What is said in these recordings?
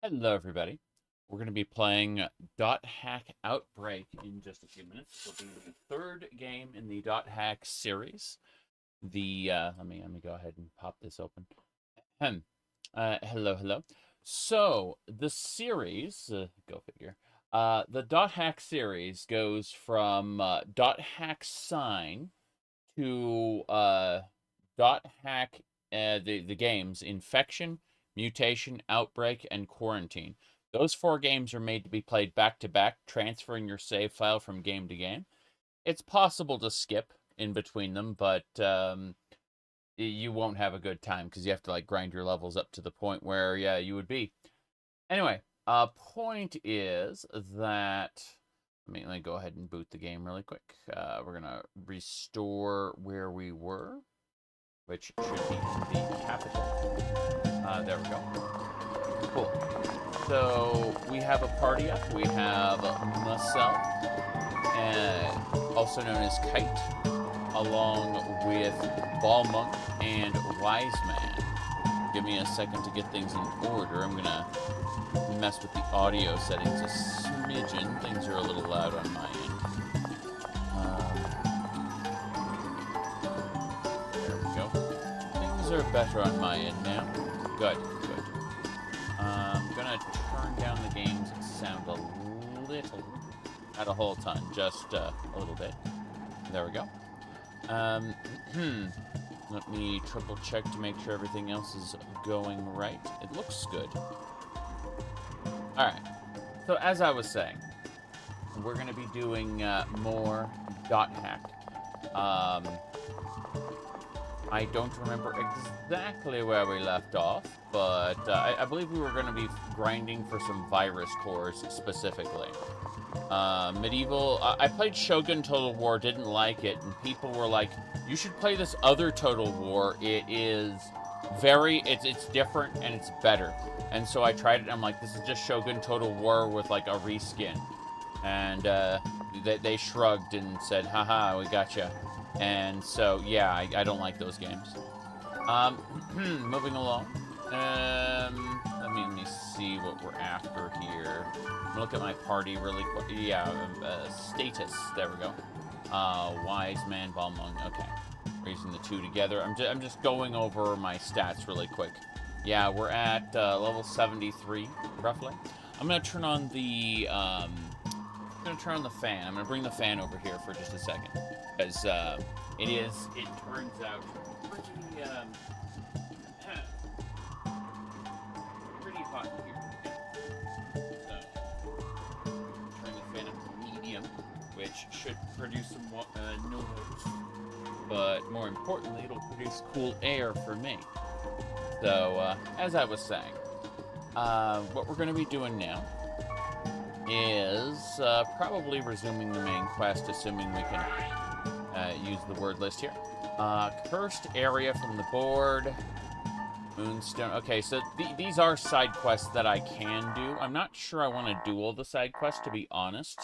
Hello, everybody. We're going to be playing Dot Hack Outbreak in just a few minutes. This will be the third game in the Dot Hack series. Let me go ahead and pop this open. Ahem. Hello. So the series, go figure. The Dot Hack series goes from Dot Hack Sign to Dot Hack the games Infection, Mutation, Outbreak, and Quarantine. Those four games are made to be played back to back, transferring your save file from game to game. It's possible to skip in between them, but you won't have a good time because you have to like grind your levels up to the point where, yeah, you would be. Anyway, point is that let me go ahead and boot the game really quick. We're gonna restore where we were, which should be the capital. There we go. Cool. So we have a party up. We have myself, also known as Kite, along with Ball Monk and Wise Man. Give me a second to get things in order. I'm gonna mess with the audio settings a smidgen. Things are a little loud on my end. There we go. Things are better on my end now. Good. I'm gonna turn down the game's sound a little, not a whole ton, just a little bit. There we go. Let me triple check to make sure everything else is going right. It looks good. Alright, so as I was saying, we're going to be doing more Dot Hack. I don't remember exactly where we left off, but I believe we were going to be grinding for some virus cores specifically. Medieval, I played Shogun Total War, didn't like it, and people were like, you should play this other Total War. It is it's different and it's better. And so I tried it, and I'm like, this is just Shogun Total War with like a reskin. And they shrugged and said, haha, we gotcha. And so, yeah, I don't like those games. Moving along. Let me see what we're after here. I'm gonna look at my party really quick. Yeah, status. There we go. Wise Man, Ball Monk. Okay, raising the two together. I'm just going over my stats really quick. Yeah, we're at level 73 roughly. I'm gonna turn on the fan. I'm gonna bring the fan over here for just a second, because it turns out pretty hot here. So turn the fan up to medium, which should produce some noise, but more importantly, it'll produce cool air for me. So as I was saying, what we're going to be doing now is probably resuming the main quest, assuming we can use the word list here. Cursed area from the board. Moonstone. Okay, so these are side quests that I can do. I'm not sure I want to do all the side quests, to be honest.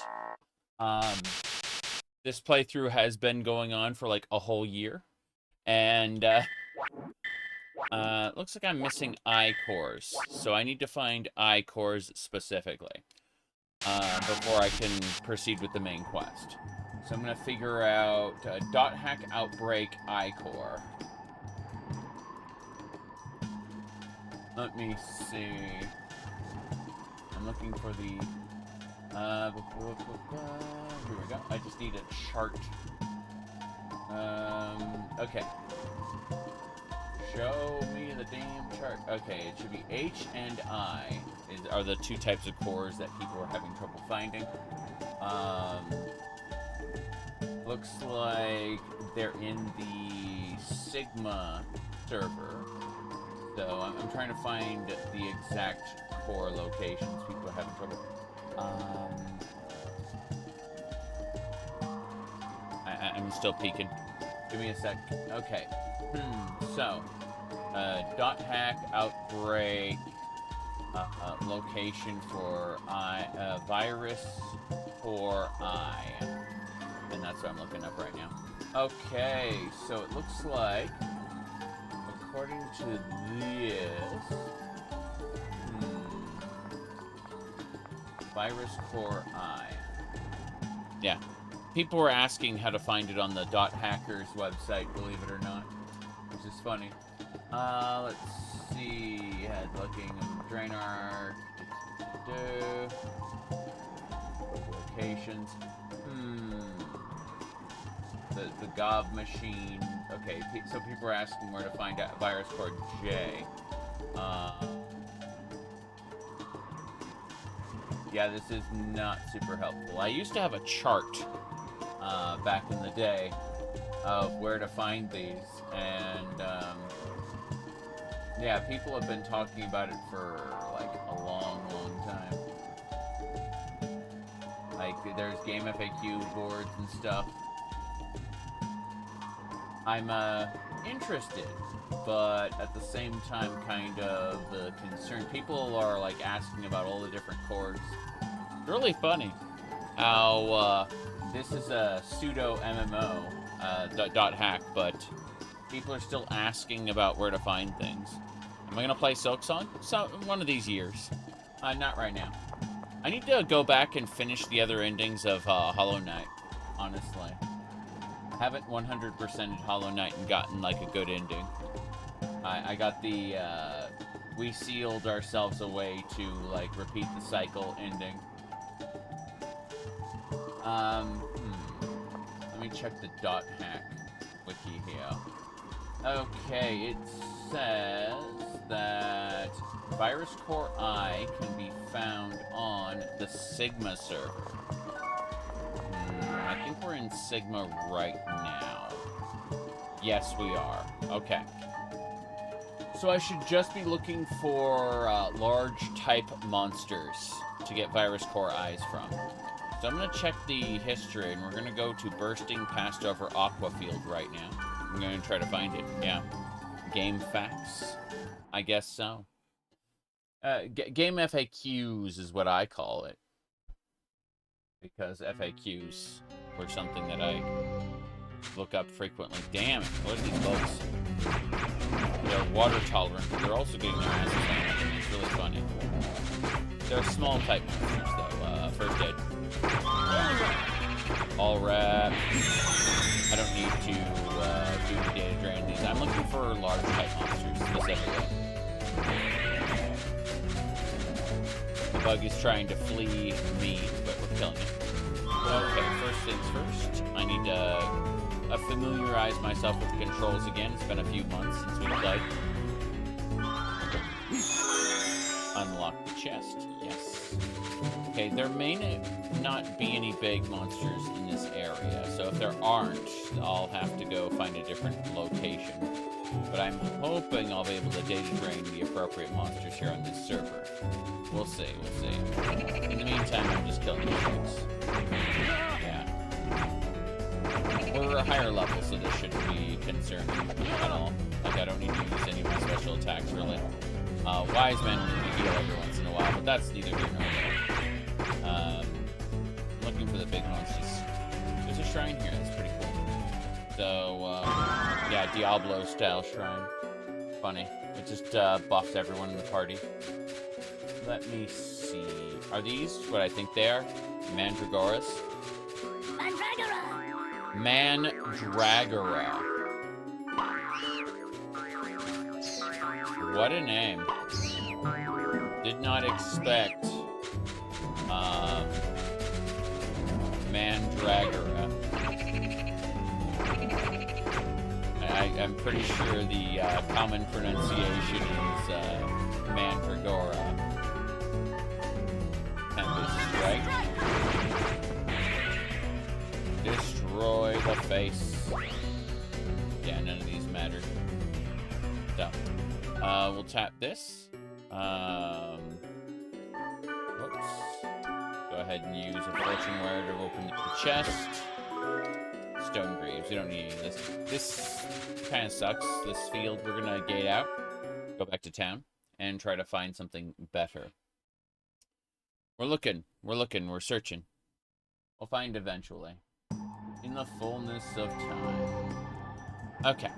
This playthrough has been going on for like a whole year. And looks like I'm missing I-cores. So I need to find I-cores specifically before I can proceed with the main quest. So I'm going to figure out Dot Hack Outbreak I-core. Let me see. I'm looking for the... here we go. I just need a chart. Okay. Show me the damn chart. Okay, it should be H and I are the two types of cores that people are having trouble finding. Looks like they're in the Sigma server. So I'm trying to find the exact core locations people are having trouble. I'm still peeking. Give me a sec. Okay. So, Dot Hack Outbreak location for virus for I. And that's what I'm looking up right now. Okay, so it looks like, according to this, Virus Core Eye. Yeah. People were asking how to find it on the .hackers website, believe it or not. Which is funny. Let's see. Head looking. Drain Arc. Locations. The Gob machine. Okay, so people are asking where to find out Virus Core J. Yeah, this is not super helpful. I used to have a chart back in the day of where to find these, and yeah, people have been talking about it for like a long, long time. Like, there's game FAQ boards and stuff. I'm interested, but at the same time kind of concerned. People are like asking about all the different cores. It's really funny how this is a pseudo MMO .hack, but people are still asking about where to find things. Am I gonna play Silksong? So one of these years. Not right now. I need to go back and finish the other endings of Hollow Knight, honestly. I haven't 100%ed Hollow Knight and gotten like a good ending. I got the we sealed ourselves away to like repeat the cycle ending. Let me check the .hack wiki here. Okay, it says that Virus Core I can be found on the Sigma server. I think we're in Sigma right now. Yes, we are. Okay. So I should just be looking for large type monsters to get Virus Core Eyes from. So I'm going to check the history, and we're going to go to Bursting Past Over Aquafield right now. I'm going to try to find it. Yeah. Game facts? I guess so. Game FAQs is what I call it. Because FAQs were something that I look up frequently. Damn it, what are these boats? They're water tolerant, but they're also getting their asses handed. It's really funny. They're small type monsters though. First aid. All wrapped. I don't need to do the data drain these. I'm looking for large type monsters specifically. The bug is trying to flee me, but we're killing it. Okay, first things first. I need to familiarize myself with the controls again. It's been a few months since we played. Unlock the chest. Yes. Okay, there may not be any big monsters in this area, so if there aren't, I'll have to go find a different location. But I'm hoping I'll be able to data drain the appropriate monsters here on this server. We'll see, we'll see. In the meantime, I'm just killing these things. Yeah. We're a higher level, so this shouldn't be concerning at all. Like, I don't need to use any of my special attacks, really. Wise men need to heal every once in a while, but that's neither here nor there. Looking for the big monsters. There's a shrine here, that's pretty cool. So, yeah, Diablo-style shrine. Funny. It just buffs everyone in the party. Let me see. Are these what I think they are? Mandragoras? Mandragora. What a name. Did not expect Mandragora. I'm pretty sure the common pronunciation is Mandragora. Tempest strike. Destroy the face. Yeah, none of these matter. So, we'll tap this. Whoops. Go ahead and use a fortune wire to open the chest. Stone Greaves. We don't need any of this. This kind of sucks. This field, we're gonna gate out, go back to town, and try to find something better. We're looking, we're searching. We'll find eventually. In the fullness of time. Okay.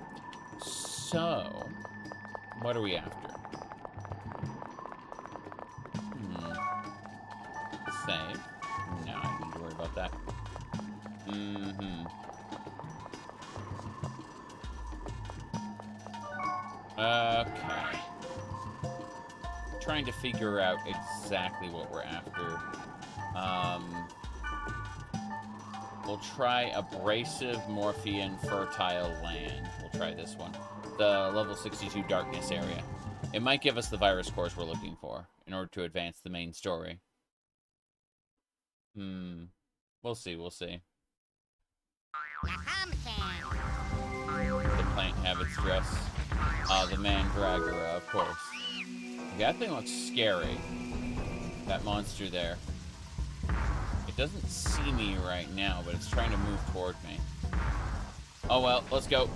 So, what are we after? save. No, I don't need to worry about that. Okay. Trying to figure out exactly what we're after. We'll try Abrasive Morphian Fertile Land. We'll try this one. The level 62 Darkness area. It might give us the virus cores we're looking for in order to advance the main story. We'll see, we'll see. The plant habits dress. The Mandragora, of course. That thing looks scary. That monster there. It doesn't see me right now, but it's trying to move toward me. Oh well, let's go.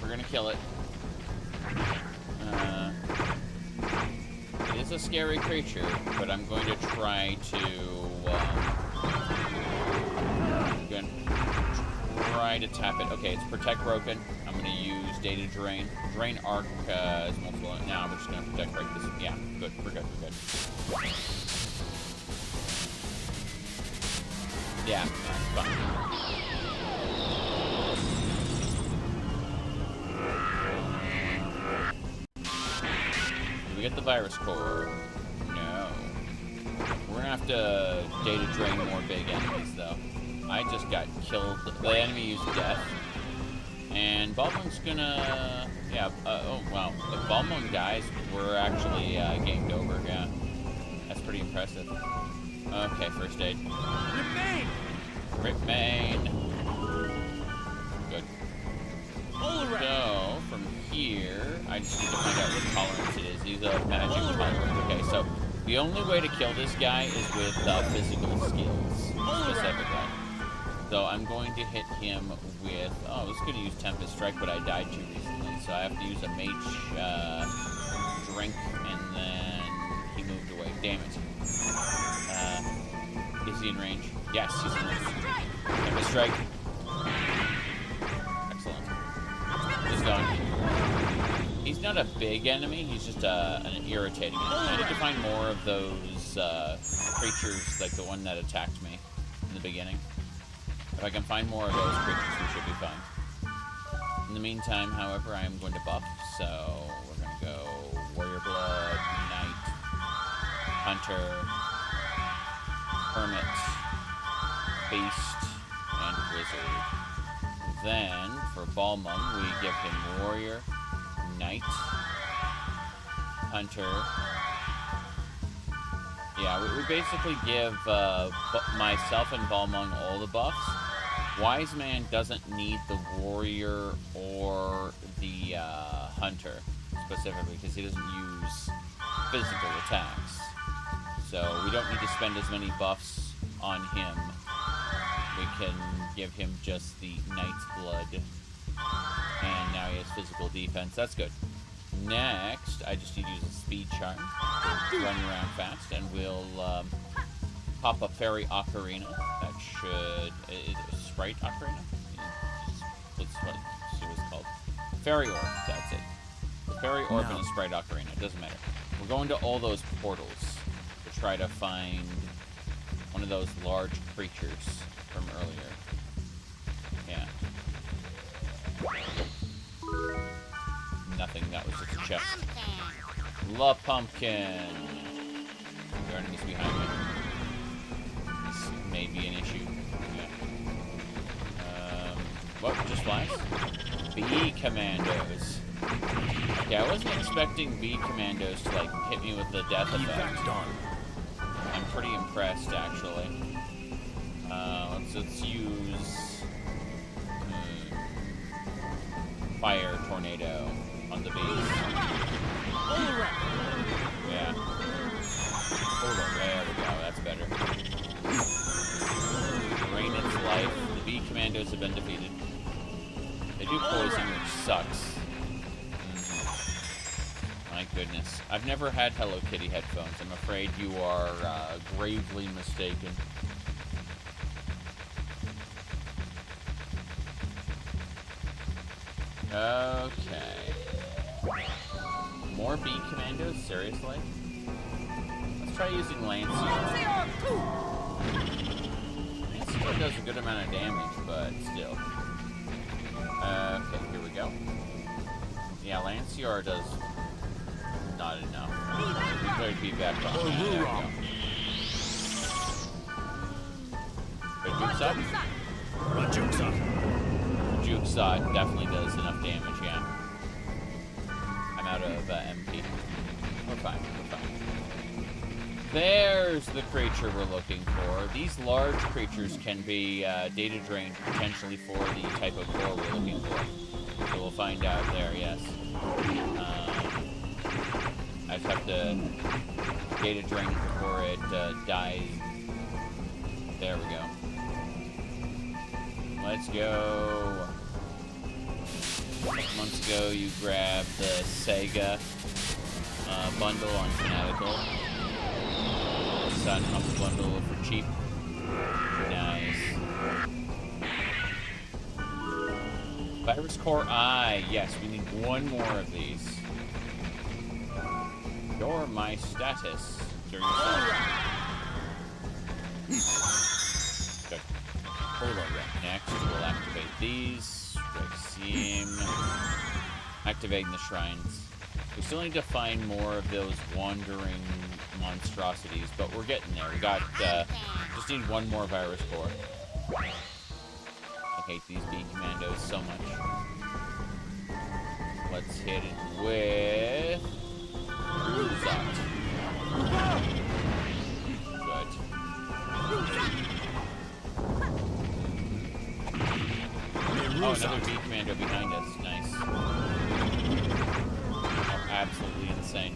We're gonna kill it. It is a scary creature, but I'm going to try to tap it. Okay, it's Protect Broken. I'm going to use Data Drain. Drain Arc is multiple. Now we're just going to Protect Break this. Yeah, good. We're good. We're good. Yeah, that's fine. Did we get the virus core? No. We're going to have to Data Drain more big enemies, though. I just got killed. The enemy used death. And Balmung's gonna... Yeah, oh, wow. If Balmung dies, we're actually gamed over, yeah. That's pretty impressive. Okay, first aid. Remain! Rip main. Good. So, from here, I just need to find out what tolerance it is. He's a magic tolerance. Okay, so the only way to kill this guy is with physical skills, specifically. So I'm going to hit him with... Oh, I was going to use Tempest Strike, but I died too recently. So I have to use a Mage Drink, and then he moved away. Damn it. Is he in range? Yes, he's in range. Tempest Strike. Excellent. He's gone. He's not a big enemy, he's just an irritating enemy. I need to find more of those creatures, like the one that attacked me in the beginning. If I can find more of those creatures, we should be fine. In the meantime, however, I am going to buff, so we're going to go Warrior Blood, Knight, Hunter, Hermit, Beast, and Wizard. Then, for Balmung, we give him Warrior, Knight, Hunter. Yeah, we basically give myself and Balmung all the buffs. Wise Man doesn't need the Warrior or the Hunter, specifically, because he doesn't use physical attacks. So we don't need to spend as many buffs on him. We can give him just the Knight's Blood. And now he has physical defense. That's good. Next, I just need to use a Speed Charm. Run around fast, and we'll pop a Fairy Ocarina. That should... Sprite Ocarina? Let's see what it's called. Fairy Orb, that's it. The Fairy Orb and a Sprite Ocarina, it doesn't matter. We're going to all those portals to try to find one of those large creatures from earlier. Yeah. Nothing, that was just a chest. La Pumpkin! There are enemies behind me. This may be an issue. What? Just flies? Bee Commandos. Okay, I wasn't expecting Bee Commandos to, like, hit me with the death effect. I'm pretty impressed, actually. Let's use... Fire Tornado on the bees. Yeah. There we go, that's better. Drain its life. The Bee Commandos have been defeated. They do poison, which sucks. My goodness. I've never had Hello Kitty headphones. I'm afraid you are gravely mistaken. Okay. More Bee Commandos? Seriously? Let's try using Lancier. Lancier does a good amount of damage, but still. Okay, here we go. Yeah, Lancier does not enough. We could be back on. There we go. Jukesod definitely does enough damage, yeah. I'm out of MP. We're fine, we're fine. There's the creature we're looking for. These large creatures can be data drained potentially for the type of core we're looking for. So we'll find out there, yes. I just have to data drain before it dies. There we go. Let's go. Months ago, you grabbed the Sega bundle on Fanatical. Sun Hump bundle for cheap. Nice. Virus Core Eye. Yes, we need one more of these. You're my status during the Good. Hold on. Next, we'll activate these. Activating the shrines. We still need to find more of those wandering monstrosities, but we're getting there. We got, just need one more virus core. I hate these bee commandos so much. Let's hit it with... Ruzot. Good. Oh, another bee commando behind us. Nice. Oh, absolutely insane.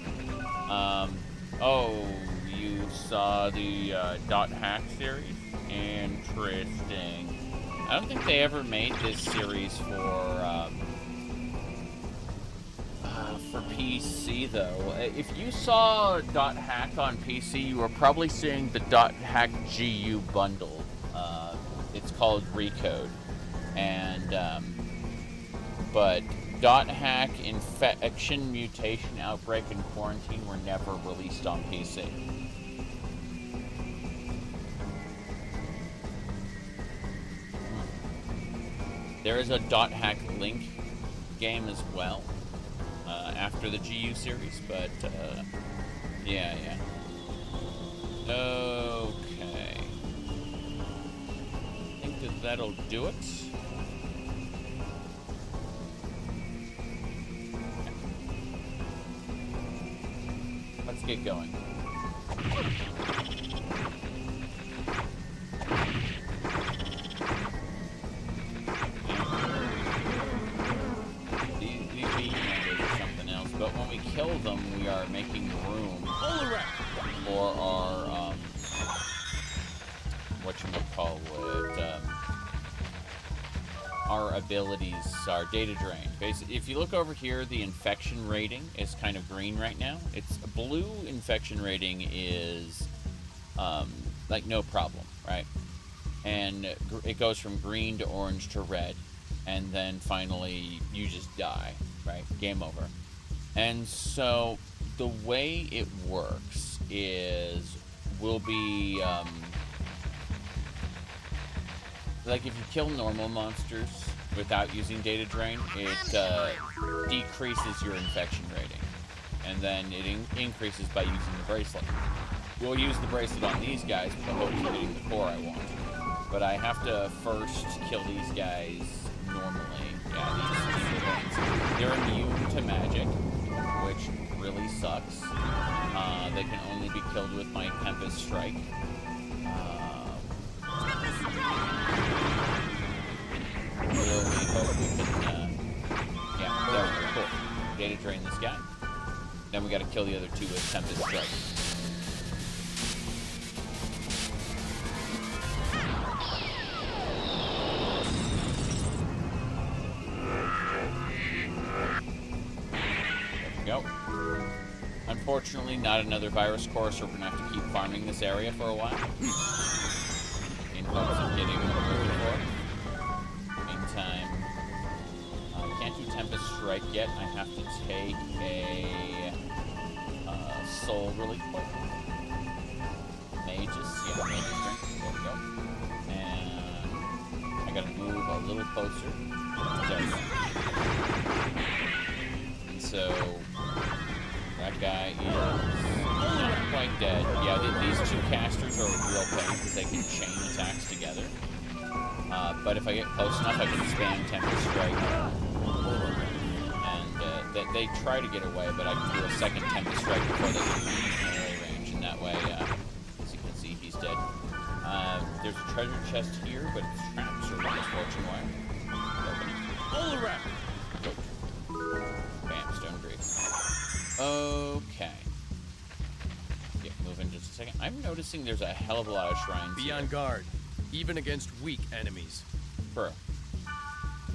Oh, you saw the .hack series? Interesting. I don't think they ever made this series for PC, though. If you saw .hack on PC, you were probably seeing the .hack GU bundle. It's called Recode. And, but .hack, Infection, Mutation, Outbreak, and Quarantine were never released on PC. There is a .hack Link game as well, after the GU series, but, yeah. Okay. I think that'll do it. Let's get going. These bee commandos are something else, but when we kill them, we are making room for our, whatchamacallit, our abilities, our data drain. Basically, if you look over here, the infection rating is kind of green right now. It's blue infection rating is like no problem, right? And it goes from green to orange to red, and then finally you just die, right? Game over. And so the way it works is we'll be like if you kill normal monsters without using data drain, it decreases your infection rating, and then it increases by using the bracelet. We'll use the bracelet on these guys with the hope of getting the core I want, but I have to first kill these guys normally. Yeah, they're immune to magic, which really sucks. They can only be killed with my Tempest Strike. Really hope we can, yeah, there we go, cool. Data drain this guy. Then we gotta kill the other two with Tempest Strike. There we go. Unfortunately, not another virus core, so we're gonna have to keep farming this area for a while. In hopes of getting what we're looking for. Meantime, I can't do Tempest Strike yet. I have to take a soul really quick. bit closer. There we go. And so that guy is not quite dead. Yeah, these two casters are a real pain because they can chain attacks together. But if I get close enough, I can spam Temper Strike. And they try to get away, but I can do a second Temper Strike before they can reach melee range, and that way, as you can see, he's dead. There's a treasure chest here, but it's trapped, so it's fortune wire. Open it. All around! Bam, stone grease. Okay. Get moving just a second. I'm noticing there's a hell of a lot of shrines Be on guard, even against weak enemies. Bro.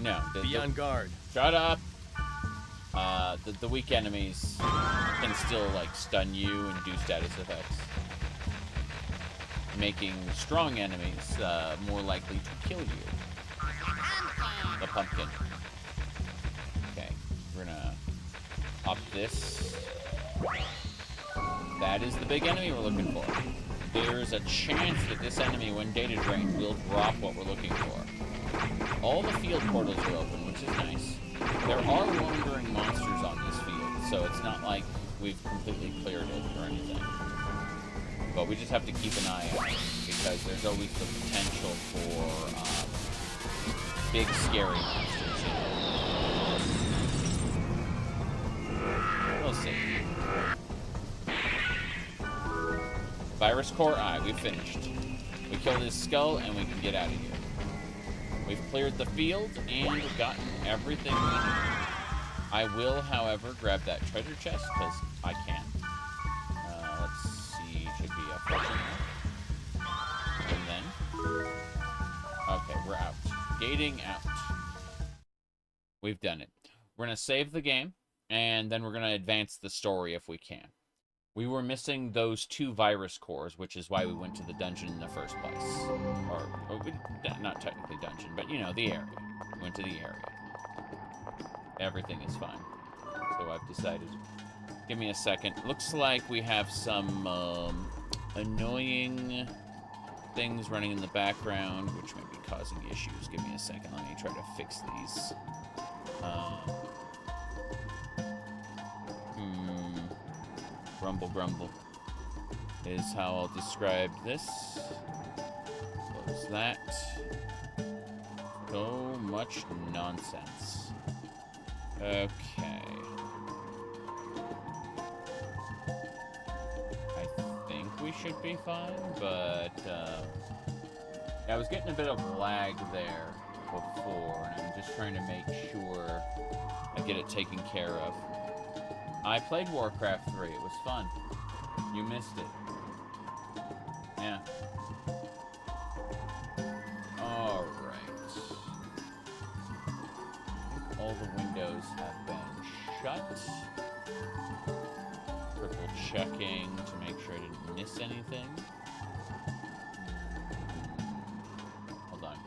No. Be on guard. Shut up! The weak enemies can still, like, stun you and do status effects. Making strong enemies more likely to kill you. The pumpkin. Okay, we're gonna pop this. That is the big enemy we're looking for. There's a chance that this enemy, when data drained, will drop what we're looking for. All the field portals are open, which is nice. There are wandering monsters on this field, so it's not like we've completely cleared it or anything. But we just have to keep an eye out, because there's always the potential for big, scary monsters. We'll see. Virus Core Eye, we finished. We killed his skull, and we can get out of here. We've cleared the field, and gotten everything we need. I will, however, grab that treasure chest, because I can. Let's see, should be a fortune. And then... Okay, we're out. Gating out. We've done it. We're going to save the game, and then we're going to advance the story if we can. We were missing those 2 virus cores, which is why we went to the dungeon in the first place. Or not technically dungeon, but, you know, the area. We went to the area. Everything is fine. So I've decided. Give me a second. Looks like we have some annoying things running in the background, which may be causing issues. Give me a second. Let me try to fix these. Grumble, grumble is how I'll describe this. Close that. So much nonsense. Okay. I think we should be fine, but I was getting a bit of lag there before, and I'm just trying to make sure I get it taken care of. I played Warcraft 3. It was fun. You missed it. Yeah. Alright. All the windows have been shut. Triple checking to make sure I didn't miss anything. Hold on.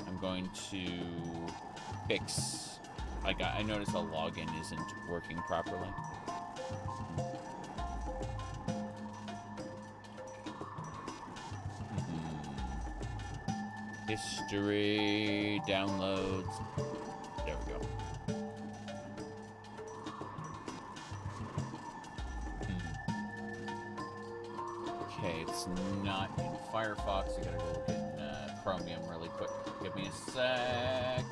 I'm going to fix, like, I noticed the login isn't working properly. History, downloads. There we go. Okay, it's not in Firefox. I gotta go look in Chromium really quick. Give me a sec.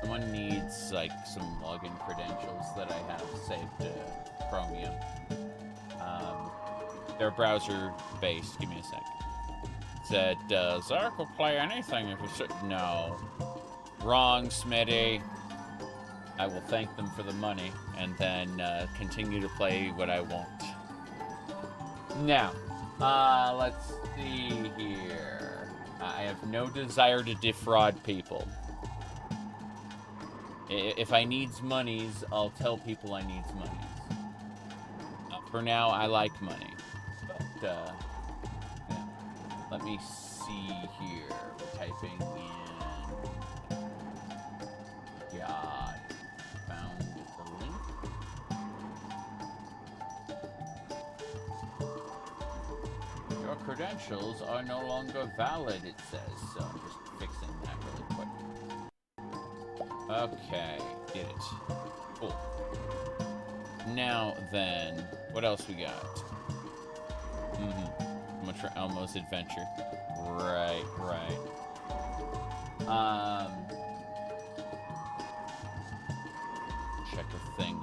Someone needs, like, some login credentials that I have saved to Chromium. They're browser-based. Give me a sec. Said, Zark will play anything if you should. No. Wrong, Smitty. I will thank them for the money, and then continue to play what I want. Now, let's see here. I have no desire to defraud people. If I needs monies, I'll tell people I needs monies. For now, I like money. But, yeah. Let me see here. We're typing in... God. Found the link. Your credentials are no longer valid, it says. So I'm just fixing that really quick. Okay, did it. Cool. Now then, what else we got? Much for Elmo's adventure. Right. Check a thing.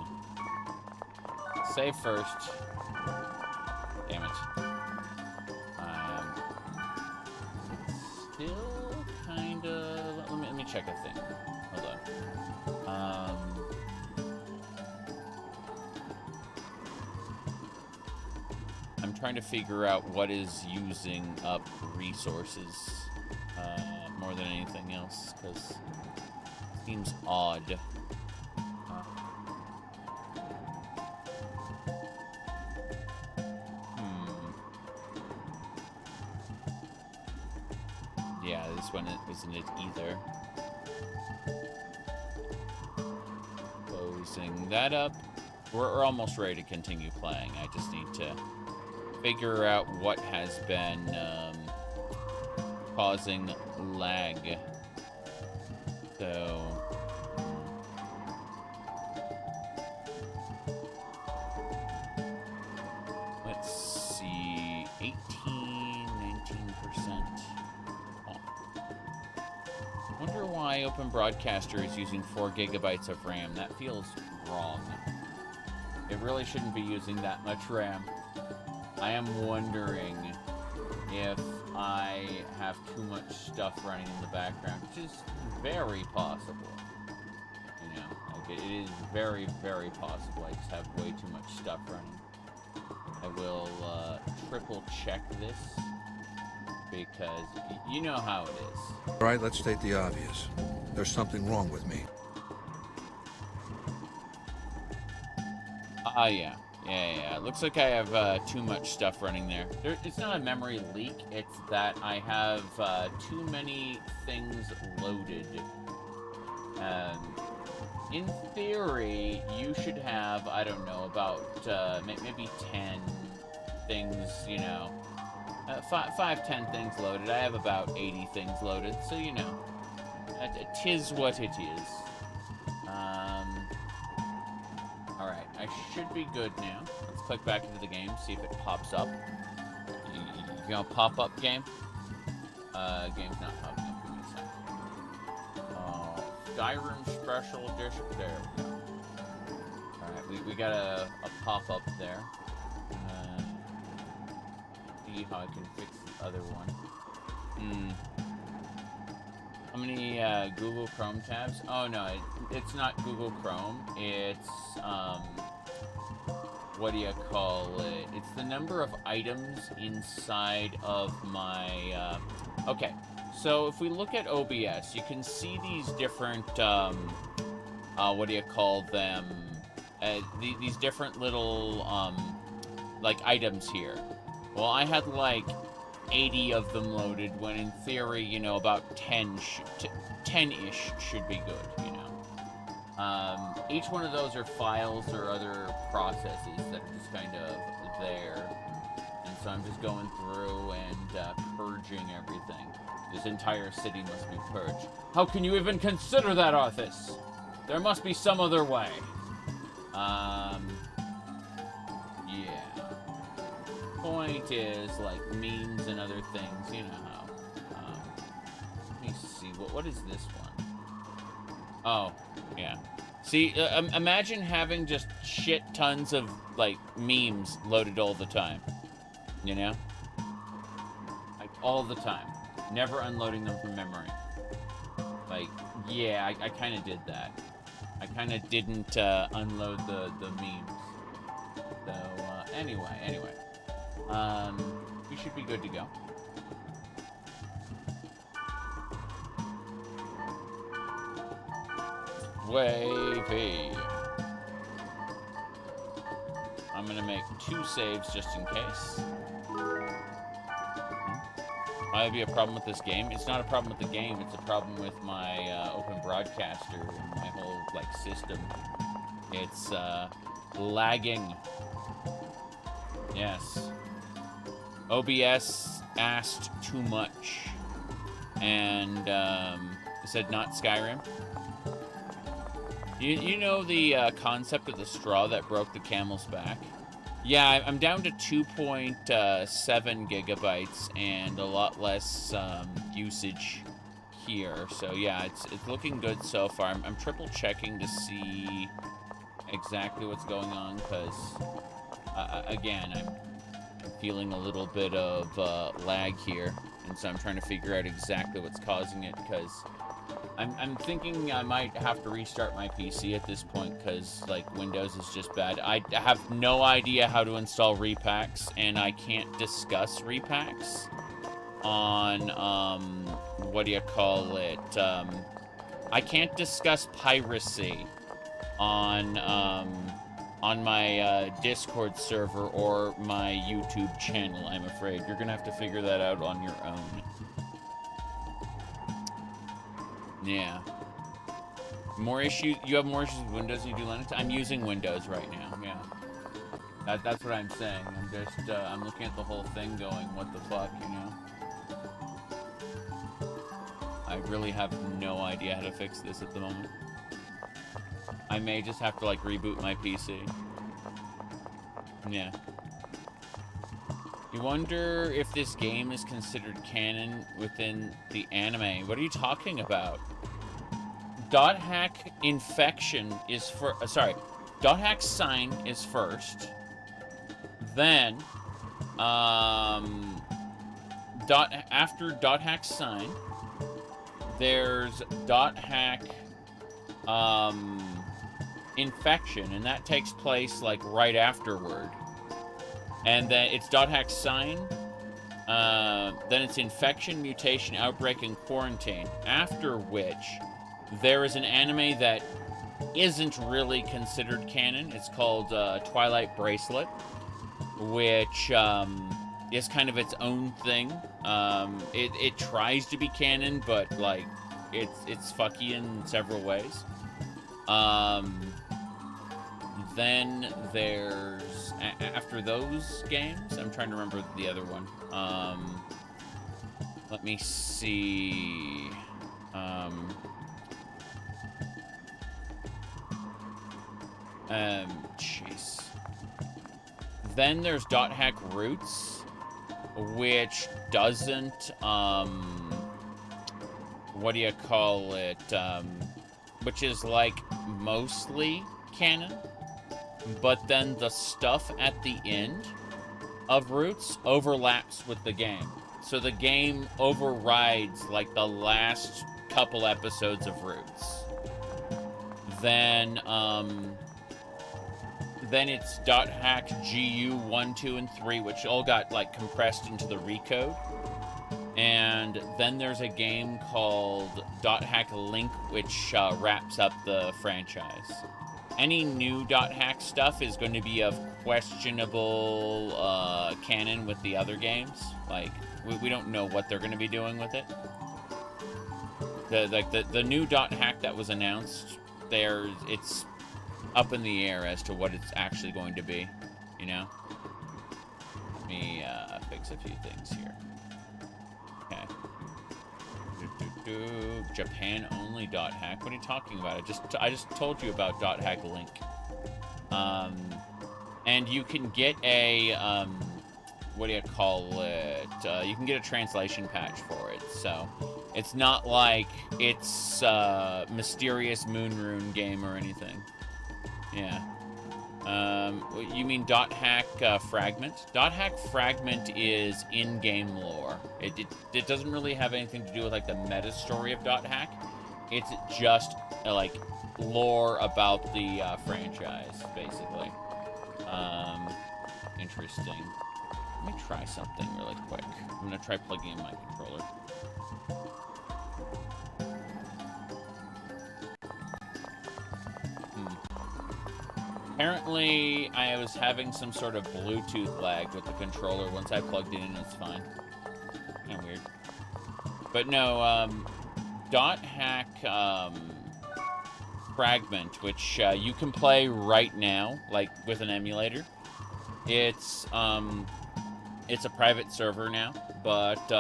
Save first. Damn it. Still kinda. Let me check a thing. Hold on. I'm trying to figure out what is using up resources more than anything else, because it seems odd. Yeah, this one isn't it either. Closing that up. We're almost ready to continue playing. I just need to figure out what has been causing lag. So let's see, 18, 19%. Wonder why Open Broadcaster is using 4 gigabytes of RAM. That feels wrong. It really shouldn't be using that much RAM. I am wondering if I have too much stuff running in the background, which is very possible. You know, like it is very, very possible. I just have way too much stuff running. I will triple check this, because you know how it is. All right, let's state the obvious. There's something wrong with me. Yeah. It looks like I have too much stuff running there. It's not a memory leak, it's that I have too many things loaded. In theory, you should have, I don't know, about maybe 10 things, you know. 10 things loaded. I have about 80 things loaded, so you know. Tis what it is. Alright, I should be good now. Let's click back into the game, see if it pops up. You gonna pop up, game? Game's not popping up. Give me a second. Skyrim Special Edition. There we go. Alright, we got a pop-up there. See how I can fix the other one. How many Google Chrome tabs? Oh no, it's not Google Chrome. It's what do you call it? It's the number of items inside of my. Okay, so if we look at OBS, you can see these different. What do you call them? These different little like items here. Well, I had like 80 of them loaded, when in theory, you know, about 10-ish should be good, you know. Each one of those are files or other processes that are just kind of there. And so I'm just going through and purging everything. This entire city must be purged. How can you even consider that, Arthas? There must be some other way. Yeah. Point is, like, memes and other things, you know how. Let me see, what is this one? Oh, yeah. See, imagine having just shit tons of, like, memes loaded all the time. You know? Like, all the time. Never unloading them from memory. Like, yeah, I kind of did that. I kind of didn't unload the memes. So, anyway. We should be good to go. Wavy. I'm gonna make 2 saves just in case. Might be a problem with this game. It's not a problem with the game, it's a problem with my open broadcaster and my whole, like, system. It's lagging. Yes. OBS asked too much. And said not Skyrim. You know the concept of the straw that broke the camel's back? Yeah, I'm down to 2.7 gigabytes and a lot less usage here. So yeah, it's looking good so far. I'm triple checking to see exactly what's going on because again, I'm feeling a little bit of lag here, and so I'm trying to figure out exactly what's causing it because I'm thinking I might have to restart my PC at this point because, like, Windows is just bad. I have no idea how to install repacks, and I can't discuss repacks on, what do you call it? I can't discuss piracy on my Discord server or my YouTube channel, I'm afraid. You're gonna have to figure that out on your own. Yeah. More issues? You have more issues with Windows than you do Linux? I'm using Windows right now, yeah. That's what I'm saying. I'm just, I'm looking at the whole thing going, what the fuck, you know? I really have no idea how to fix this at the moment. I may just have to, like, reboot my PC. Yeah. You wonder if this game is considered canon within the anime. What are you talking about? Dot hack infection is for dot hack sign is first. Then after dot hack sign, there's dot hack infection, and that takes place like right afterward. And then it's dot hack sign, then it's infection, mutation, outbreak, and quarantine. After which, there is an anime that isn't really considered canon. It's called Twilight Bracelet, which is kind of its own thing. It tries to be canon, but like it's fucky in several ways. Then there's after those games, I'm trying to remember the other one. Let me see. Jeez. Then there's dot hack roots, which doesn't what do you call it? Which is like mostly canon. But then the stuff at the end of Roots overlaps with the game. So the game overrides, like, the last couple episodes of Roots. Then it's dot hack GU 1, 2, and 3, which all got, like, compressed into the recode. And then there's a game called dot hack Link, which wraps up the franchise. Any new dot hack stuff is going to be of questionable canon with the other games. Like, we don't know what they're going to be doing with it. The new dot hack that was announced, it's up in the air as to what it's actually going to be, you know? Let me fix a few things here. Okay. Japan only dot hack. What are you talking about? I just told you about dot hack Link. And you can get a what do you call it? You can get a translation patch for it. So it's not like it's Mysterious Moonrune game or anything. Yeah. You mean dot hack fragment? Dot hack fragment is in-game lore. It doesn't really have anything to do with like the meta story of dot hack. It's just like lore about the franchise, basically. Interesting. Let me try something really quick. I'm gonna try plugging in my controller. Apparently, I was having some sort of Bluetooth lag with the controller. Once I plugged it in, it's fine. Kind of weird. But no, dot hack fragment, which you can play right now, like with an emulator. It's it's a private server now, but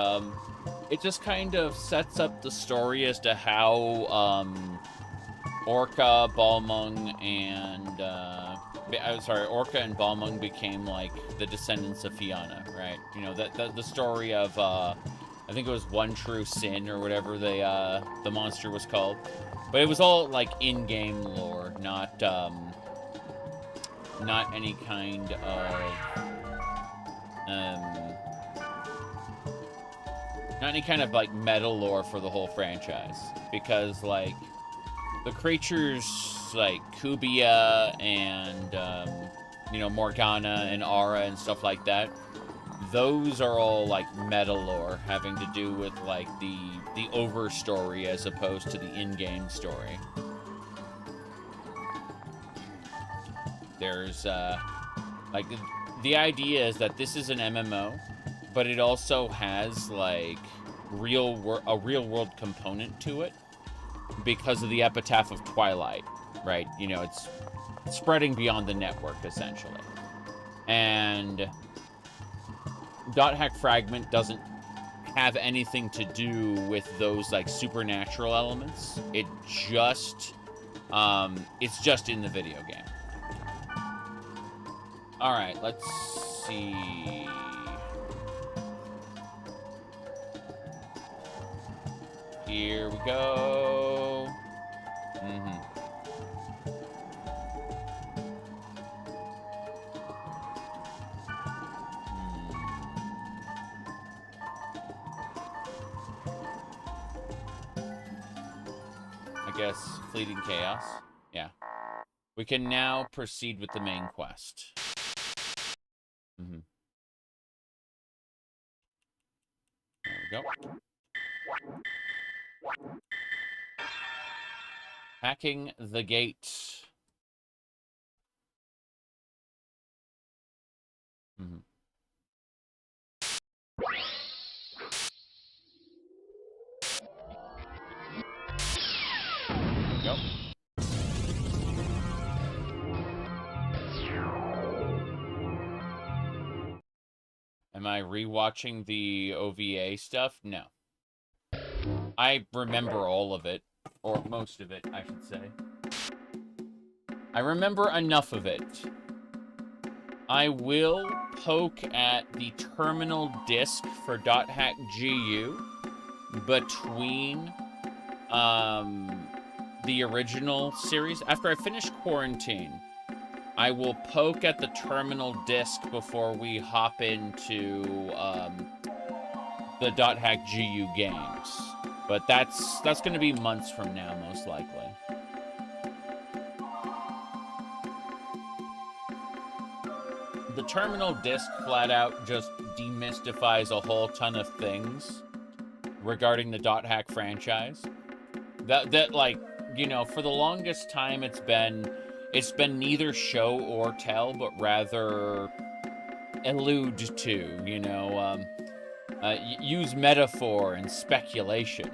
it just kind of sets up the story as to how Orca, Balmung, and Orca and Balmung became like the descendants of Fianna, right? You know, the story of I think it was One True Sin or whatever the monster was called, but it was all like in-game lore, not any kind of not any kind of like meta lore for the whole franchise, because like the creatures like Kubia and you know, Morgana and Aura and stuff like that, those are all like meta lore having to do with like the over story as opposed to the in-game story. There's like the idea is that this is an MMO, but it also has like a real world component to it because of the epitaph of Twilight, right? You know, it's spreading beyond the network essentially. And .hack Fragment doesn't have anything to do with those like supernatural elements. It just it's just in the video game. All right, let's see. Here we go. I guess Fleeting Chaos. Yeah. We can now proceed with the main quest. There we go. Hacking the gate. Yep. Am I rewatching the OVA stuff? No. I remember all of it. Or most of it, I should say. I remember enough of it. I will poke at the terminal disk for .hack GU between the original series. After I finish Quarantine, I will poke at the terminal disk before we hop into the .hack GU games. But that's going to be months from now, most likely. The terminal disk flat out just demystifies a whole ton of things regarding the .hack franchise. That like, you know, for the longest time it's been neither show or tell, but rather allude to, you know, use metaphor and speculation.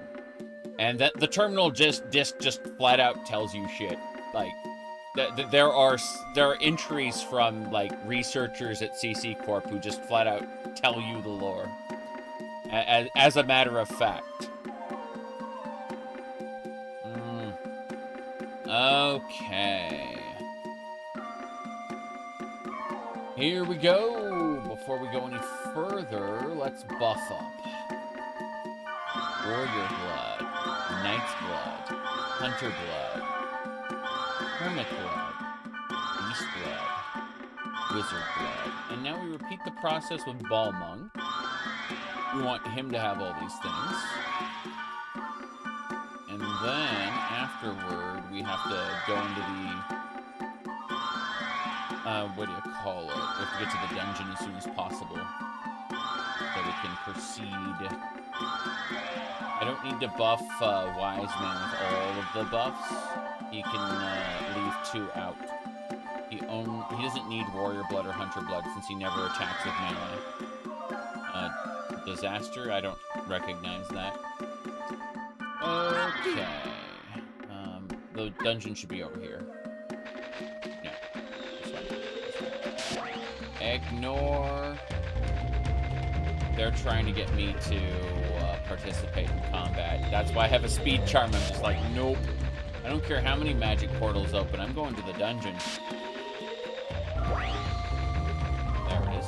And that the terminal disc just flat out tells you shit. Like, there are entries from like researchers at CC Corp who just flat out tell you the lore as a matter of fact. Okay. Here we go. Before we go any further, let's buff up. Warrior blood, Knight's blood, Hunter blood, Hermit blood, Beast blood, Wizard blood. And now we repeat the process with Balmung. We want him to have all these things. And then, afterward, we have to go into the... what do you call it? We have to get to the dungeon as soon as possible. So we can proceed. I don't need to buff Wise Man with all of the buffs. He can leave 2 out. He doesn't need Warrior Blood or Hunter Blood since he never attacks with melee. Disaster? I don't recognize that. Okay. The dungeon should be over here. Yeah. This way. Ignore they're trying to get me to participate in combat. That's why I have a speed charm. I'm just like, nope. I don't care how many magic portals open. I'm going to the dungeon. There it is.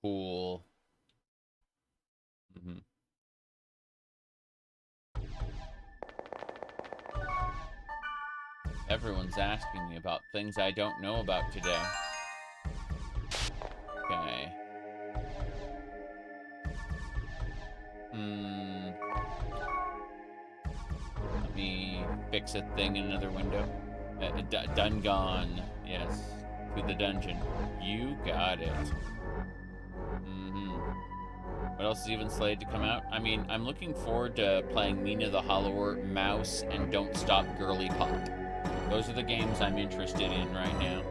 Cool. Mm-hmm. Everyone's asking me about things I don't know about today. Okay. Let me fix a thing in another window. Done gone. Yes. To the dungeon. You got it. What else is even slated to come out? I mean, I'm looking forward to playing Mina the Hollower, Mouse, and Don't Stop Girly Pop. Those are the games I'm interested in right now.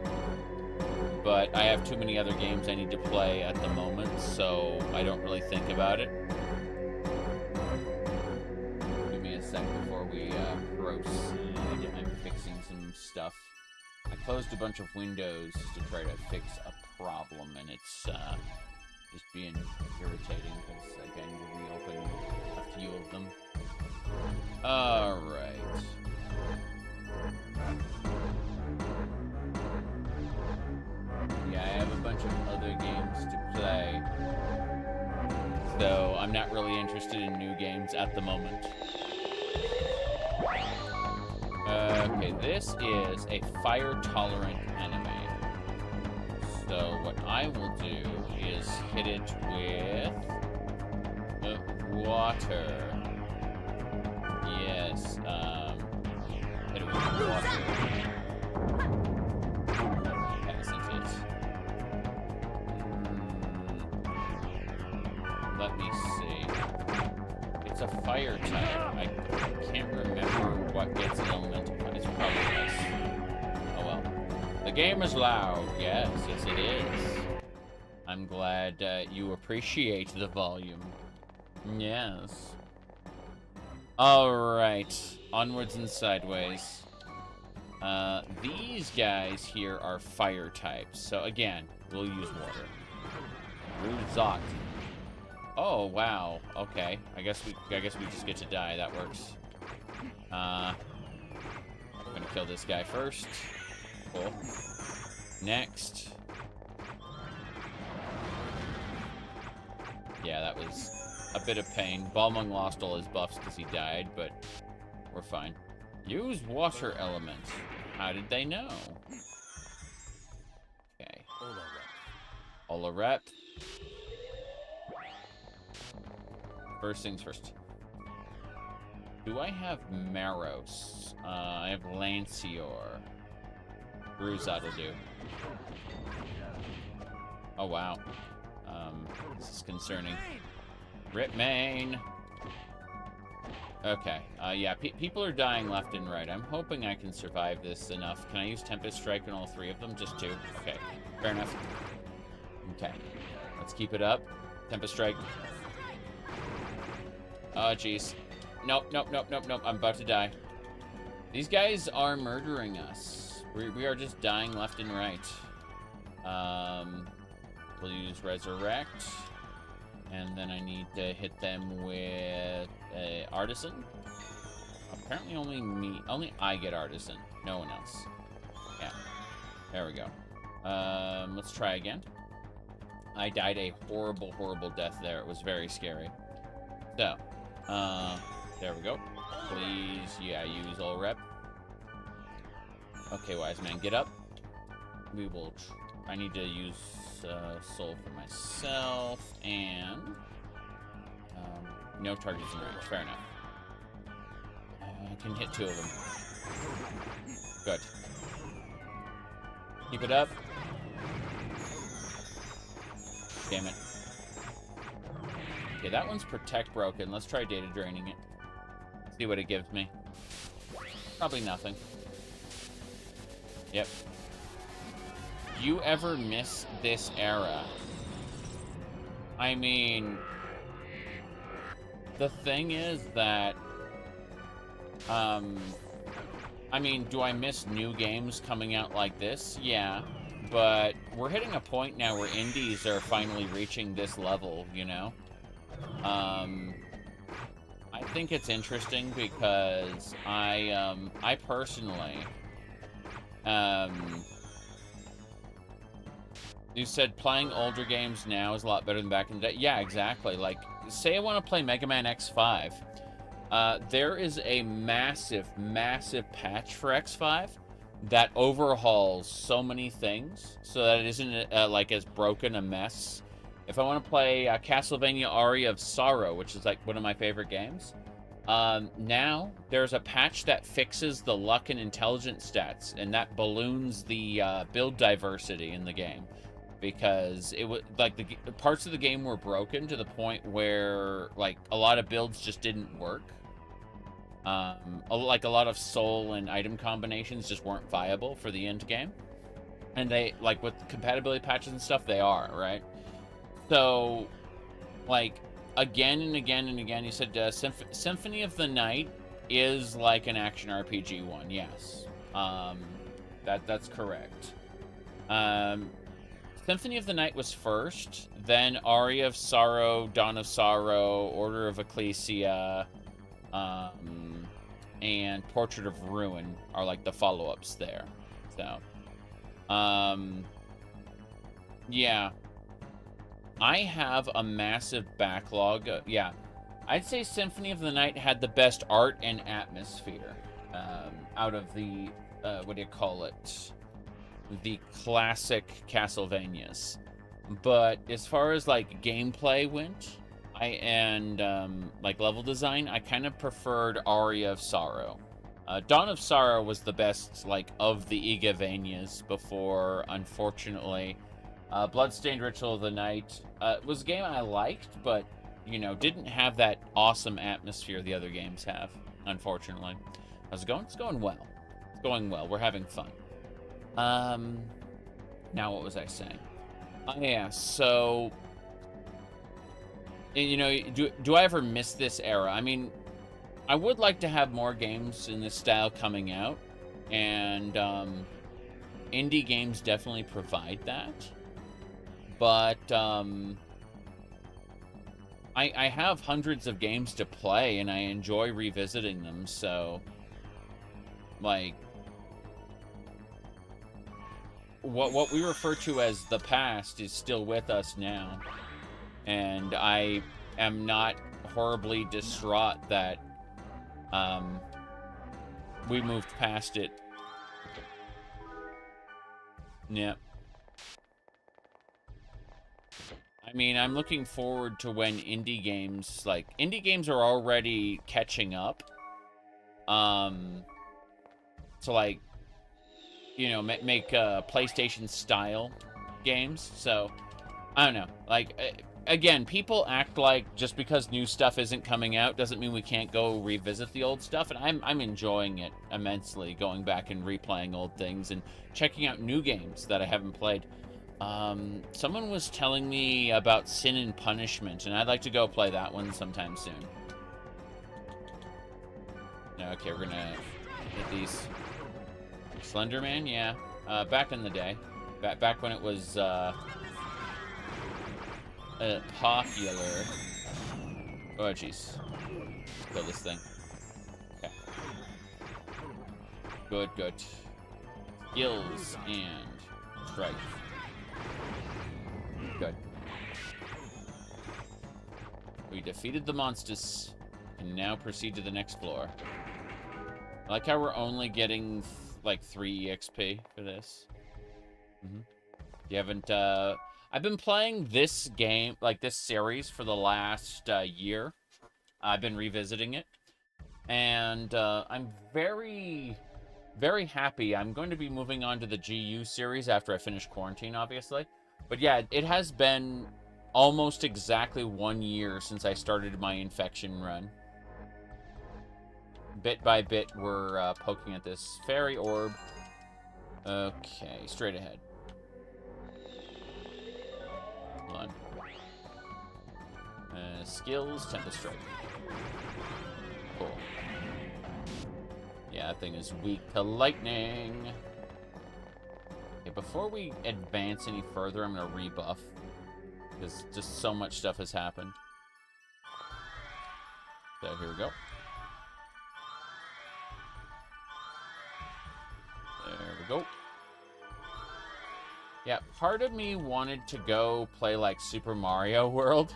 But I have too many other games I need to play at the moment, so I don't really think about it. Give me a sec before we proceed. I'm fixing some stuff. I closed a bunch of windows to try to fix a problem, and it's just being irritating because I need to reopen a few of them. Alright. Yeah, I have a bunch of other games to play, so I'm not really interested in new games at the moment. Okay, this is a fire-tolerant enemy. So what I will do is hit it with water. Yes, hit it with water. Isn't it? Let me see. It's a fire type. I can't remember what gets an elemental. It's probably this. Oh well. The game is loud. Yes, it is. I'm glad you appreciate the volume. Yes. Alright. Onwards and sideways. These guys here are fire types. So again, we'll use water. Ruzak. Oh wow. Okay. I guess we just get to die. That works. I'm gonna kill this guy first. Cool. Next. Yeah, that was a bit of pain. Balmung lost all his buffs because he died, but we're fine. Use water element. How did they know? Okay. Ola rep. First things first. Do I have Maros? I have Lancior. Bruise, that'll do. Oh, wow. This is concerning. Rip main. Okay. Yeah, people are dying left and right. I'm hoping I can survive this enough. Can I use Tempest Strike on all three of them? Just two? Okay. Fair enough. Okay. Let's keep it up. Tempest Strike. Oh, jeez. Nope. I'm about to die. These guys are murdering us. We are just dying left and right. We'll use Resurrect. And then I need to hit them with Artisan. Apparently only I get Artisan. No one else. Yeah. There we go. Let's try again. I died a horrible, horrible death there. It was very scary. So, there we go. Please, yeah, use all rep. Okay, wise man, get up. We will. I need to use soul for myself and no targets in range. Fair enough. I can hit two of them. Good. Keep it up. Damn it. Okay, that one's protect broken. Let's try data draining it. See what it gives me. Probably nothing. Yep. You ever miss this era? I mean, the thing is that, I mean, do I miss new games coming out like this? Yeah. but we're hitting a point now where indies are finally reaching this level, you know? I think it's interesting because I personally, you said playing older games now is a lot better than back in the day. Yeah, exactly. Like, say I want to play Mega Man X5. There is a massive, massive patch for X5 that overhauls so many things so that it isn't like as broken a mess. If I want to play Castlevania Aria of Sorrow, which is like one of my favorite games, now there's a patch that fixes the luck and intelligence stats, and that balloons the build diversity in the game, because it was like the parts of the game were broken to the point where like a lot of builds just didn't work. Like a lot of soul and item combinations just weren't viable for the end game, and they, like with compatibility patches and stuff, they are, right? So, like, again and again and again, you said Symphony of the Night is like an action RPG one. Yes, that's correct. Symphony of the Night was first, then Aria of Sorrow, Dawn of Sorrow, Order of Ecclesia, and Portrait of Ruin are like the follow-ups there. So, yeah. I have a massive backlog. Yeah, I'd say Symphony of the Night had the best art and atmosphere out of the, what do you call it? The classic Castlevanias. But as far as like gameplay went, like level design, I kind of preferred Aria of Sorrow. Dawn of Sorrow was the best, like, of the Igavanias before, unfortunately. Bloodstained Ritual of the Night was a game I liked, but, you know, didn't have that awesome atmosphere the other games have, unfortunately. How's it going? It's going well. It's going well. We're having fun. Now what was I saying? Yeah, so, you know, do I ever miss this era? I mean, I would like to have more games in this style coming out, and indie games definitely provide that. But I have hundreds of games to play, and I enjoy revisiting them, so, like, what we refer to as the past is still with us now, and I am not horribly distraught that we moved past it. Yep. I mean, I'm looking forward to when indie games are already catching up. To, like, you know, make PlayStation style games. So, I don't know. Like, again, people act like just because new stuff isn't coming out doesn't mean we can't go revisit the old stuff, and I'm enjoying it immensely, going back and replaying old things and checking out new games that I haven't played. Someone was telling me about Sin and Punishment, and I'd like to go play that one sometime soon. Okay, we're gonna hit these. Slender Man, yeah. Back in the day. Back when it was, popular. Oh, jeez. Kill this thing. Okay. Good, good. Skills and strike. Good. We defeated the monsters and now proceed to the next floor. I like how we're only getting like 3 EXP for this. You haven't, I've been playing this game, like this series, for the last year. I've been revisiting it, and I'm very, very happy. I'm going to be moving on to the GU series after I finish quarantine, obviously. But yeah, it has been almost exactly 1 year since I started my infection run. Bit by bit, we're poking at this fairy orb. Okay, straight ahead. Hold on. Skills, Tempest Strike. Cool. Yeah, that thing is weak to lightning. Okay, before we advance any further, I'm going to rebuff. Because just so much stuff has happened. So here we go. There we go. Yeah, part of me wanted to go play like Super Mario World.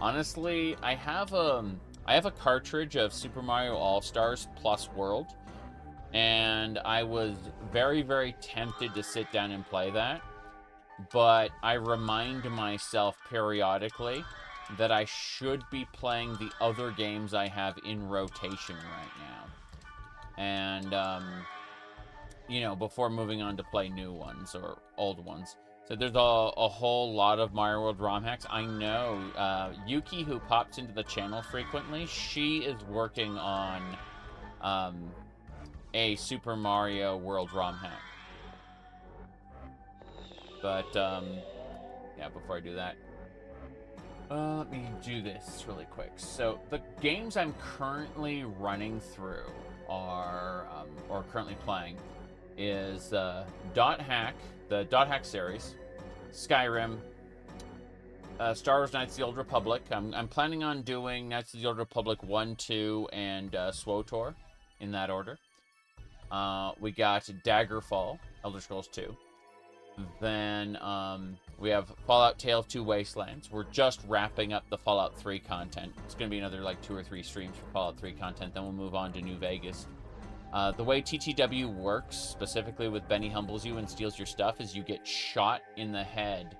Honestly, I have a cartridge of Super Mario All-Stars plus World, and I was very, very tempted to sit down and play that. But I remind myself periodically that I should be playing the other games I have in rotation right now. And, you know, before moving on to play new ones or old ones. So there's a whole lot of Mario World ROM hacks. I know Yuki, who pops into the channel frequently, she is working on a Super Mario World ROM hack. But, yeah, before I do that, let me do this really quick. So, the games I'm currently running through are, or currently playing, is Dot Hack, the Dot Hack series, Skyrim, Star Wars Knights of the Old Republic. I'm planning on doing Knights of the Old Republic 1, 2, and SWTOR in that order. We got Daggerfall, Elder Scrolls 2. Then we have Fallout Tale of Two Wastelands. We're just wrapping up the Fallout 3 content. It's going to be another like 2 or 3 streams for Fallout 3 content. Then we'll move on to New Vegas. The way TTW works, specifically with Benny humbles you and steals your stuff, is you get shot in the head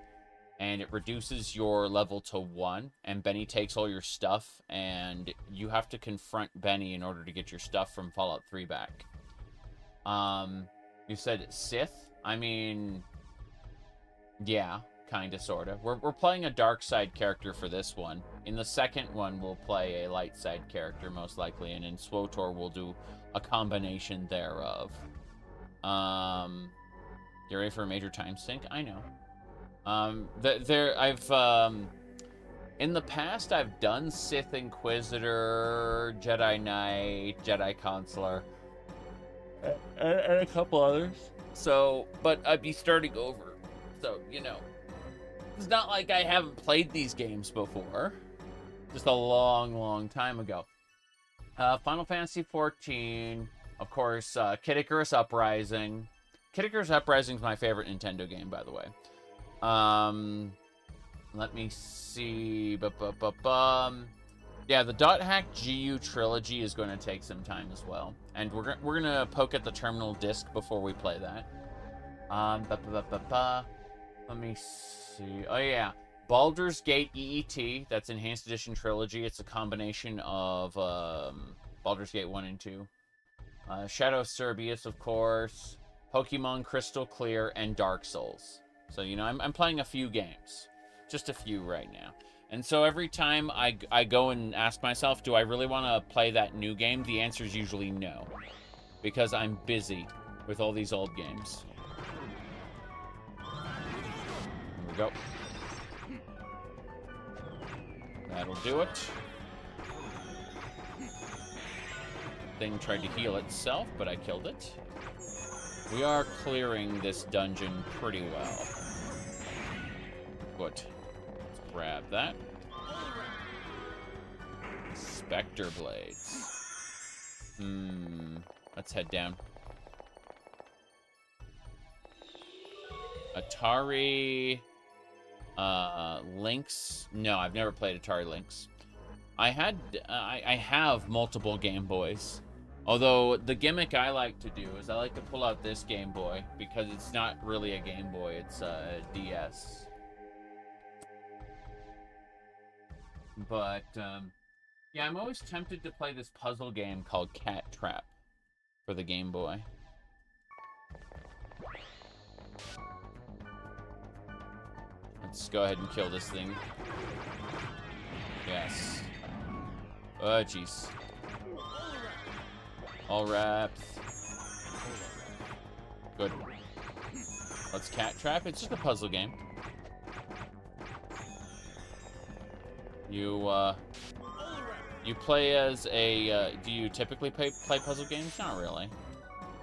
and it reduces your level to 1, and Benny takes all your stuff, and you have to confront Benny in order to get your stuff from Fallout 3 back. You said Sith? I mean, yeah, kinda, sorta. We're playing a dark side character for this one. In the second one, we'll play a light side character, most likely, and in SWTOR, we'll do a combination thereof. You ready for a major time sink? I know. In the past, I've done Sith Inquisitor, Jedi Knight, Jedi Consular, and a couple others. So, but I'd be starting over. So, you know, it's not like I haven't played these games before. Just a long, long time ago. Final Fantasy XIV, of course, Kid Icarus Uprising. Kid Icarus Uprising is my favorite Nintendo game, by the way. Let me see. Yeah, the Dot Hack GU trilogy is going to take some time as well, and we're gonna poke at the terminal disc before we play that. Let me see. Oh yeah, Baldur's Gate EET. That's Enhanced Edition trilogy. It's a combination of Baldur's Gate 1 and 2. Shadow of Cerberus, of course. Pokemon Crystal Clear and Dark Souls. So, you know, I'm playing a few games. Just a few right now. And so every time I go and ask myself, do I really want to play that new game? The answer is usually no. Because I'm busy with all these old games. Here we go. That'll do it. Thing tried to heal itself, but I killed it. We are clearing this dungeon pretty well. Good. Let's grab that. Spectre Blades. Let's head down. Atari... Lynx? No, I've never played Atari Lynx. I have multiple Game Boys. Although, the gimmick I like to do is I like to pull out this Game Boy, because it's not really a Game Boy, it's a DS. But, yeah, I'm always tempted to play this puzzle game called Cat Trap for the Game Boy. Let's go ahead and kill this thing. Yes. Oh, jeez. All wrapped. Good. Let's Cat Trap. It's just a puzzle game. You play as a, do you typically play puzzle games? Not really.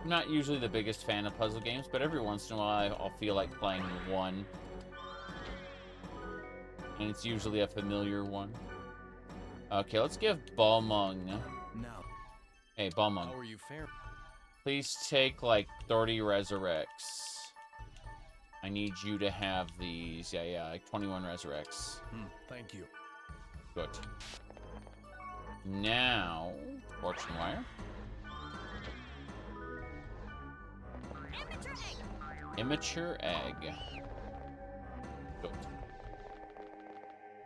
I'm not usually the biggest fan of puzzle games, but every once in a while I'll feel like playing one. And it's usually a familiar one. Okay, let's give Balmung. Now, Hey, Balmung. how are you faring? Please take like 30 resurrects. I need you to have these. Yeah, like 21 resurrects. Thank you. Good. Now, fortune wire. Immature egg. Good.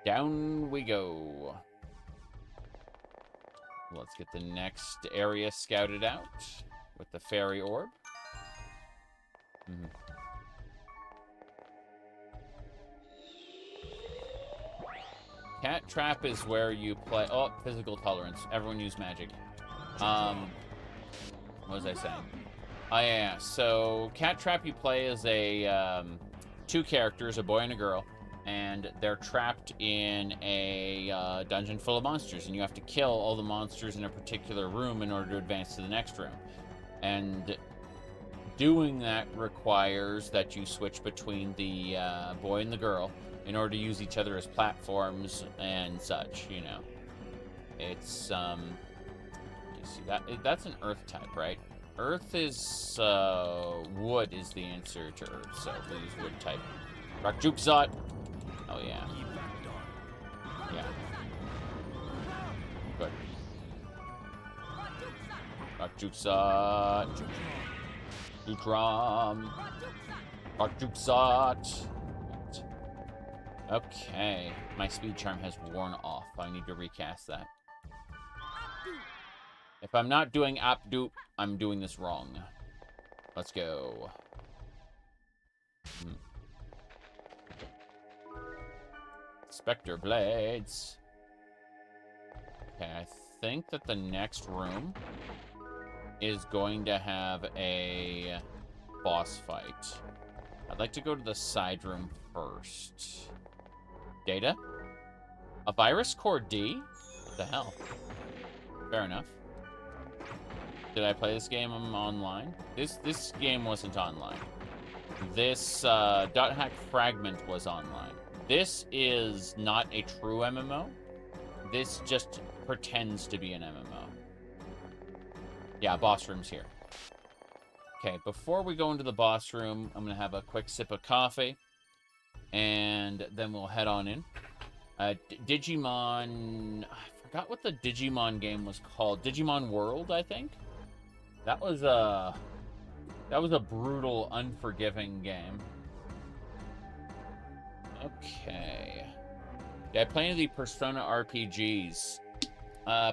Down we go. Let's get the next area scouted out with the fairy orb. Cat trap is where you play. Oh, physical tolerance. Everyone use magic. What was I saying? Oh yeah. So cat trap you play as a two characters, a boy and a girl, and they're trapped in a dungeon full of monsters, and you have to kill all the monsters in a particular room in order to advance to the next room. And doing that requires that you switch between the boy and the girl in order to use each other as platforms and such, you know. It's, you see that? That's an earth type, right? Earth is, wood is the answer to earth, so we'll use wood type. Rock Jukesot! Oh, yeah. Yeah. Good. Rock Jukesot! Drum! Rock Jukesot! Okay, my speed charm has worn off. I need to recast that. If I'm not doing Apdup, I'm doing this wrong. Let's go. Spectre Blades. Okay, I think that the next room is going to have a boss fight. I'd like to go to the side room first. Data? A virus core D? What the hell? Fair enough. Did I play this game online? This game wasn't online. This Dot Hack Fragment was online. This is not a true MMO. This just pretends to be an MMO. Yeah, boss room's here. Okay, before we go into the boss room, I'm gonna have a quick sip of coffee. And then we'll head on in. Digimon... I forgot what the Digimon game was called. Digimon World, I think? That was a brutal, unforgiving game. Okay. Yeah, I play any of the Persona RPGs.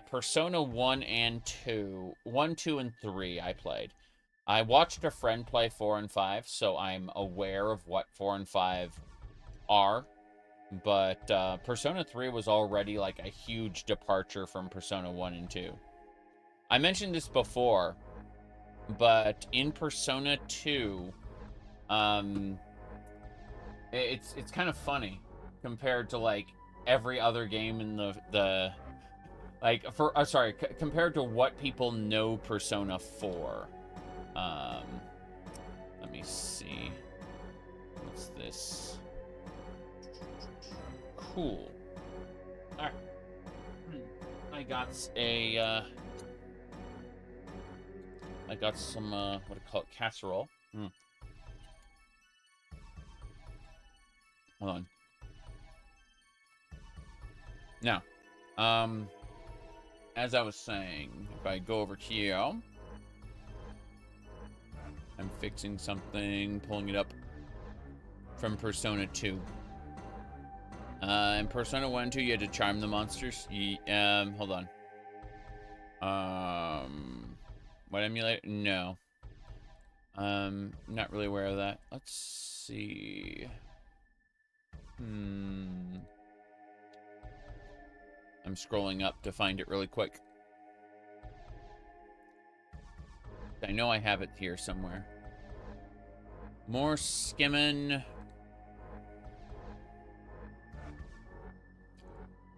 Persona 1 and 2. 1, 2, and 3 I played. I watched a friend play 4 and 5, so I'm aware of what 4 and 5 are, but Persona 3 was already like a huge departure from Persona 1 and 2. I mentioned this before, but in Persona 2, it's kind of funny compared to like every other game in the like compared to what people know Persona for. Let me see. What's this? Cool. All right. I got some what do you call it? Casserole. Hold on. Now, as I was saying, if I go over here, I'm fixing something, pulling it up from Persona 2. In Persona 1 and 2, you had to charm the monsters. Hold on. What emulator? No. Not really aware of that. Let's see. I'm scrolling up to find it really quick. I know I have it here somewhere. More skimming.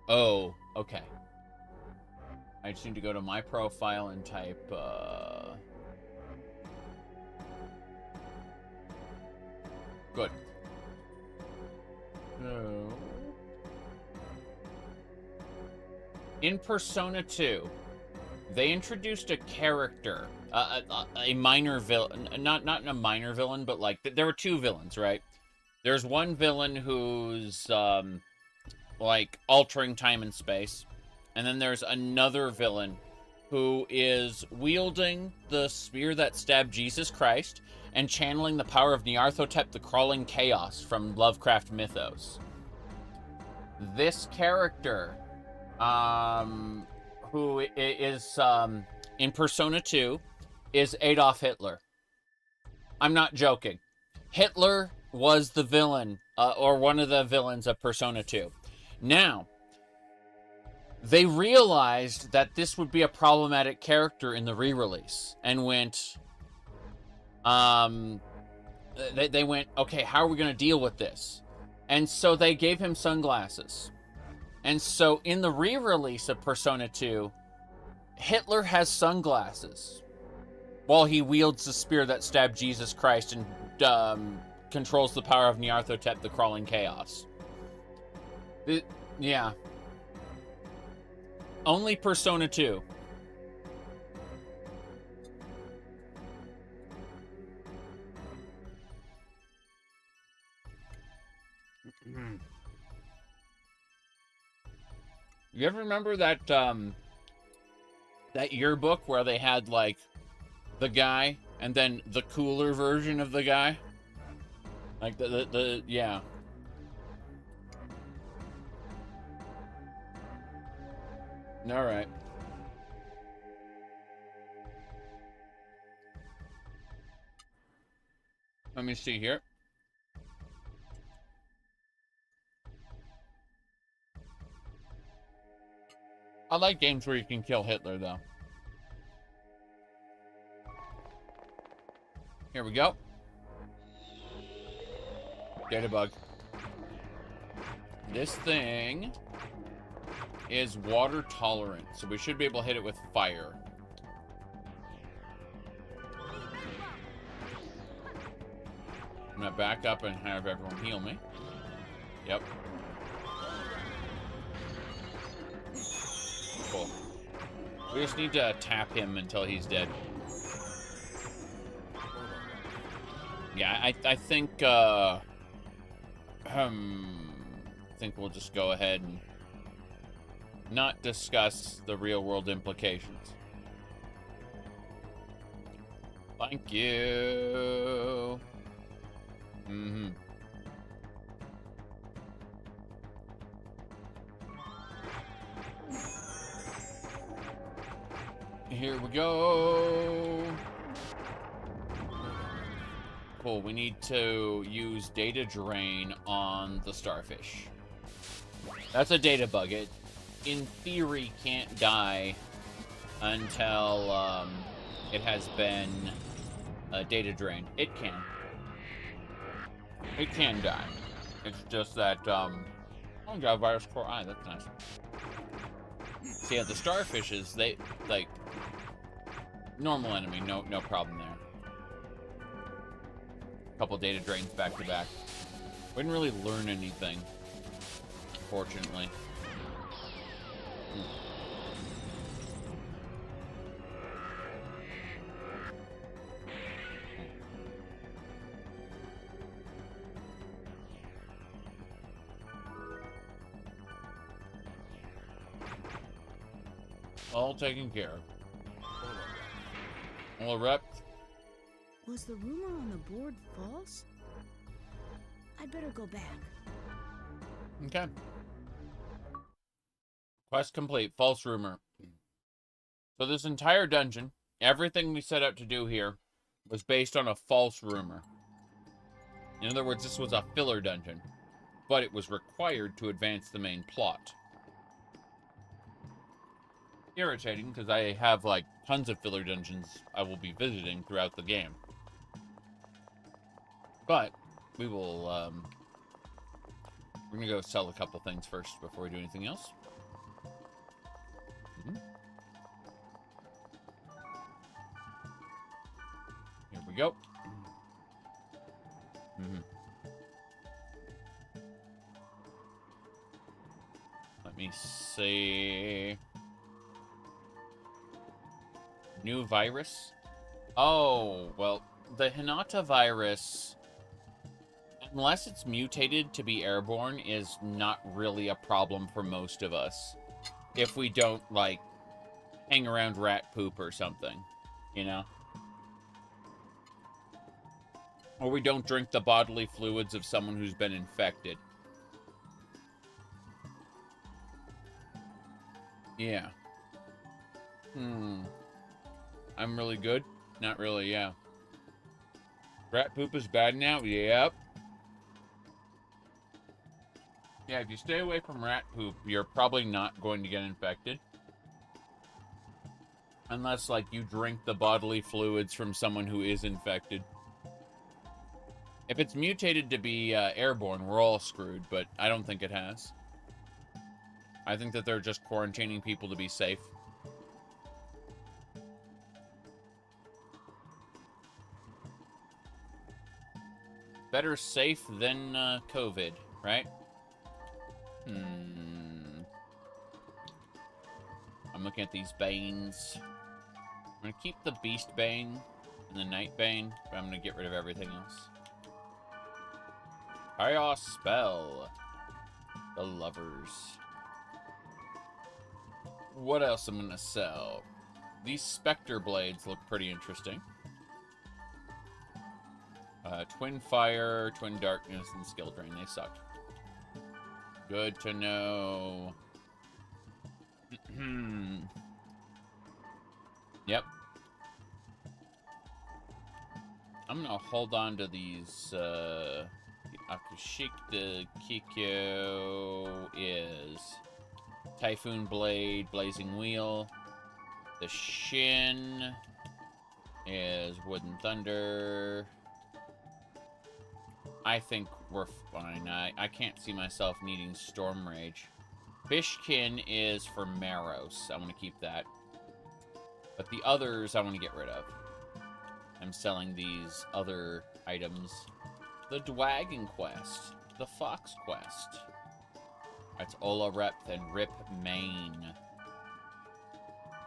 Oh, okay. I just need to go to my profile and type So, in Persona 2, they introduced a character, a minor villain, not a minor villain, but like there were two villains, right? There's one villain who's like altering time and space, and then there's another villain who is wielding the spear that stabbed Jesus Christ and channeling the power of Nyarlathotep, the crawling chaos from Lovecraft mythos. This character, who is in Persona 2, is Adolf Hitler. I'm not joking. Hitler was the villain, or one of the villains of Persona 2. Now, they realized that this would be a problematic character in the re-release, and went, they went, okay, how are we going to deal with this? And so they gave him sunglasses. And so in the re-release of Persona 2, Hitler has sunglasses while he wields the spear that stabbed Jesus Christ and controls the power of Nyarlathotep, the crawling chaos. Yeah. Only Persona 2. You ever remember that that yearbook where they had like the guy and then the cooler version of the guy? Like the yeah. All right. Let me see here. I like games where you can kill Hitler, though. Here we go. Data bug. This thing is water tolerant, so we should be able to hit it with fire. I'm gonna back up and have everyone heal me. Yep. Cool. We just need to tap him until he's dead. Yeah, I think we'll just go ahead and not discuss the real world implications. Thank you. Mm-hmm. Here we go. Cool, we need to use data drain on the starfish. That's a data bug. It, in theory, can't die until it has been data drained. It can. It can die. It's just that, oh, got a virus core eye. That's nice. So yeah, the starfishes, they, like, normal enemy, no problem there. Couple data drains back to back. We didn't really learn anything, fortunately. All taken care of. Well, rep. Was the rumor on the board false? I'd better go back. Okay. Quest complete. False rumor. So this entire dungeon, everything we set out to do here, was based on a false rumor. In other words, this was a filler dungeon, but it was required to advance the main plot. Irritating, because I have, like, tons of filler dungeons I will be visiting throughout the game. But, we will, we're gonna go sell a couple things first before we do anything else. Here we go. Let me see. New virus? Oh, well, the Hinata virus, unless it's mutated to be airborne, is not really a problem for most of us. If we don't, like, hang around rat poop or something, you know? Or we don't drink the bodily fluids of someone who's been infected. Yeah. I'm really good? Not really, yeah. Rat poop is bad now? Yep. Yeah, if you stay away from rat poop, you're probably not going to get infected. Unless, like, you drink the bodily fluids from someone who is infected. If it's mutated to be airborne, we're all screwed, but I don't think it has. I think that they're just quarantining people to be safe. Better safe than COVID, right? I'm looking at these Banes. I'm going to keep the Beast Bane and the Night Bane, but I'm going to get rid of everything else. Chaos Spell. The Lovers. What else I'm going to sell? These Spectre Blades look pretty interesting. Twin Fire, Twin Darkness, and Skill Drain. They suck. Good to know. Yep. I'm gonna hold on to these, the Akushik, the Kikyo is Typhoon Blade, Blazing Wheel. The Shin is Wooden Thunder. I think we're fine. I can't see myself needing Storm Rage. Fishkin is for Maros. I want to keep that. But the others I want to get rid of. I'm selling these other items. The Dwagon Quest. The Fox Quest. That's Ola Rep and Rip Main.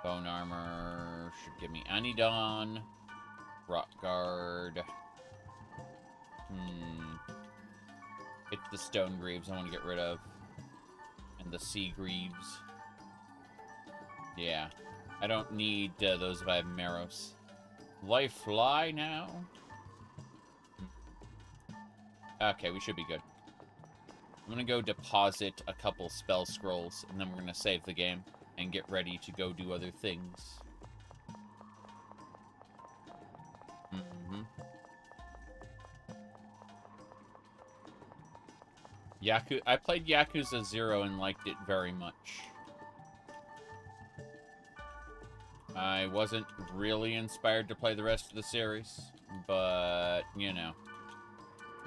Bone Armor should give me Anidon. Rock Guard. It's the Stone Greaves I want to get rid of. And the Sea Greaves. Yeah. I don't need those if I have Maros. Life Fly now? Okay, we should be good. I'm gonna go deposit a couple spell scrolls, and then we're gonna save the game and get ready to go do other things. I played Yakuza 0 and liked it very much. I wasn't really inspired to play the rest of the series, but, you know,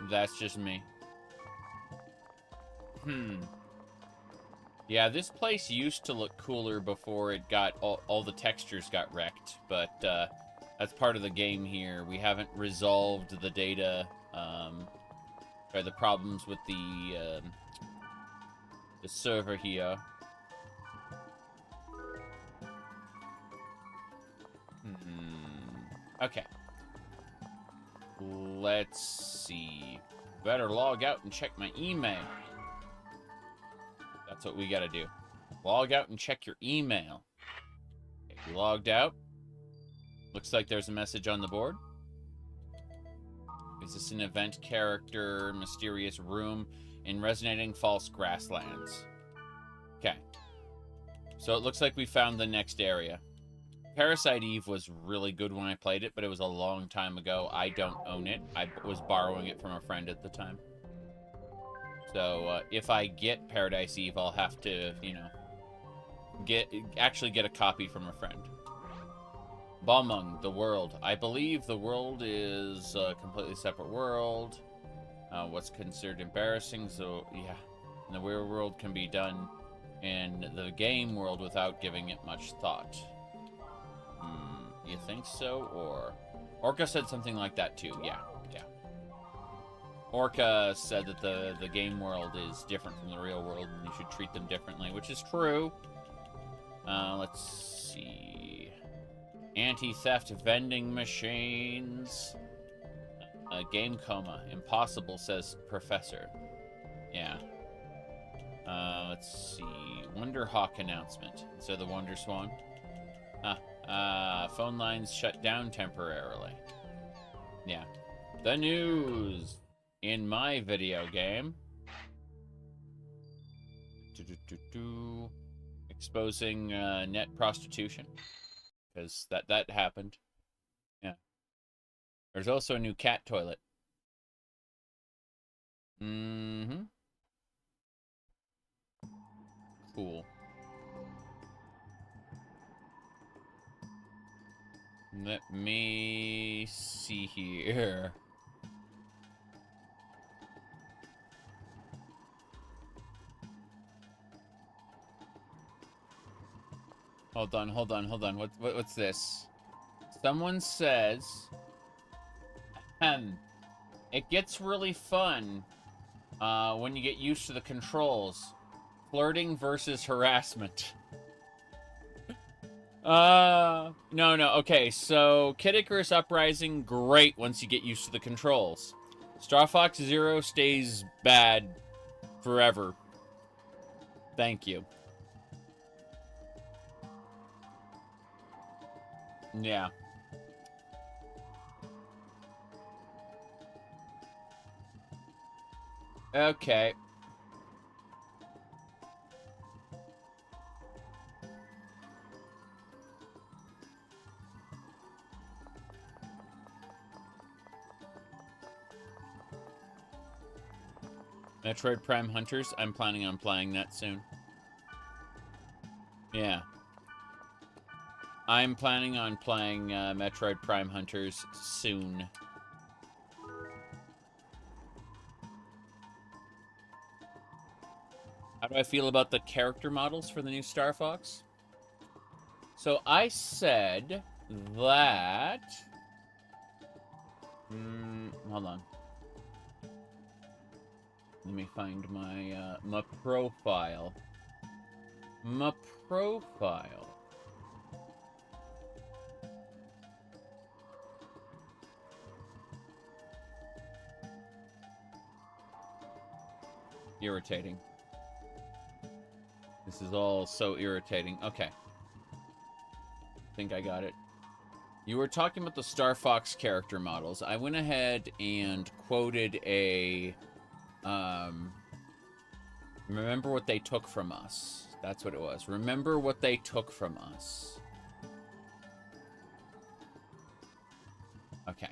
that's just me. Yeah, this place used to look cooler before it got, all the textures got wrecked, but, that's part of the game here. We haven't resolved the data, or the problems with the server here. Okay. Let's see. Better log out and check my email. That's what we gotta do. Log out and check your email. Okay, you logged out. Looks like there's a message on the board. Is this an event character, mysterious room in resonating false grasslands? Okay. So it looks like we found the next area. Parasite Eve was really good when I played it, but it was a long time ago. I don't own it. I was borrowing it from a friend at the time. So if I get Paradise Eve, I'll have to, you know, actually get a copy from a friend. Balmung, the world. I believe the world is a completely separate world. What's considered embarrassing, so yeah. And the real world can be done in the game world without giving it much thought. You think so? Or Orca said something like that too. Yeah, yeah. Orca said that the game world is different from the real world and you should treat them differently, which is true. Let's see. Anti-theft vending machines. Game coma. Impossible, says Professor. Yeah. Let's see. Wonderhawk announcement. So the Wonder Swan. Phone lines shut down temporarily. Yeah. The news in my video game. Exposing net prostitution. Because that happened. Yeah. There's also a new cat toilet. Mm-hmm. Cool. Let me see here. Hold on. What's this? Someone says, it gets really fun when you get used to the controls. Flirting versus harassment. No. Okay, so Kid Icarus Uprising, great once you get used to the controls. Star Fox Zero stays bad forever. Thank you. Yeah. Okay. Metroid Prime Hunters, I'm planning on playing that soon. Yeah. I'm planning on playing Metroid Prime Hunters soon. How do I feel about the character models for the new Star Fox? So I said that... hold on. Let me find my, my profile. My profile. Irritating. This is all so irritating. Okay. I think I got it. You were talking about the Star Fox character models. I went ahead and quoted a... remember what they took from us. That's what it was. Remember what they took from us. Okay.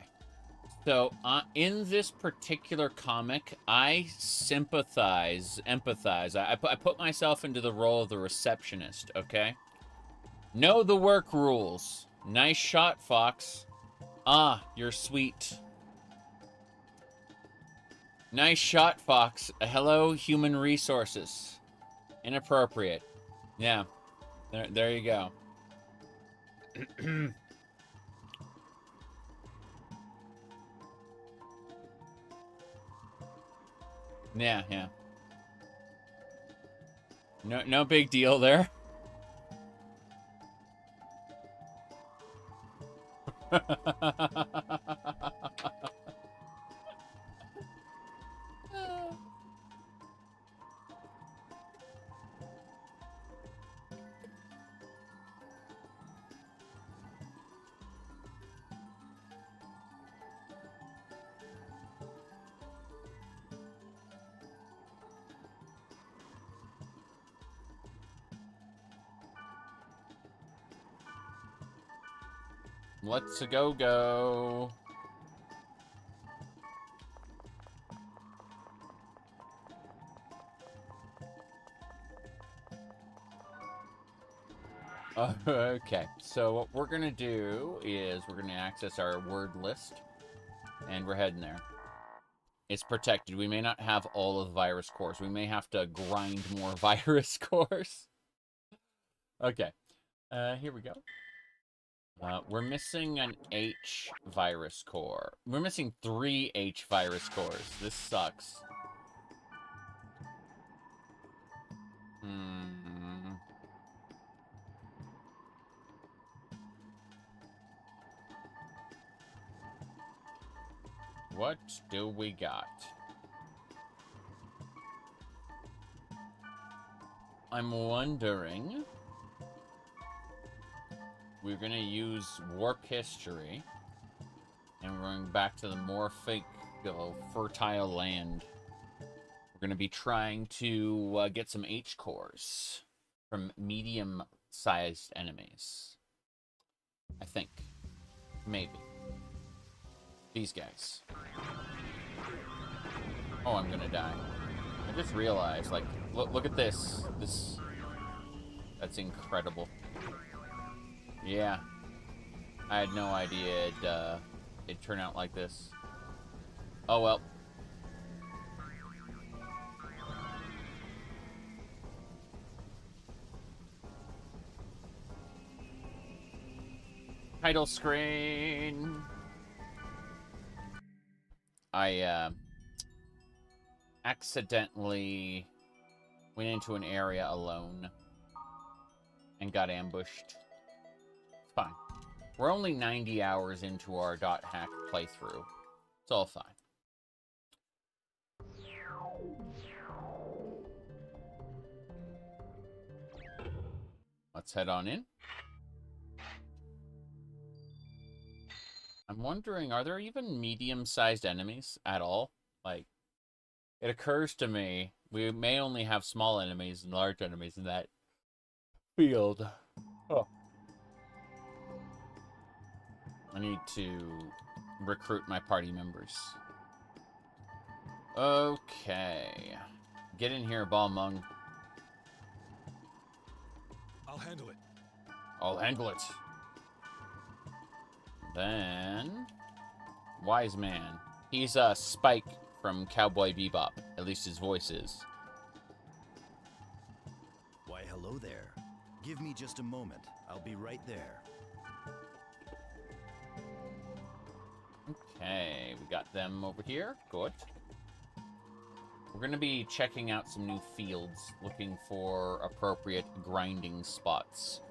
So, in this particular comic, I empathize. I put myself into the role of the receptionist, okay? Know the work rules. Nice shot, Fox. Ah, you're sweet. Nice shot, Fox. Hello, human resources. Inappropriate. Yeah. There you go. Yeah. No big deal there. Let's go. Okay, so what we're gonna do is we're gonna access our word list, and we're heading there. It's protected. We may not have all of the virus cores. We may have to grind more virus cores. Okay, here we go. We're missing an H virus core. We're missing 3 H virus cores. This sucks. What do we got? I'm wondering... We're going to use Warp History. And we're going back to the more fertile land. We're going to be trying to get some H cores from medium-sized enemies. I think. Maybe. These guys. Oh, I'm going to die. I just realized, like, look at this. That's incredible. Yeah. I had no idea it'd turn out like this. Oh, well. Title screen. I accidentally went into an area alone and got ambushed. It's fine. We're only 90 hours into our .hack playthrough. It's all fine. Let's head on in. I'm wondering, are there even medium-sized enemies at all? Like, it occurs to me, we may only have small enemies and large enemies in that field. Oh. I need to recruit my party members. Okay. Get in here, Balmung. I'll handle it. I'll handle it. Then... Wise Man. He's Spike from Cowboy Bebop. At least his voice is. Why, hello there. Give me just a moment. I'll be right there. Okay, we got them over here. Good. We're going to be checking out some new fields, looking for appropriate grinding spots.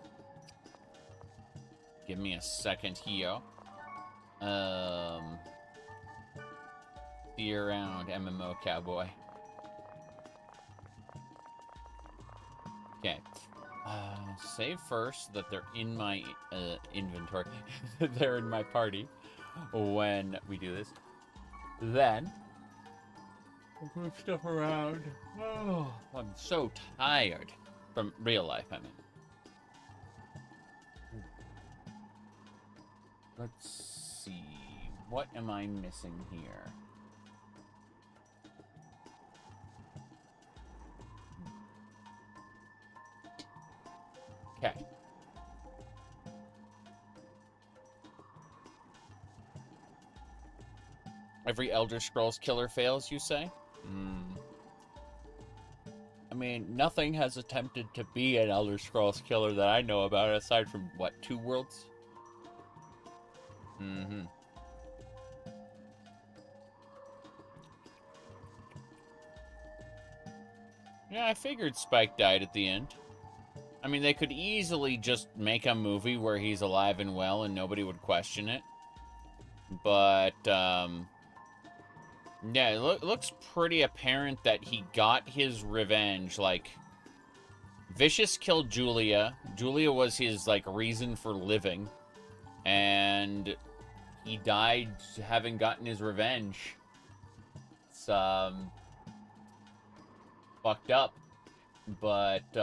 Give me a second here. See you around, MMO Cowboy. Okay. Save first so that they're in my inventory. They're in my party when we do this. Then we'll move stuff around. Oh, I'm so tired. From real life, I mean. Let's see. What am I missing here? Okay. Every Elder Scrolls killer fails, you say? I mean, nothing has attempted to be an Elder Scrolls killer that I know about, aside from, what, 2 worlds? Yeah, I figured Spike died at the end. I mean, they could easily just make a movie where he's alive and well and nobody would question it. But, yeah, it looks pretty apparent that he got his revenge. Like, Vicious killed Julia. Julia was his, like, reason for living. And he died having gotten his revenge. It's, fucked up. But,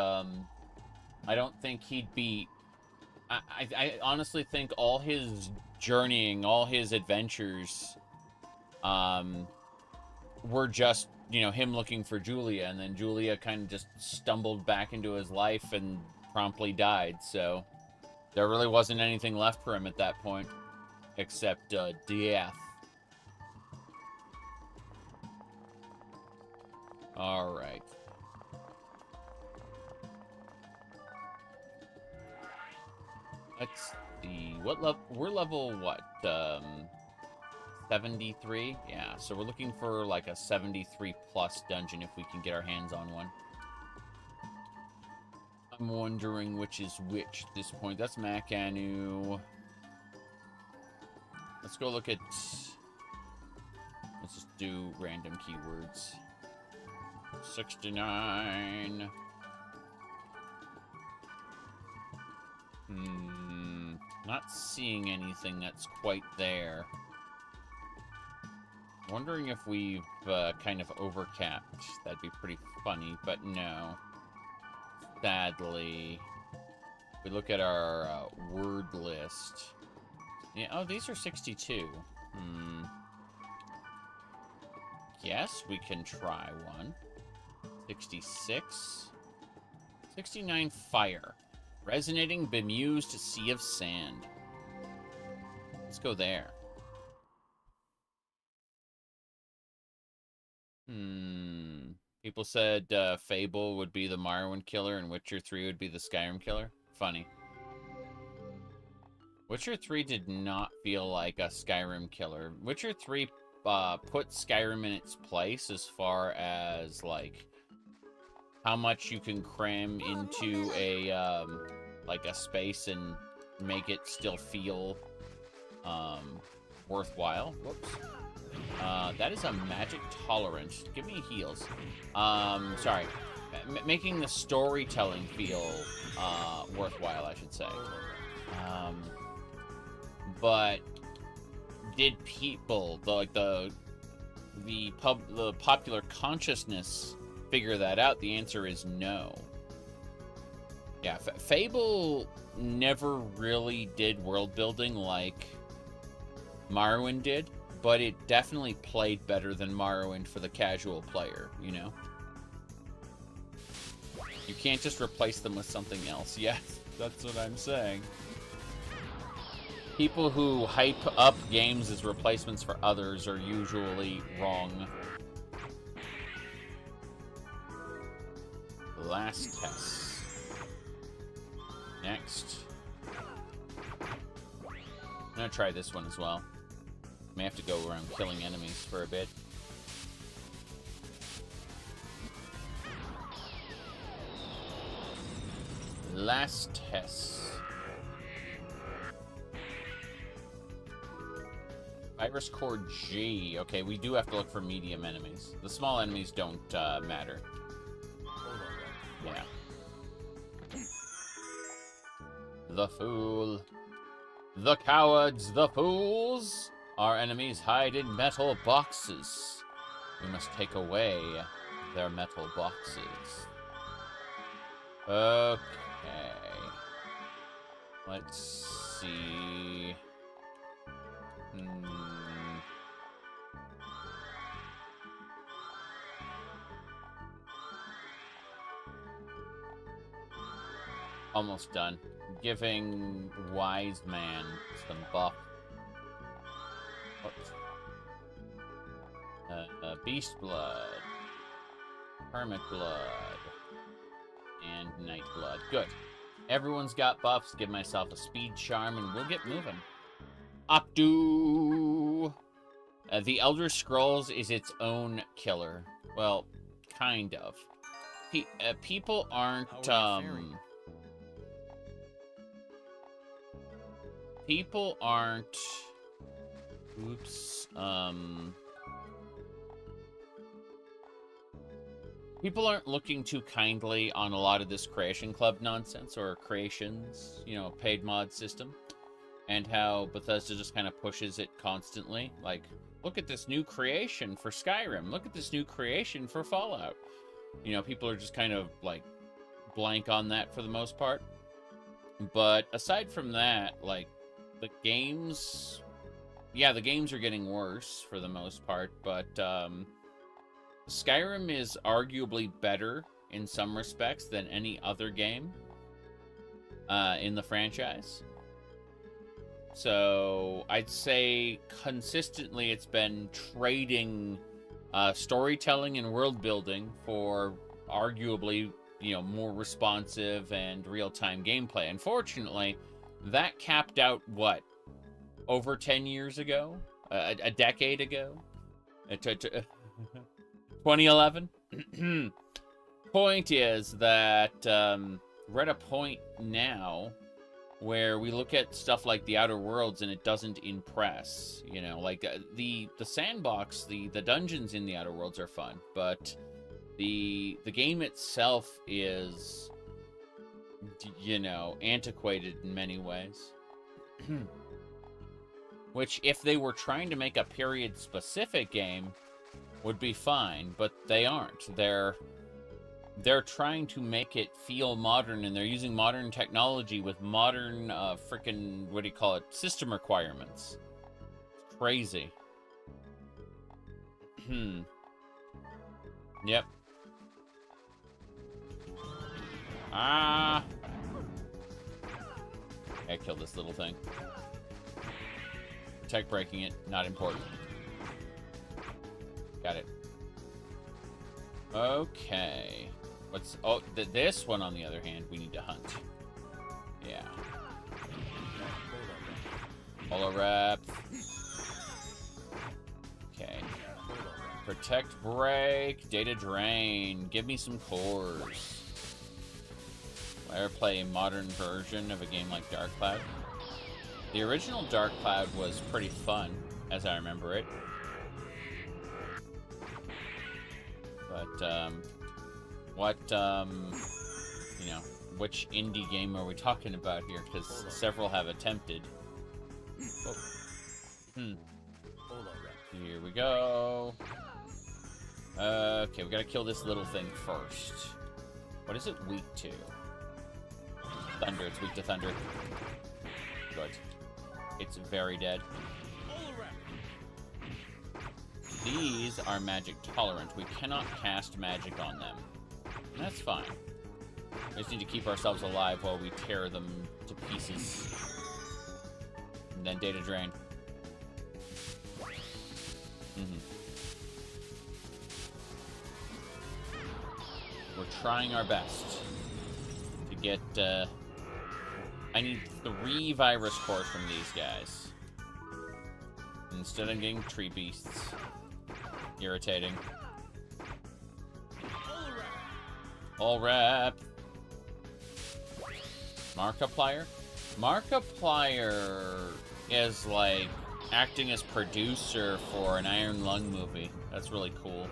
I don't think he'd be... I honestly think all his journeying, all his adventures, were just, you know, him looking for Julia, and then Julia kind of just stumbled back into his life and promptly died, so there really wasn't anything left for him at that point, except, death. Alright. Let's see. What level? We're level what? 73? Yeah, so we're looking for like a 73 plus dungeon if we can get our hands on one. I'm wondering which is which at this point. That's Macanu. Let's go look at... Let's just do random keywords. 69. Not seeing anything that's quite there. Wondering if we've kind of overcapped. That'd be pretty funny, but no. Sadly. We look at our word list. Yeah, oh, these are 62. Yes, we can try one. 66. 69 fire. Resonating, bemused sea of sand. Let's go there. People said Fable would be the Morrowind killer and Witcher 3 would be the Skyrim killer. Funny. Witcher 3 did not feel like a Skyrim killer. Witcher 3 put Skyrim in its place as far as, like, how much you can cram into a, like, a space and make it still feel, worthwhile. Whoops. That is a magic tolerant. Give me heals. Sorry. Making the storytelling feel, worthwhile, I should say. But did people, the popular consciousness figure that out? The answer is no. Yeah, Fable never really did world building like Morrowind did, but it definitely played better than Morrowind for the casual player, you know? You can't just replace them with something else. Yes, that's what I'm saying. People who hype up games as replacements for others are usually wrong. Last test. Next. I'm gonna try this one as well. May have to go around killing enemies for a bit. Last test. Virus Core G. Okay, we do have to look for medium enemies. The small enemies don't matter. Yeah. The fool. The cowards, the fools. Our enemies hide in metal boxes. We must take away their metal boxes. Okay. Let's see. Almost done. Giving Wise Man some buff. Whoops. Beast Blood. Hermit Blood. And Night Blood. Good. Everyone's got buffs. Give myself a speed charm and we'll get moving. Opdu! The Elder Scrolls is its own killer. Well, kind of. People aren't, people aren't... Oops. People aren't looking too kindly on a lot of this Creation Club nonsense, or Creations, you know, paid mod system. And how Bethesda just kind of pushes it constantly. Like, look at this new creation for Skyrim. Look at this new creation for Fallout. You know, people are just kind of, like, blank on that for the most part. But aside from that, like, the games... Yeah, the games are getting worse for the most part, but Skyrim is arguably better in some respects than any other game in the franchise. So I'd say consistently it's been trading storytelling and world building for arguably, you know, more responsive and real-time gameplay. Unfortunately, That capped out, what, over 10 years ago? A decade ago? 2011? Point is that we're at a point now where we look at stuff like the Outer Worlds and it doesn't impress. You know, like the sandbox, the dungeons in the Outer Worlds are fun, but the game itself is, you know, antiquated in many ways. Which, if they were trying to make a period-specific game, would be fine, but they aren't. They're trying to make it feel modern, and they're using modern technology with modern, frickin', what do you call it, system requirements. It's crazy. Yep. Ah! I killed this little thing. Protect breaking it, not important. Got it. Okay. What's... Oh, this one, on the other hand, we need to hunt. Yeah. Holo rep. Okay. Protect break. Data drain. Give me some cores. Will I ever play a modern version of a game like Dark Cloud? The original Dark Cloud was pretty fun, as I remember it. But, you know, which indie game are we talking about here? Because several have attempted. Oh. Here we go. Okay, we gotta kill this little thing first. What is it weak to? Thunder, it's weak to thunder. Good. It's very dead. These are magic tolerant. We cannot cast magic on them. And that's fine. We just need to keep ourselves alive while we tear them to pieces. And then data drain. We're trying our best to get, I need 3 virus cores from these guys. Instead I'm getting tree beasts. Irritating. All rep. Markiplier? Markiplier is like acting as producer for an Iron Lung movie. That's really cool.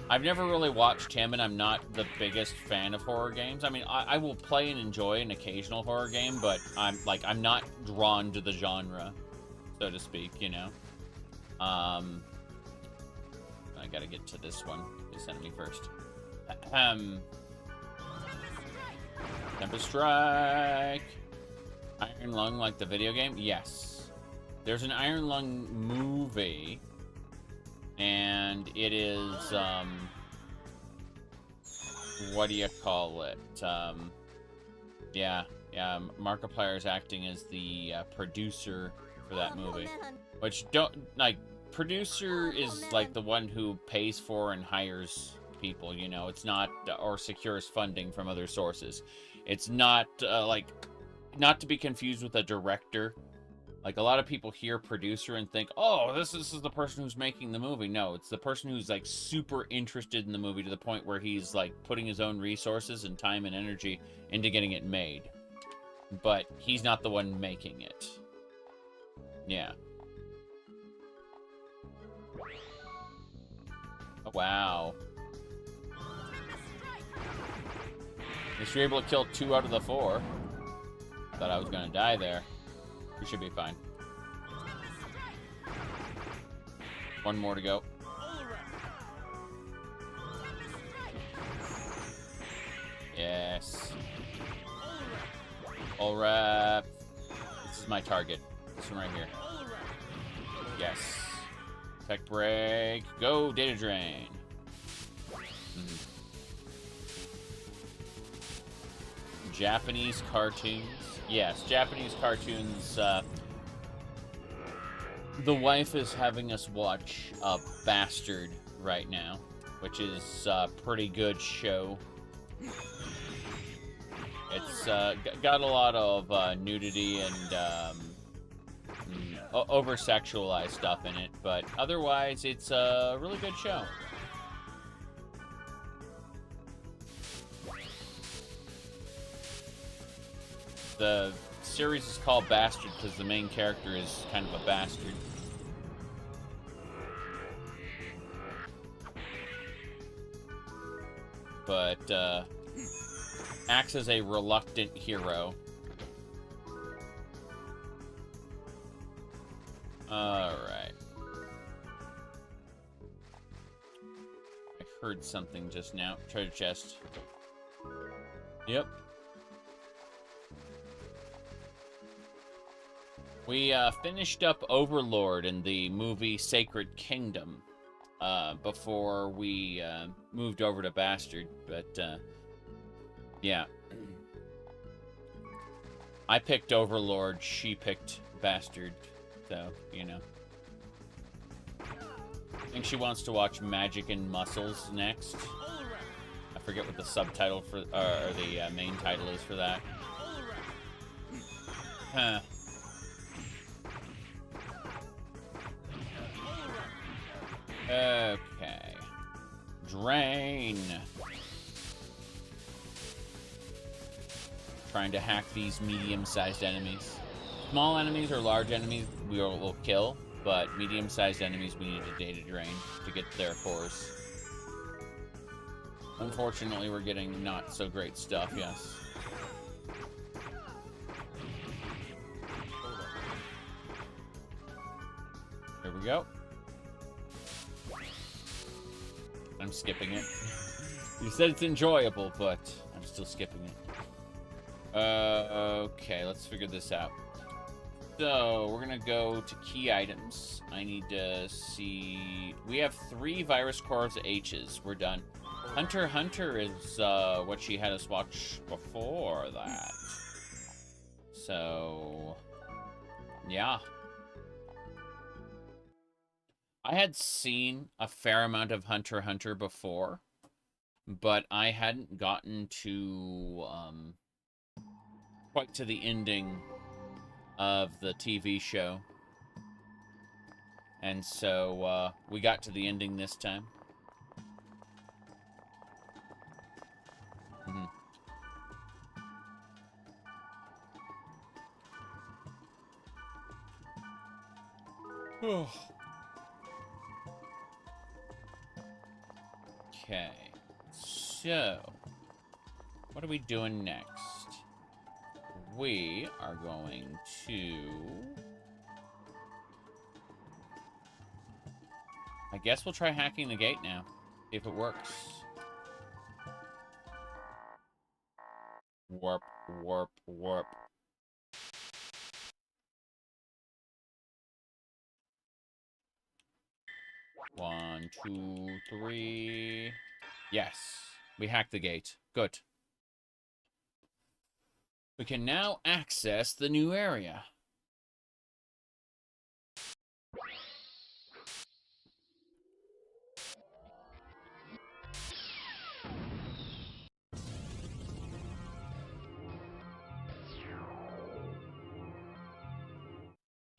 I've never really watched him, and I'm not the biggest fan of horror games. I mean, I will play and enjoy an occasional horror game, but I'm not drawn to the genre, so to speak, you know? I gotta get to this one. This enemy first. Tempest Strike. Iron Lung, like the video game? Yes. There's an Iron Lung movie, and it is, what do you call it? Yeah, Markiplier's acting as the producer for that movie. Which producer is like the one who pays for and hires people, you know? It's not, or secures funding from other sources. It's not, not to be confused with a director. Like, a lot of people hear producer and think, oh, this is the person who's making the movie. No, it's the person who's, like, super interested in the movie to the point where he's, like, putting his own resources and time and energy into getting it made. But he's not the one making it. Yeah. Oh, wow. At least you're able to kill 2 out of the 4. Thought I was gonna die there. We should be fine. 1 more to go. Yes. All right. This is my target. This one right here. Yes. Tech break. Go, data drain. Japanese cartoons. Yes, Japanese cartoons. The wife is having us watch Bastard right now, which is a pretty good show. It's got a lot of nudity and over-sexualized stuff in it, but otherwise it's a really good show. The series is called Bastard because the main character is kind of a bastard. But acts as a reluctant hero. Alright. I heard something just now. Treasure chest. Yep. We finished up Overlord in the movie Sacred Kingdom before we moved over to Bastard, but yeah. I picked Overlord, she picked Bastard, so, you know. I think she wants to watch Magic and Muscles next. I forget what the subtitle for, or the main title is for that. Huh. Okay. Drain. Trying to hack these medium-sized enemies. Small enemies or large enemies we will kill, but medium-sized enemies we need a data drain to get their cores. Unfortunately, we're getting not so great stuff, yes. Here we go. I'm skipping it. You said it's enjoyable, but I'm still skipping it. Okay, let's figure this out. So, we're gonna go to key items. I need to see... We have 3 virus cores H's. We're done. Hunter x Hunter is what she had us watch before that. So... yeah. I had seen a fair amount of Hunter x Hunter before, but I hadn't gotten to quite to the ending of the TV show. And so we got to the ending this time. Okay, so what are we doing next? We are going to... I guess we'll try hacking the gate now, if it works. Warp, warp, warp. One, two, three. Yes, we hacked the gate. Good. We can now access the new area.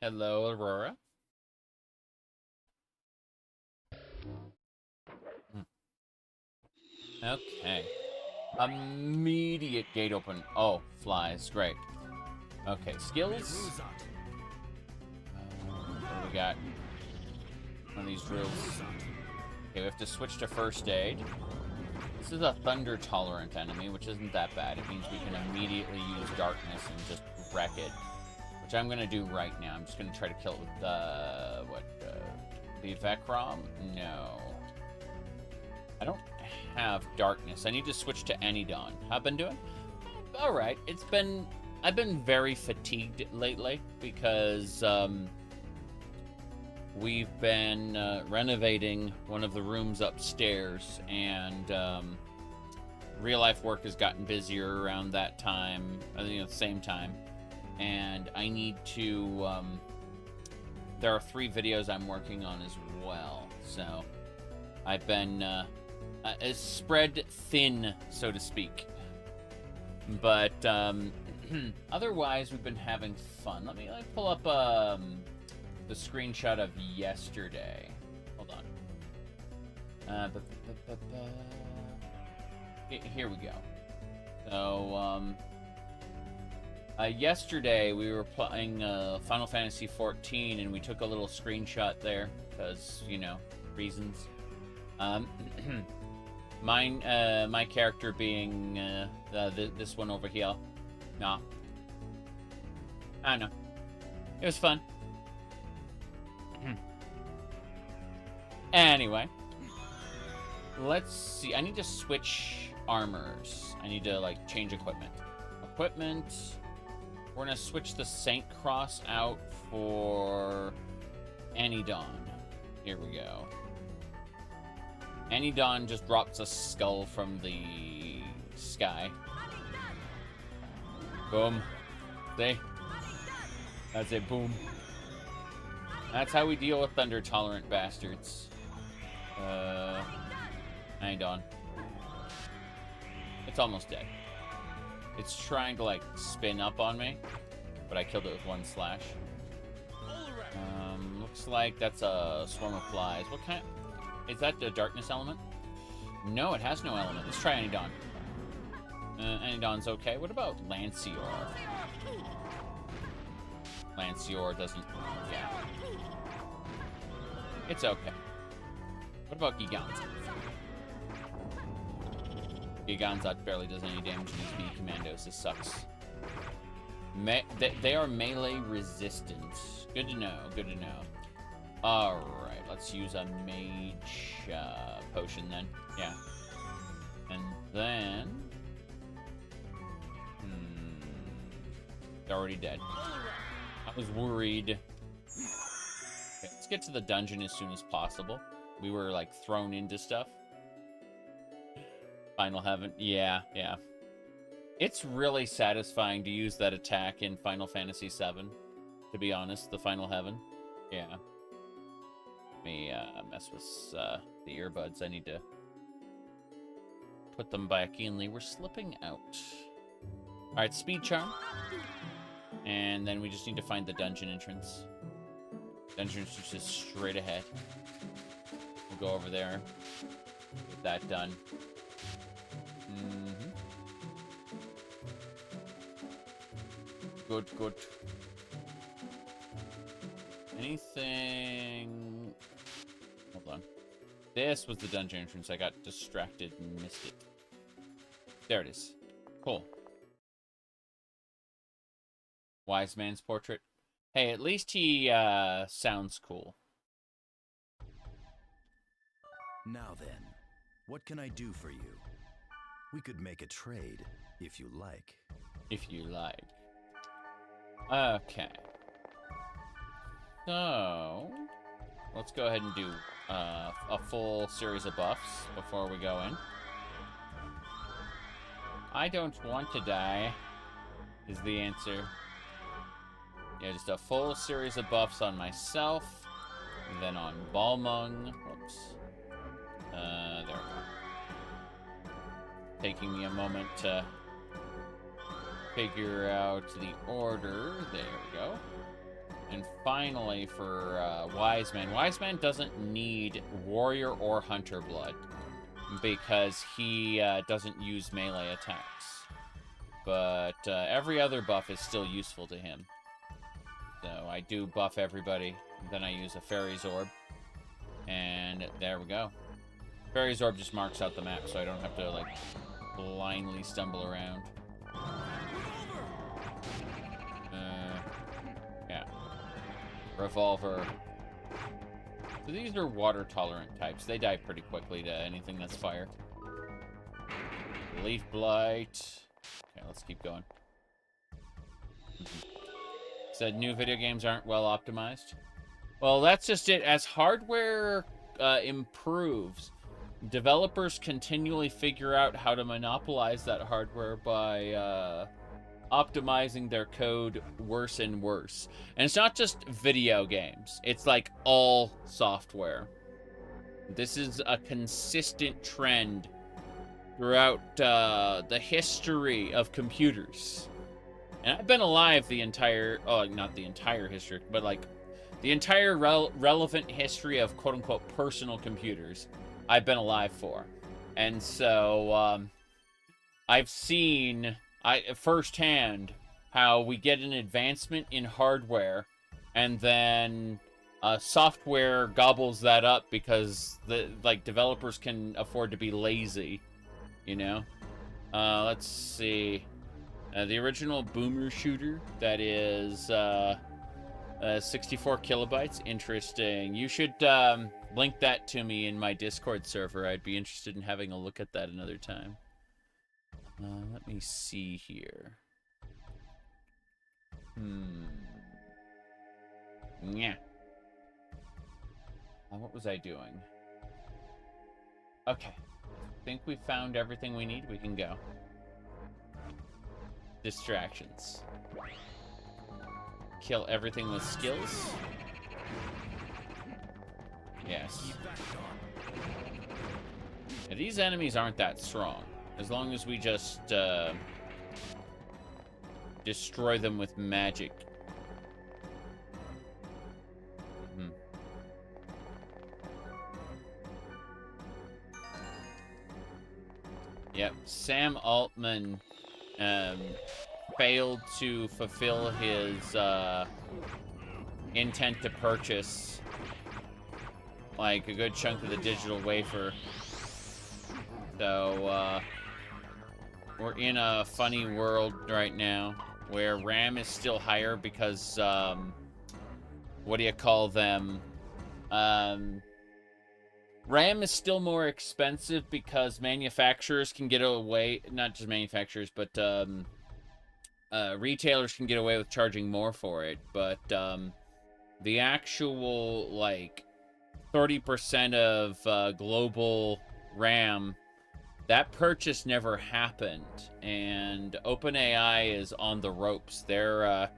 Hello, Aurora. Okay. Immediate gate open. Oh, flies. Great. Okay, skills. What do we got? One of these drills. Okay, we have to switch to first aid. This is a thunder-tolerant enemy, which isn't that bad. It means we can immediately use darkness and just wreck it. Which I'm going to do right now. I'm just going to try to kill it with the... the Vecrom? No. I don't have darkness. I need to switch to Anidon. How been doing? Alright. I've been very fatigued lately because we've been renovating one of the rooms upstairs, and real life work has gotten busier around that time, the same time, and I need to there are 3 videos I'm working on as well, so I've been spread thin, so to speak. But otherwise, we've been having fun. Let me pull up the screenshot of yesterday. Hold on. Here we go. So, yesterday we were playing Final Fantasy XIV, and we took a little screenshot there because, you know, reasons. My character being this one over here. Nah. I don't know. It was fun. Anyway. Let's see. I need to switch armors. I need to, like, change equipment. Equipment. We're going to switch the Saint Cross out for Anidon. Here we go. Anidon just drops a skull from the sky. Boom. See? That's it. Boom. That's how we deal with thunder-tolerant bastards. Anidon. It's almost dead. It's trying to, like, spin up on me, but I killed it with one slash. Looks like that's a swarm of flies. What kind? Is that the darkness element? No, it has no element. Let's try Anidon. Anidon's okay. What about Lancior? Lancior doesn't... Yeah. It's okay. What about Giganza? Giganza barely does any damage in these B commandos. This sucks. They are melee resistant. Good to know. Good to know. Alright, let's use a mage potion then. Yeah. And then... They're already dead. I was worried. Okay, let's get to the dungeon as soon as possible. We were, like, thrown into stuff. Final Heaven. Yeah, yeah. It's really satisfying to use that attack in Final Fantasy VII, to be honest. The Final Heaven. Yeah. Let me mess with the earbuds. I need to put them back in. They were slipping out. Alright, Speed Charm. And then we just need to find the dungeon entrance. Dungeon entrance is straight ahead. We'll go over there. Get that done. Good, good. Anything... Hold on. This was the dungeon entrance. I got distracted and missed it. There it is. Cool. Wise man's portrait. Hey, at least he sounds cool. Now then, what can I do for you? We could make a trade, if you like. If you like. Okay. So, let's go ahead and do a full series of buffs before we go in. I don't want to die, is the answer. Yeah, just a full series of buffs on myself, and then on Balmung. Whoops. There we go. Taking me a moment to figure out the order. There we go. And finally for Wise Man. Wise Man doesn't need Warrior or Hunter blood because he doesn't use melee attacks. But every other buff is still useful to him. So I do buff everybody. Then I use a Fairy's Orb. And there we go. Fairy's Orb just marks out the map so I don't have to, like, blindly stumble around. Yeah. Revolver. So these are water-tolerant types. They die pretty quickly to anything that's fire. Leaf Blight. Okay, let's keep going. Said new video games aren't well optimized. Well, that's just it. As hardware improves, developers continually figure out how to monopolize that hardware by optimizing their code worse and worse. And it's not just video games. It's like all software. This is a consistent trend throughout the history of computers. And I've been alive the entire, oh, not the entire history, but like the entire relevant history of quote-unquote personal computers I've been alive for. And so I've seen firsthand how we get an advancement in hardware and then software gobbles that up because the developers can afford to be lazy, you know? Let's see. The original Boomer shooter, that is 64 kilobytes. Interesting. You should link that to me in my Discord server. I'd be interested in having a look at that another time. Let me see here. Yeah. What was I doing? Okay. I think we found everything we need. We can go. Distractions. Kill everything with skills. Yes. Yeah, these enemies aren't that strong. As long as we just destroy them with magic. Yep, Sam Altman failed to fulfill his intent to purchase like a good chunk of the digital wafer. So we're in a funny world right now where RAM is still higher because what do you call them? RAM is still more expensive because manufacturers can get away, not just manufacturers, but retailers can get away with charging more for it. But the actual, like, 30% of global RAM, that purchase never happened. And OpenAI is on the ropes. They're,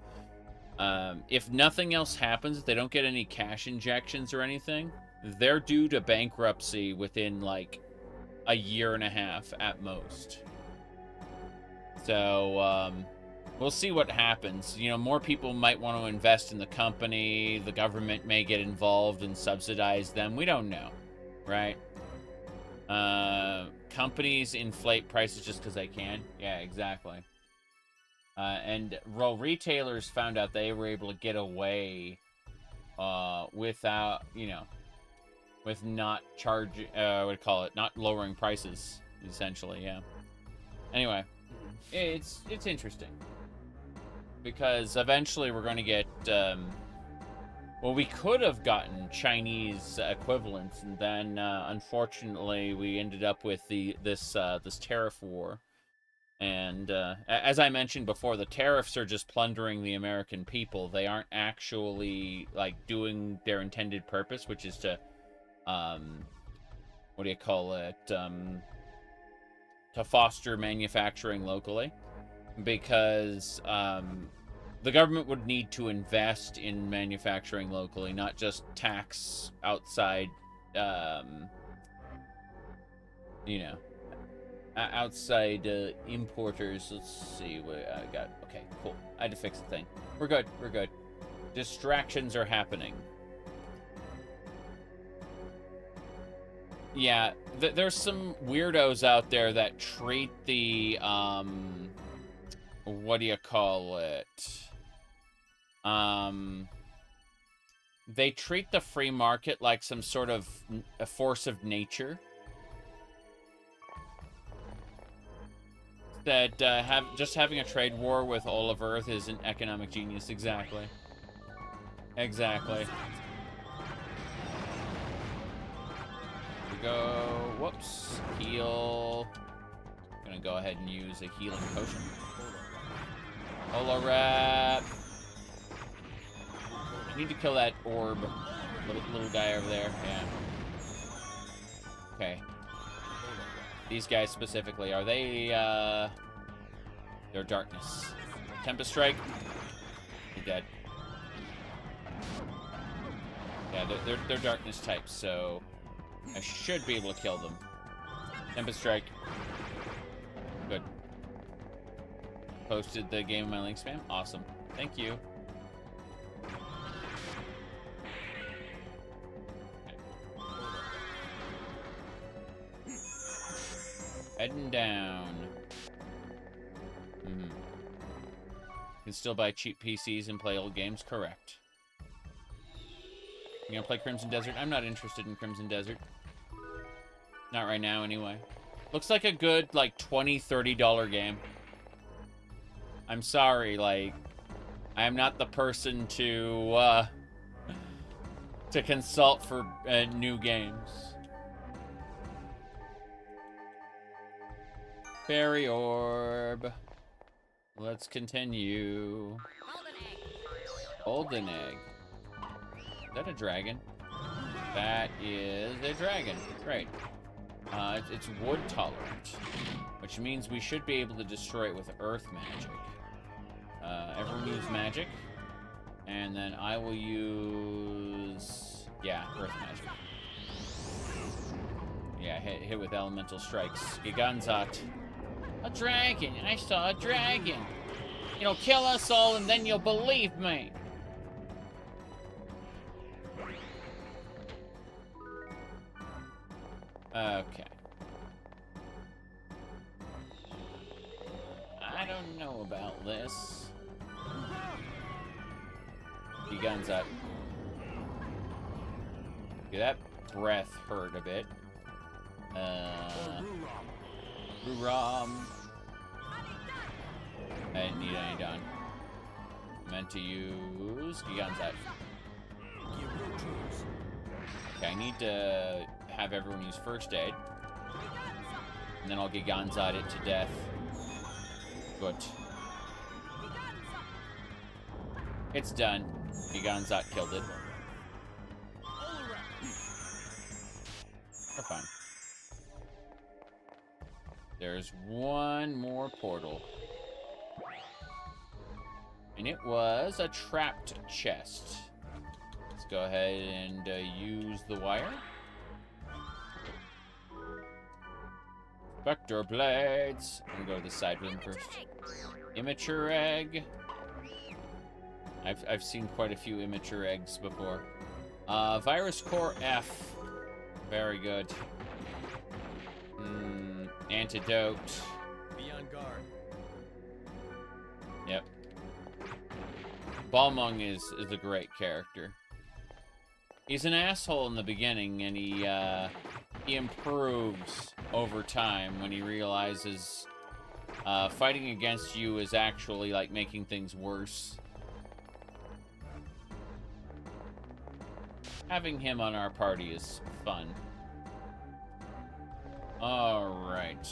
if nothing else happens, if they don't get any cash injections or anything, they're due to bankruptcy within, like, a year and a half at most. So, we'll see what happens. You know, more people might want to invest in the company. The government may get involved and subsidize them. We don't know, right? Companies inflate prices just because they can. Yeah, exactly. And retailers found out they were able to get away without, you know, with not charging, what do you call it, not lowering prices, essentially, yeah. Anyway, it's interesting. Because eventually we're going to get, well, we could have gotten Chinese equivalents, and then, unfortunately, we ended up with this tariff war. And, as I mentioned before, the tariffs are just plundering the American people. They aren't actually, like, doing their intended purpose, which is to, what do you call it, to foster manufacturing locally, because the government would need to invest in manufacturing locally, not just tax outside, you know, outside importers. Let's see what I got. Okay, cool. I had to fix the thing. We're good. We're good. Distractions are happening. Yeah, there's some weirdos out there that treat the, what do you call it? They treat the free market like some sort of a force of nature. That just having a trade war with all of Earth is an economic genius. Exactly. Exactly. Go. Whoops. Heal. Gonna go ahead and use a healing potion. Holo wrap. I need to kill that orb. Little guy over there. Yeah. Okay. These guys specifically, are they, they're darkness. Tempest Strike. You're dead. Yeah, they're darkness types, so I should be able to kill them. Tempest Strike. posted the game in my link spam. Awesome. Thank you. Heading down. You can still buy cheap PCs and play old games, correct. You gonna play Crimson Desert? I'm not interested in Crimson Desert. Not right now, anyway. Looks like a good, like, $20, $30 game. I'm sorry, like, I am not the person to consult for new games. Fairy Orb. Let's continue. Golden Egg. Is that a dragon? That is a dragon. Great. It's wood tolerant, which means we should be able to destroy it with earth magic. Everyone use magic, and then I will use, yeah, earth magic. Yeah, hit with elemental strikes. Giganzat. A dragon! I saw a dragon! It'll kill us all and then you'll believe me! Okay. I don't know about this. Giganzat. Okay, that breath hurt a bit. Ruram. I didn't need any done. Meant to use Giganzat. Okay, I need to have everyone use first aid. And then I'll Giganzat it to death. Good. It's done. Giganzat killed it. We're fine. There's one more portal. And it was a trapped chest. Let's go ahead and use the wire. Vector blades. I'm gonna go to the side room first. Immature egg. I've seen quite a few immature eggs before. Virus core F. Very good. Antidote. Be on guard. Yep. Balmung is a great character. He's an asshole in the beginning, and he improves over time when he realizes fighting against you is actually like making things worse. Having him on our party is fun. Alright.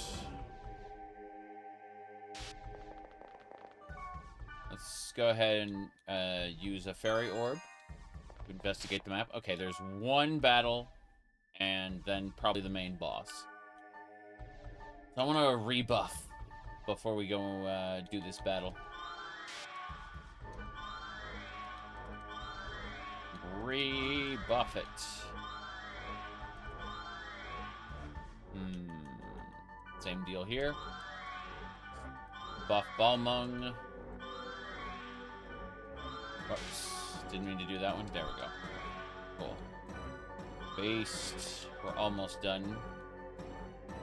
Let's go ahead and use a fairy orb to investigate the map. Okay, there's one battle, and then probably the main boss. So I want to rebuff before we go do this battle. Rebuff it. Same deal here. Buff Balmung. Oops. Didn't mean to do that one. There we go. Cool. Based. We're almost done.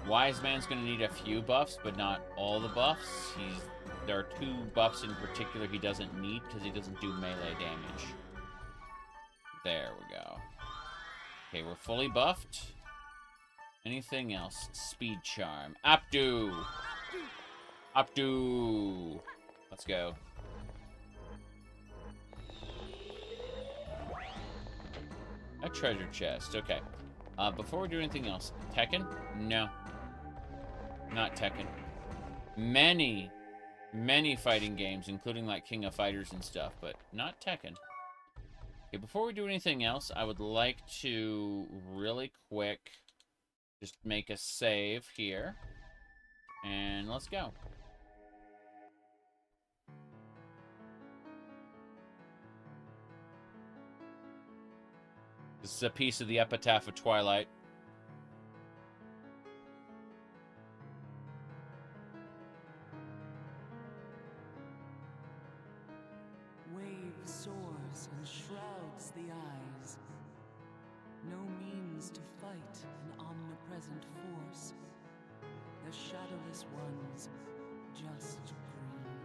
Wise Man's gonna need a few buffs, but not all the buffs. There are two buffs in particular he doesn't need because he doesn't do melee damage. There we go. Okay, we're fully buffed. Anything else? Speed charm. Abdu! Abdu! Let's go. A treasure chest. Okay. Before we do anything else, Tekken? No. Not Tekken. Many fighting games, including like King of Fighters and stuff, but not Tekken. Okay, before we do anything else, I would like to really quick just make a save here. And let's go. This is a piece of the Epitaph of Twilight. soars and shrouds the eyes. No means to fight an omnipresent force. The shadowless ones just grieve.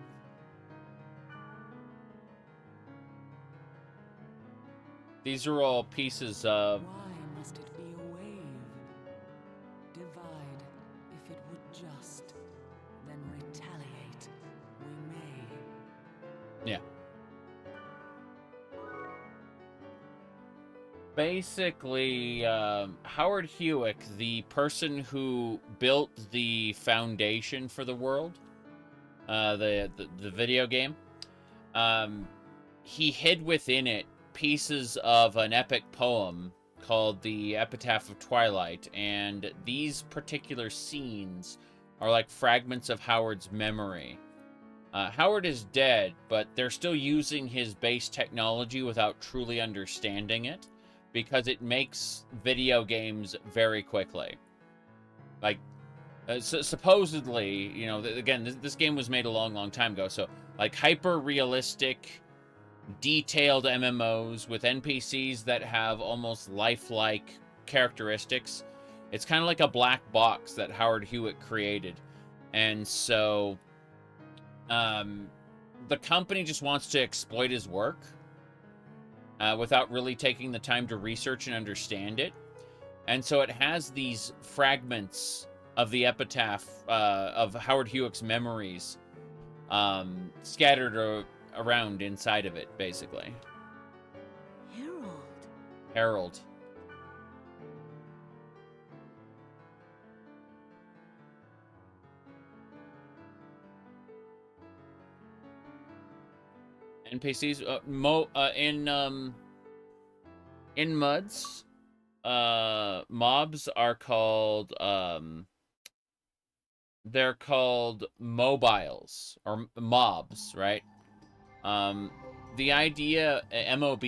These are all pieces of... Why must it be a wave? Divide if it would just, then retaliate we may. Yeah. Basically, Howard Hewick, the person who built the foundation for the world, the video game, he hid within it pieces of an epic poem called the Epitaph of Twilight, and these particular scenes are like fragments of Howard's memory. Howard is dead, but they're still using his base technology without truly understanding it, because it makes video games very quickly. Like, supposedly, you know, again, this game was made a long time ago, so, like, hyper-realistic, detailed MMOs with NPCs that have almost lifelike characteristics. It's kind of like a black box that Howard Hewitt created. And so, the company just wants to exploit his work, without really taking the time to research and understand it. And so it has these fragments of the epitaph of Howard Hewitt's memories scattered around inside of it, basically. Harold. NPCs in MUDs, mobs are called they're called mobiles or mobs, right? The idea MOB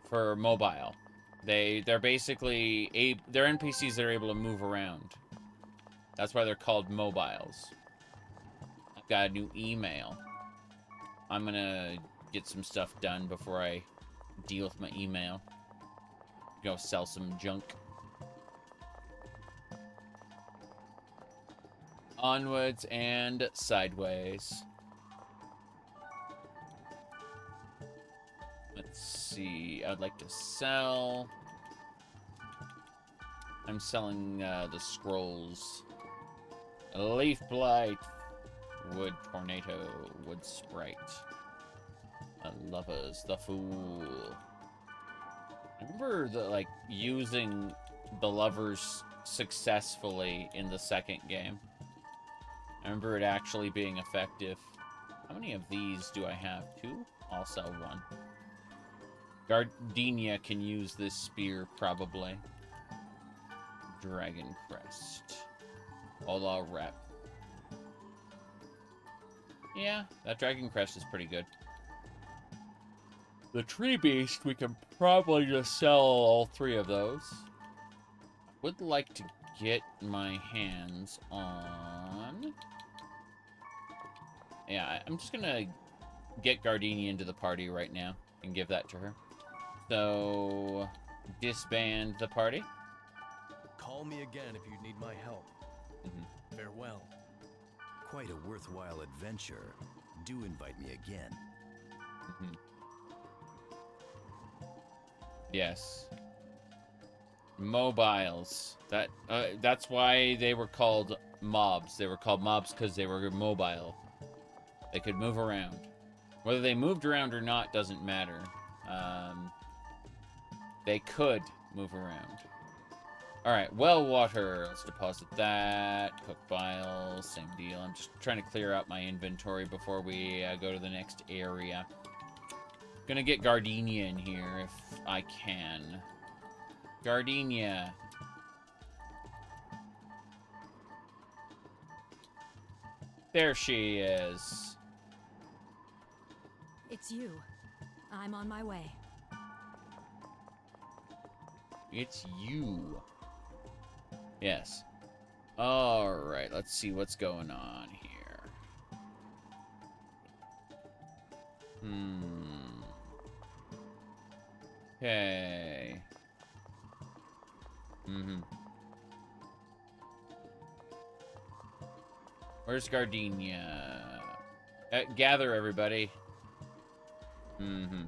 for mobile, they're basically they're NPCs that are able to move around. That's why they're called mobiles. I've got a new email. I'm gonna get some stuff done before I deal with my email. Go sell some junk. Onwards and sideways. Let's see. I'd like to sell. I'm selling the scrolls. Leaf blight. Wood tornado. Wood sprite. Lovers, the fool. I remember using the lovers successfully in the second game. I remember it actually being effective. How many of these do I have? 2? I'll sell 1. Gardenia can use this spear, probably. Dragon Crest. Ola Rep. Yeah, that Dragon Crest is pretty good. The Tree Beast, we can probably just sell all 3 of those. Would like to get my hands on... Yeah, I'm just gonna get Gardenia into the party right now and give that to her. So, disband the party. Call me again if you need my help. Farewell. Quite a worthwhile adventure. Do invite me again. Yes. Mobiles. That's why they were called mobs. They were called mobs because they were mobile. They could move around. Whether they moved around or not doesn't matter. They could move around. Alright, well water. Let's deposit that. Cook bile. Same deal. I'm just trying to clear out my inventory before we go to the next area. Gonna get Gardenia in here if I can. Gardenia. There she is. It's you. I'm on my way. It's you. Yes. Alright, let's see what's going on here. Okay. Mm-hmm. Where's Gardenia? Gather, everybody. Mm-hmm.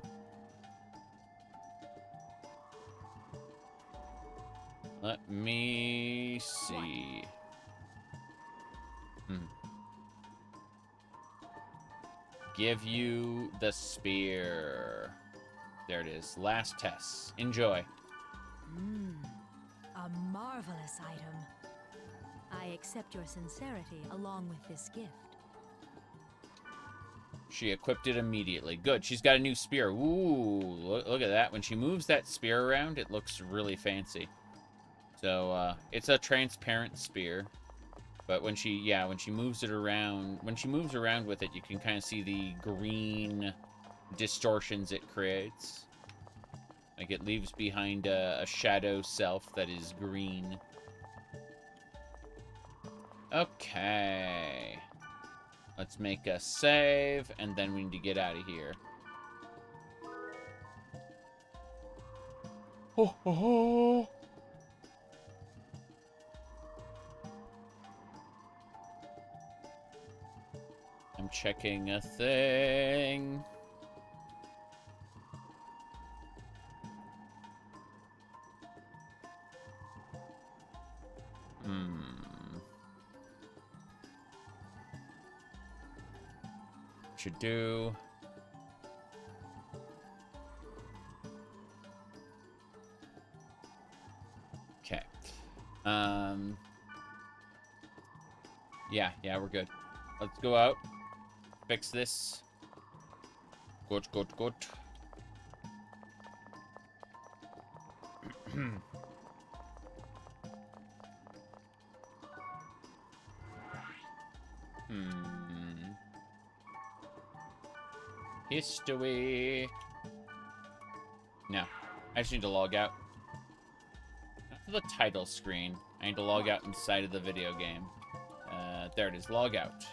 Let me see. Give you the spear. There it is. Last test. Enjoy. A marvelous item. I accept your sincerity along with this gift. She equipped it immediately. Good. She's got a new spear. Ooh, look at that. When she moves that spear around, it looks really fancy. So, it's a transparent spear. But when she moves it around, when she moves around with it, you can kind of see the green distortions it creates. Like it leaves behind a shadow self that is green. Okay. Let's make a save, and then we need to get out of here. Ho, ho, ho. I'm checking a thing. Should do. Okay. Yeah, we're good. Let's go out. Fix this. Good. History. No. I just need to log out. Not to the title screen. I need to log out inside of the video game. There it is. Log out.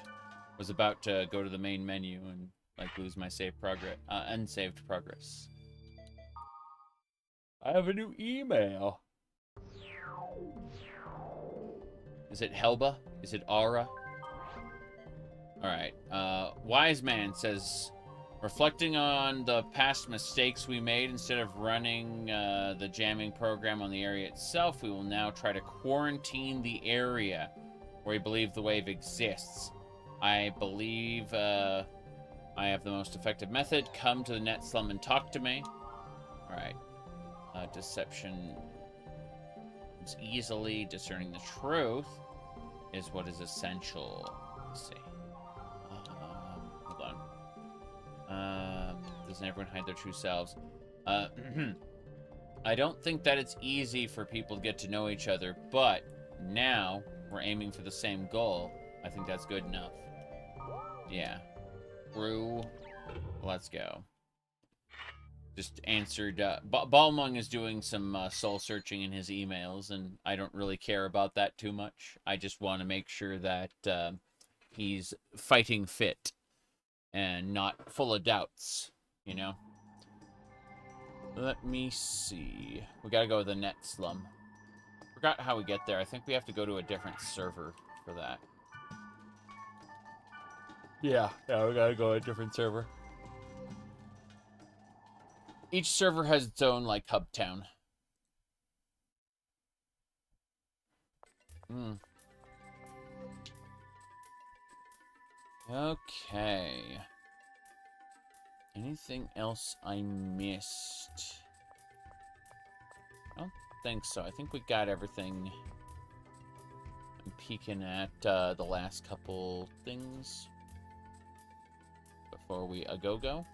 Was about to go to the main menu and like lose my save progress, unsaved progress. I have a new email. Is it Helba? Is it Aura? Alright. Wise Man says, reflecting on the past mistakes we made, instead of running the jamming program on the area itself, we will now try to quarantine the area where we believe the wave exists. I believe I have the most effective method. Come to the net slum and talk to me. Alright. Deception is easily discerning the truth is what is essential. Let's see. Hold on. Doesn't everyone hide their true selves? I don't think that it's easy for people to get to know each other, but now we're aiming for the same goal. I think that's good enough. Yeah. True. Let's go. Just answered. Balmung is doing some soul searching in his emails, and I don't really care about that too much. I just want to make sure that he's fighting fit and not full of doubts, you know? Let me see. We gotta go to the net slum. Forgot how we get there. I think we have to go to a different server for that. Yeah, we gotta go to a different server. Each server has its own, like, hub town. Okay. Anything else I missed? I don't think so. I think we got everything. I'm peeking at the last couple things before we go.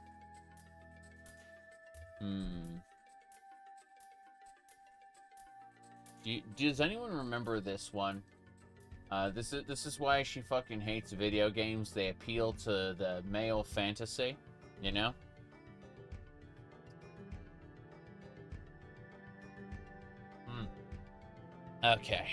Does anyone remember this one? This is why she fucking hates video games. They appeal to the male fantasy, you know? Okay.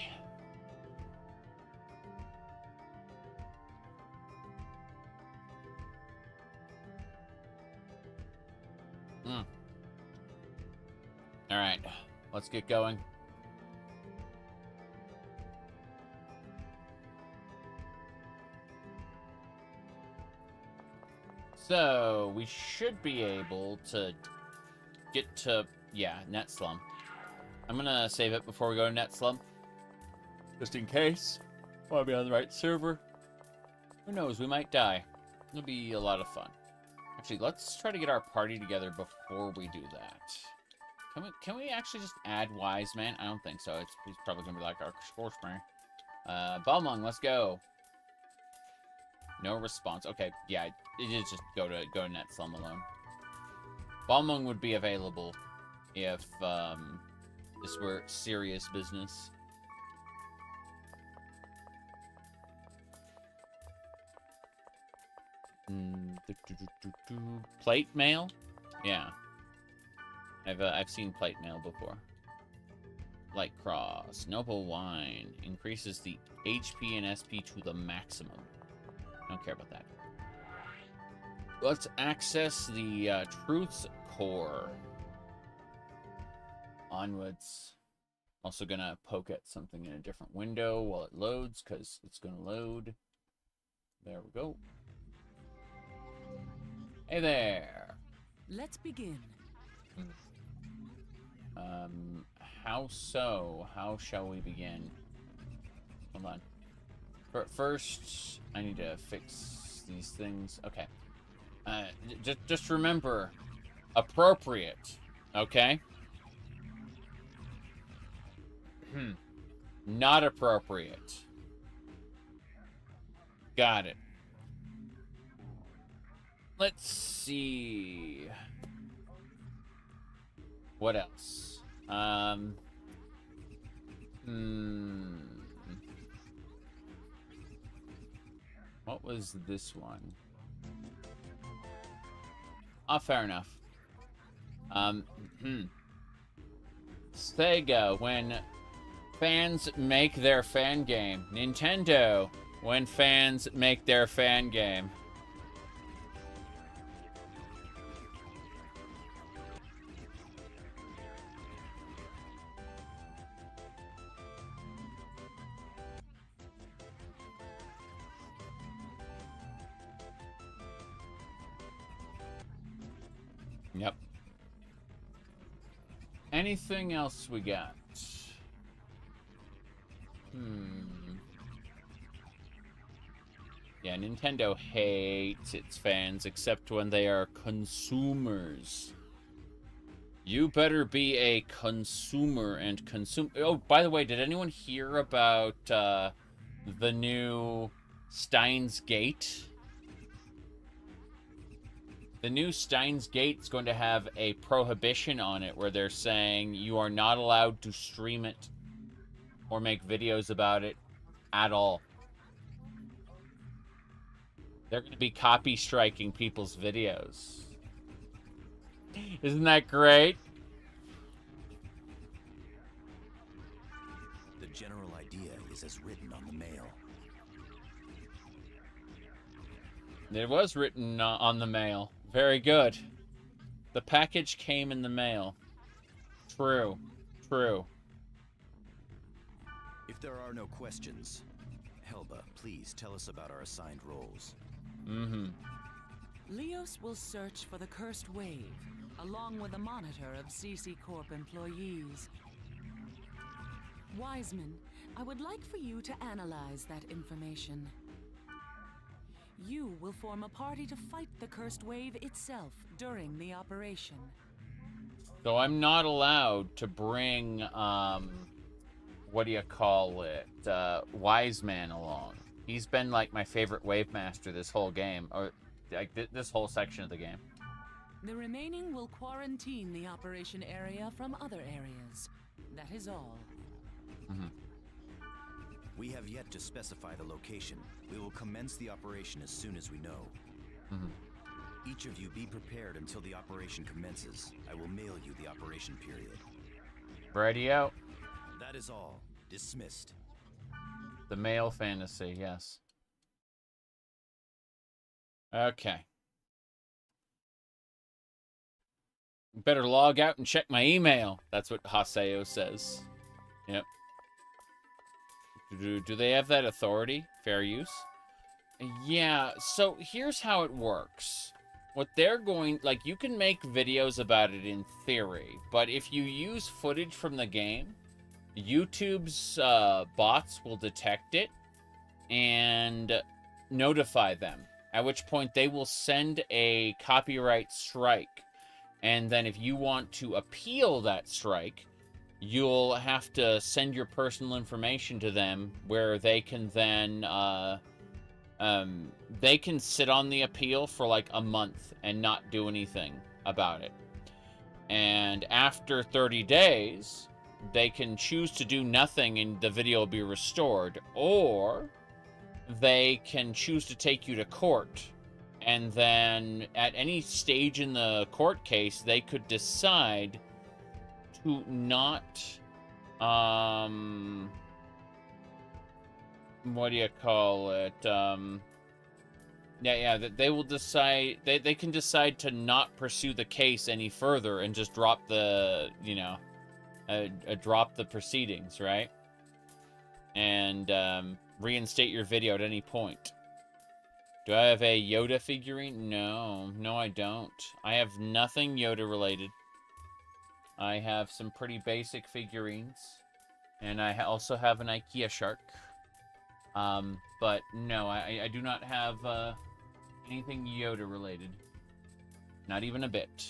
right, let's get going. So, we should be able to get to, yeah, Net Slum. I'm gonna save it before we go to Net Slum. Just in case. Want to be on the right server. Who knows, we might die. It'll be a lot of fun. Actually, let's try to get our party together before we do that. Can we actually just add Wise Man? I don't think so. He's probably gonna be like our Sportsman. Balmung, let's go. No response. Okay, yeah, it is just go to Net Slum alone. Balmung would be available if this were serious business. Plate mail? Yeah. I've seen plate mail before. Light Cross. Noble Wine. Increases the HP and SP to the maximum. Don't care about that. Let's access the Truth's Core. Onwards. Also gonna poke at something in a different window while it loads, because it's gonna load. There we go. Hey there. Let's begin. How so? How shall we begin? Hold on. First, I need to fix these things. Okay. Just remember, appropriate. Okay. Not appropriate. Got it. Let's see. What else? What was this one? Oh, fair enough. Sega, when fans make their fan game. Nintendo, when fans make their fan game. Yep. Anything else we got? Yeah, Nintendo hates its fans, except when they are consumers. You better be a consumer and consume... Oh, by the way, did anyone hear about the new Steins Gate? The new Steins Gate is going to have a prohibition on it where they're saying you are not allowed to stream it or make videos about it at all. They're going to be copy striking people's videos. Isn't that great? The general idea is as written on the mail. It was written on the mail. Very good. The package came in the mail. True. True. If there are no questions, Helba, please tell us about our assigned roles. Leos will search for the Cursed Wave, along with a monitor of CC Corp employees. Wiseman, I would like for you to analyze that information. You will form a party to fight the Cursed Wave itself during the operation. So I'm not allowed to bring, what do you call it, Wise Man along. He's been like my favorite Wave Master this whole game, or like this whole section of the game. The remaining will quarantine the operation area from other areas. That is all. We have yet to specify the location. We will commence the operation as soon as we know. Each of you be prepared until the operation commences. I will mail you the operation period. Ready out. That is all. Dismissed. The male fantasy, yes. Okay. Better log out and check my email. That's what Haseo says. Yep. Do they have that authority? Fair use? Yeah, so here's how it works. What they're going... Like, you can make videos about it in theory, but if you use footage from the game, YouTube's bots will detect it and notify them, at which point they will send a copyright strike. And then if you want to appeal that strike, you'll have to send your personal information to them, where they can then they can sit on the appeal for like a month and not do anything about it. And after 30 days, they can choose to do nothing and the video will be restored, or they can choose to take you to court. And then at any stage in the court case, they could decide to not, what do you call it? They will decide, they can decide to not pursue the case any further and just drop the, you know, drop the proceedings, right? And reinstate your video at any point. Do I have a Yoda figurine? No, I don't. I have nothing Yoda related. I have some pretty basic figurines, and I also have an IKEA shark. But no, I do not have anything Yoda related. Not even a bit.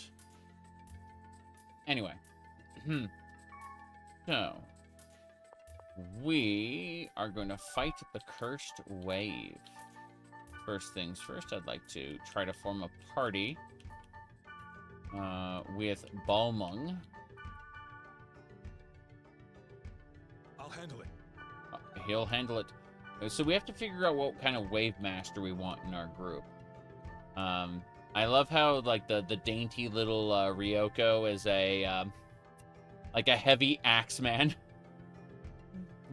Anyway. So, we are going to fight the cursed wave. First things first, I'd like to try to form a party with Balmung. I'll handle it. He'll handle it. So we have to figure out what kind of wave master we want in our group. I love how like the dainty little Ryoko is a like a heavy axe man.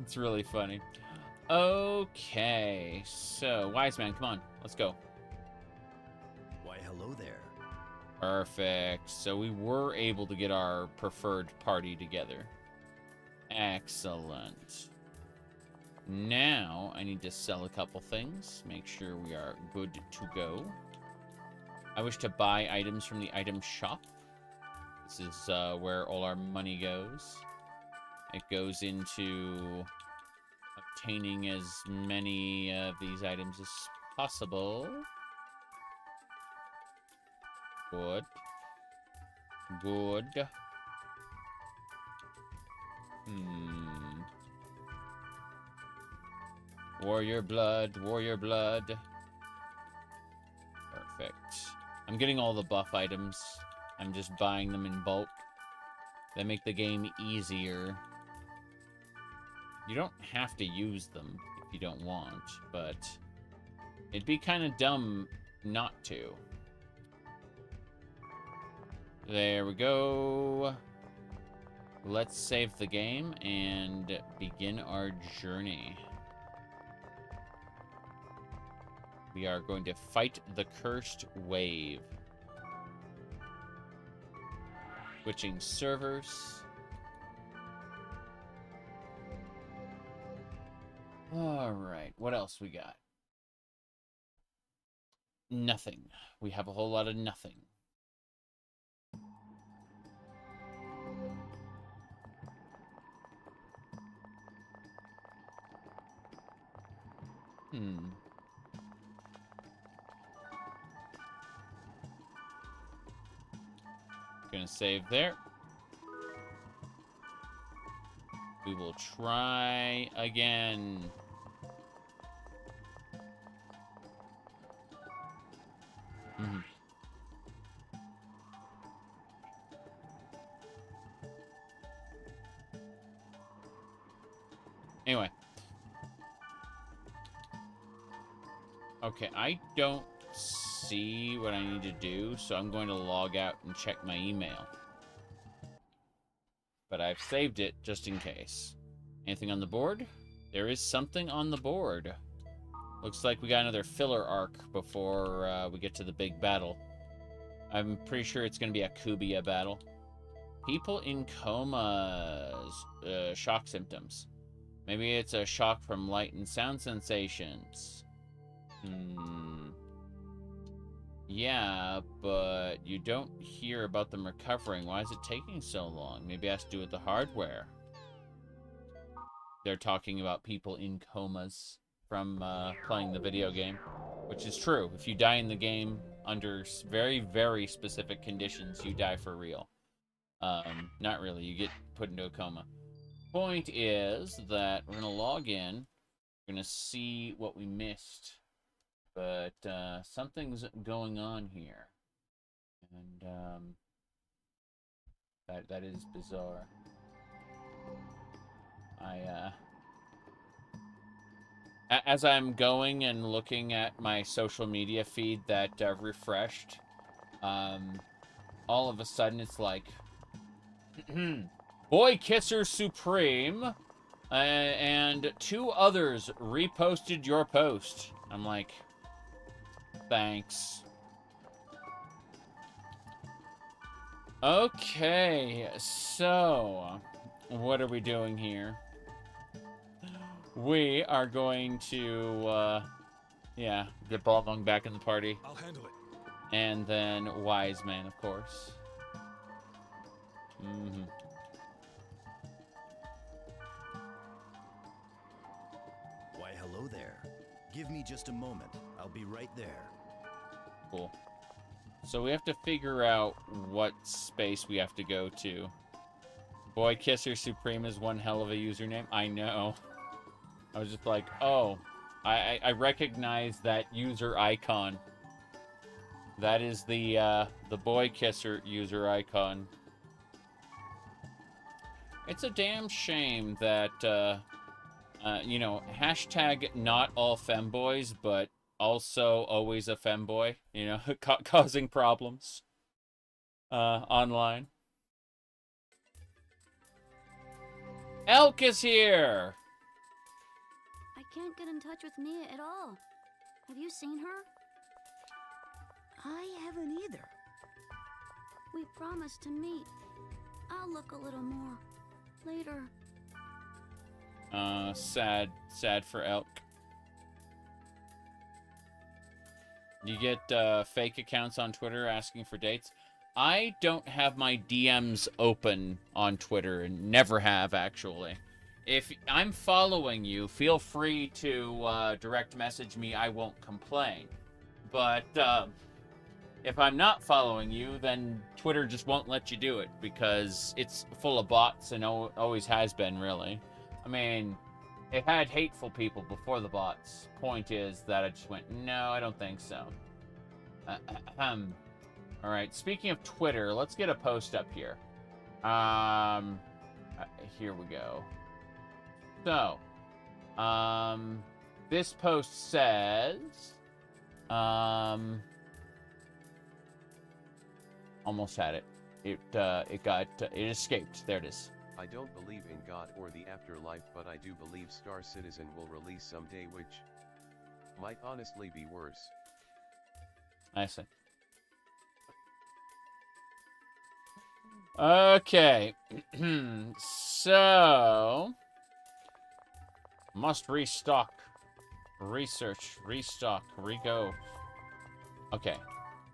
It's really funny. Okay, so Wise Man, come on, let's go. Why, hello there. Perfect. So we were able to get our preferred party together. Excellent. Now I need to sell a couple things. Make sure we are good to go. I wish to buy items from the item shop. This is where all our money goes. It goes into obtaining as many of these items as possible. Good. Good. Warrior blood, warrior blood. Perfect. I'm getting all the buff items. I'm just buying them in bulk. They make the game easier. You don't have to use them if you don't want, but it'd be kind of dumb not to. There we go. Let's save the game and begin our journey. We are going to fight the cursed wave. Switching servers. Alright, what else we got? Nothing. We have a whole lot of nothing. Gonna save there. We will try again. Anyway. Okay, I don't see what I need to do, so I'm going to log out and check my email. But I've saved it just in case. Anything on the board? There is something on the board. Looks like we got another filler arc before we get to the big battle. I'm pretty sure it's going to be a Kubia battle. People in comas, shock symptoms. Maybe it's a shock from light and sound sensations. Yeah, but you don't hear about them recovering. Why is it taking so long? Maybe it has to do with the hardware. They're talking about people in comas from playing the video game, which is true. If you die in the game under very, very specific conditions, you die for real. Not really. You get put into a coma. Point is that we're going to log in. We're going to see what we missed. But something's going on here. And that is bizarre. As I'm going and looking at my social media feed that refreshed, all of a sudden it's like, Boy Kisser Supreme and 2 others reposted your post. I'm like, thanks. Okay, so what are we doing here? We are going to, yeah, get Balmung back in the party. I'll handle it. And then Wise Man, of course. Why, hello there. Give me just a moment. I'll be right there. Cool. So we have to figure out what space we have to go to. Boy Kisser Supreme is one hell of a username. I know. I was just like, oh, I recognize that user icon. That is the Boy Kisser user icon. It's a damn shame that, you know, hashtag not all femboys, but also always a femboy, you know, causing problems online. Elk is here! I can't get in touch with Mia at all. Have you seen her? I haven't either. We promised to meet. I'll look a little more later. Sad for Elk. You get fake accounts on Twitter asking for dates. I don't have my DMs open on Twitter, and never have, actually. If I'm following you, feel free to direct message me. I won't complain. But if I'm not following you, then Twitter just won't let you do it, because it's full of bots and always has been, really. I mean, it had hateful people before the bots. Point is that I just went, no, I don't think so. Alright, speaking of Twitter, let's get a post up here. Here we go. So, this post says, almost had it. It escaped. There it is. I don't believe in God or the afterlife, but I do believe Star Citizen will release someday, which might honestly be worse. I see. Okay. So, must restock. Research. Restock. Re-go. Okay.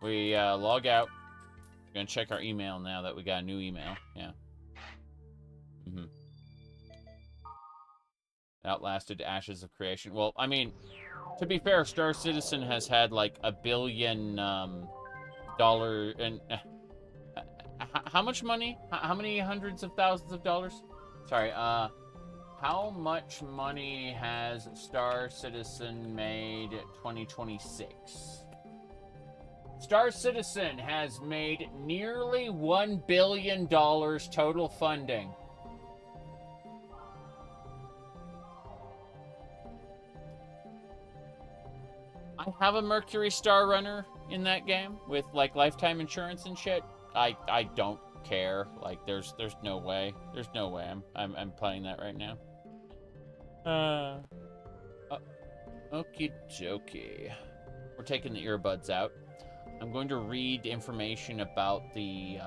We log out. We're going to check our email now that we got a new email. Yeah. Outlasted Ashes of Creation. Well, I mean, to be fair, Star Citizen has had like $1 billion dollar and how much money? How many hundreds of thousands of dollars? Sorry, how much money has Star Citizen made 2026? Star Citizen has made nearly $1 billion total funding. I have a Mercury Star Runner in that game with like lifetime insurance and shit. I don't care. Like there's no way. There's no way I'm playing that right now. Okie dokie. We're taking the earbuds out. I'm going to read information about the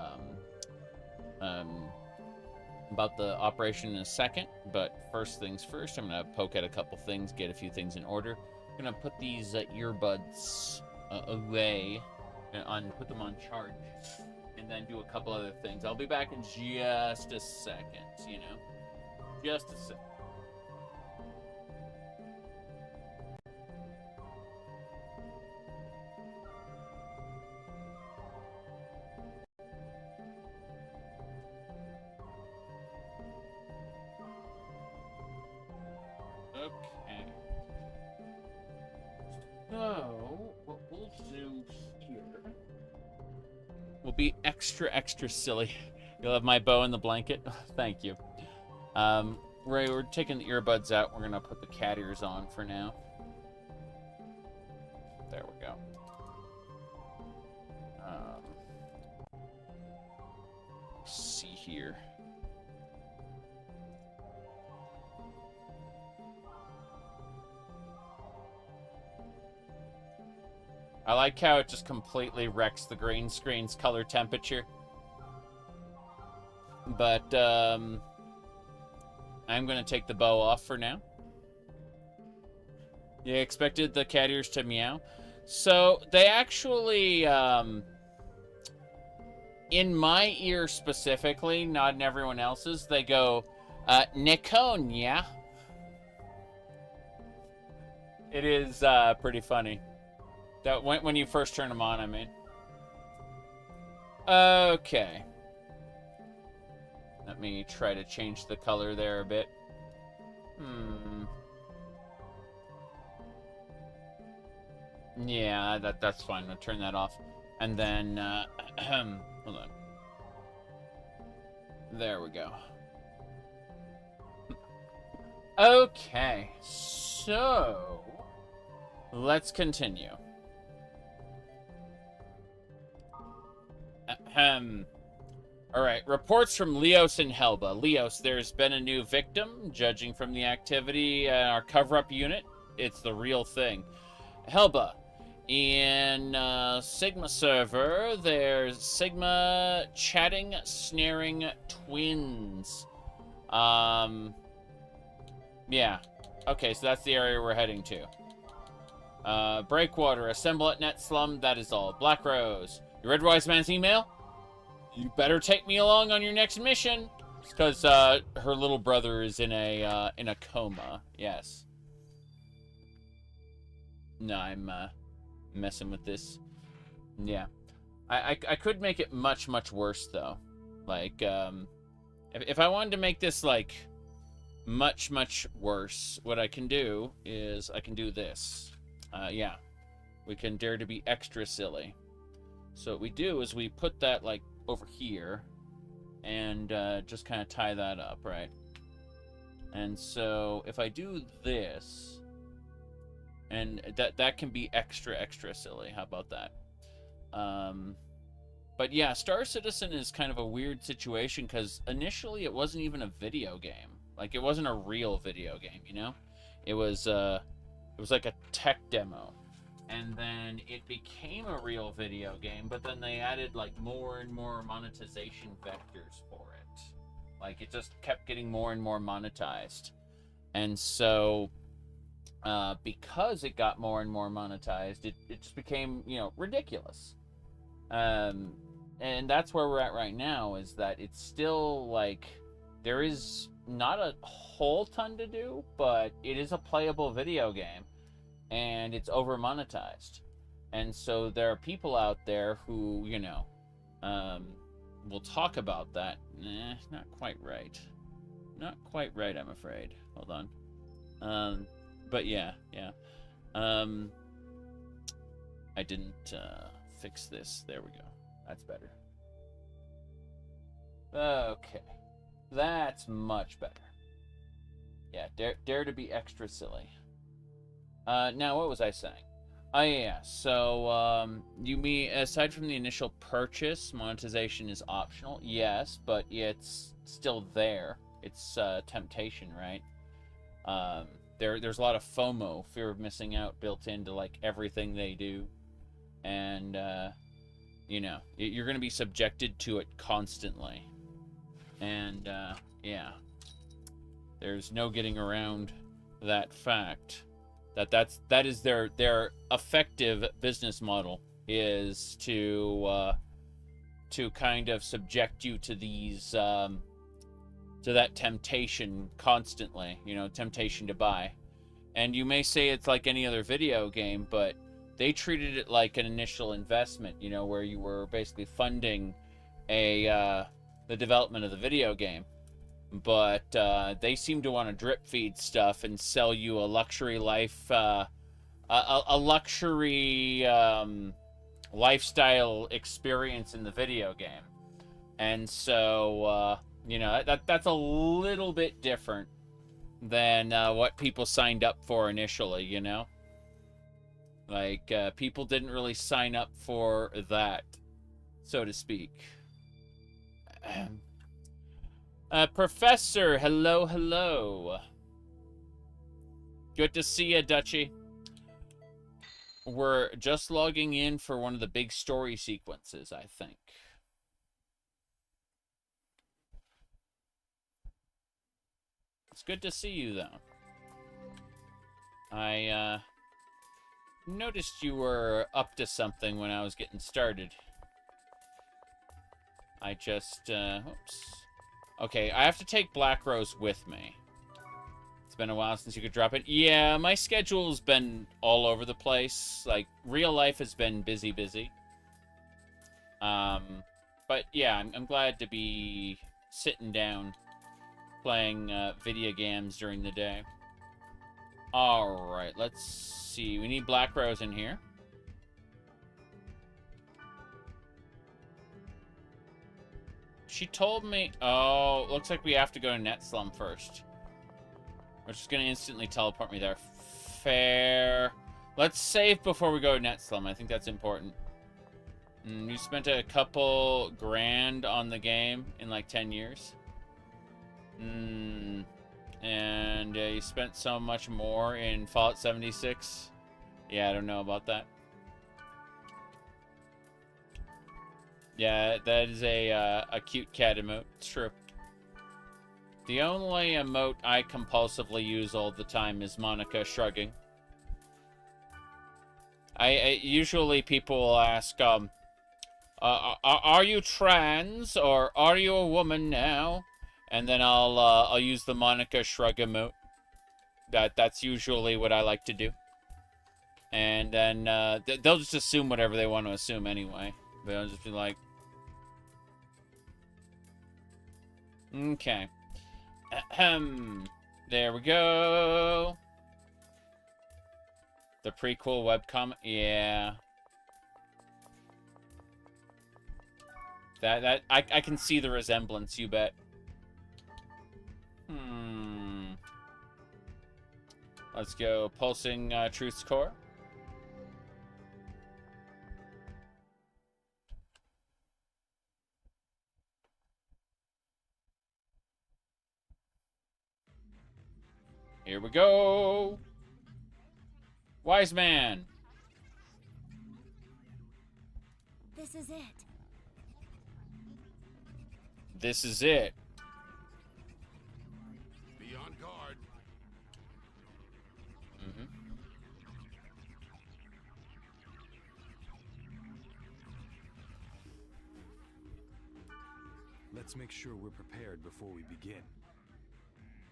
operation in a second, but first things first, I'm gonna poke at a couple things, get a few things in order. I'm gonna put these earbuds away, and put them on charge, and then do a couple other things. I'll be back in just a second, you know, just a second. Okay. So, what we'll do here... We'll be extra silly. You'll have my bow in the blanket. Thank you. We're taking the earbuds out. We're going to put the cat ears on for now. There we go. Let's see here. I like how it just completely wrecks the green screen's color temperature. But, I'm going to take the bow off for now. You expected the cat ears to meow? So, they actually, in my ear specifically, not in everyone else's, they go, Nikonia. It is, pretty funny. That when you first turn them on, I mean. Okay. Let me try to change the color there a bit. Yeah, that's fine. I'll turn that off. And then, hold on. There we go. Okay, so let's continue. Alright, reports from Leos and Helba. Leos, there's been a new victim. Judging from the activity in our cover-up unit, it's the real thing. Helba, in Sigma server, there's Sigma chatting, snaring twins. Yeah. Okay, so that's the area we're heading to. Breakwater, assemble at Net Slum, that is all. Black Rose, you read Wise Man's email? You better take me along on your next mission. Because her little brother is in a coma. Yes. No, I'm messing with this. Yeah. I could make it much worse though. Like if I wanted to make this like much worse, what I can do is I can do this. Yeah. We can dare to be extra silly. So what we do is we put that like over here and just kind of tie that up, right? And so if I do this, and that can be extra silly. How about that? But yeah, Star Citizen is kind of a weird situation because initially it wasn't even a video game. Like it wasn't a real video game, you know? It was like a tech demo. And then it became a real video game, but then they added like more and more monetization vectors for it. Like it just kept getting more and more monetized. And so because it got more and more monetized, it just became, you know, ridiculous. And that's where we're at right now, is that it's still like there is not a whole ton to do, but it is a playable video game. And it's over monetized, and so there are people out there who, you know, will talk about that. Not quite right. I'm afraid. Hold on. But yeah. I didn't fix this. There we go. That's better. Okay, that's much better. Yeah, dare to be extra silly. Now, what was I saying? Oh, yeah. So, you mean, aside from the initial purchase, monetization is optional? Yes, but it's still there. It's temptation, right? There's a lot of FOMO, fear of missing out, built into, like, everything they do. And, You know, you're going to be subjected to it constantly. And, yeah. There's no getting around that fact. That is their effective business model, is to kind of subject you to these, to that temptation constantly, you know, temptation to buy. And you may say it's like any other video game, but they treated it like an initial investment, you know, where you were basically funding the development of the video game. But they seem to want to drip feed stuff and sell you a luxury life, a luxury lifestyle experience in the video game. And so, you know, that's a little bit different than what people signed up for initially, you know? Like, people didn't really sign up for that, so to speak. Professor, hello, hello. Good to see you, Dutchie. We're just logging in for one of the big story sequences, I think. It's good to see you, though. I noticed you were up to something when I was getting started. I just, oops. Okay, I have to take Black Rose with me. It's been a while since you could drop it. Yeah, my schedule's been all over the place. Like, real life has been busy. But yeah, I'm glad to be sitting down playing video games during the day. Alright, let's see. We need Black Rose in here. She told me... Oh, looks like we have to go to Net Slum first. Which is going to instantly teleport me there. Fair. Let's save before we go to Net Slum. I think that's important. You spent a couple grand on the game in like 10 years. And you spent so much more in Fallout 76. Yeah, I don't know about that. Yeah, that is a cute cat emote. It's true. The only emote I compulsively use all the time is Monica shrugging. I usually people will ask, are you trans or are you a woman now? And then I'll use the Monica shrug emote. That's usually what I like to do. And then they'll just assume whatever they want to assume anyway. They'll just be like, okay. There we go. The prequel webcomic, yeah. I can see the resemblance, you bet. Let's go pulsing Truth's Core. Here we go. Wise man. This is it. This is it. Be on guard. Let's make sure we're prepared before we begin.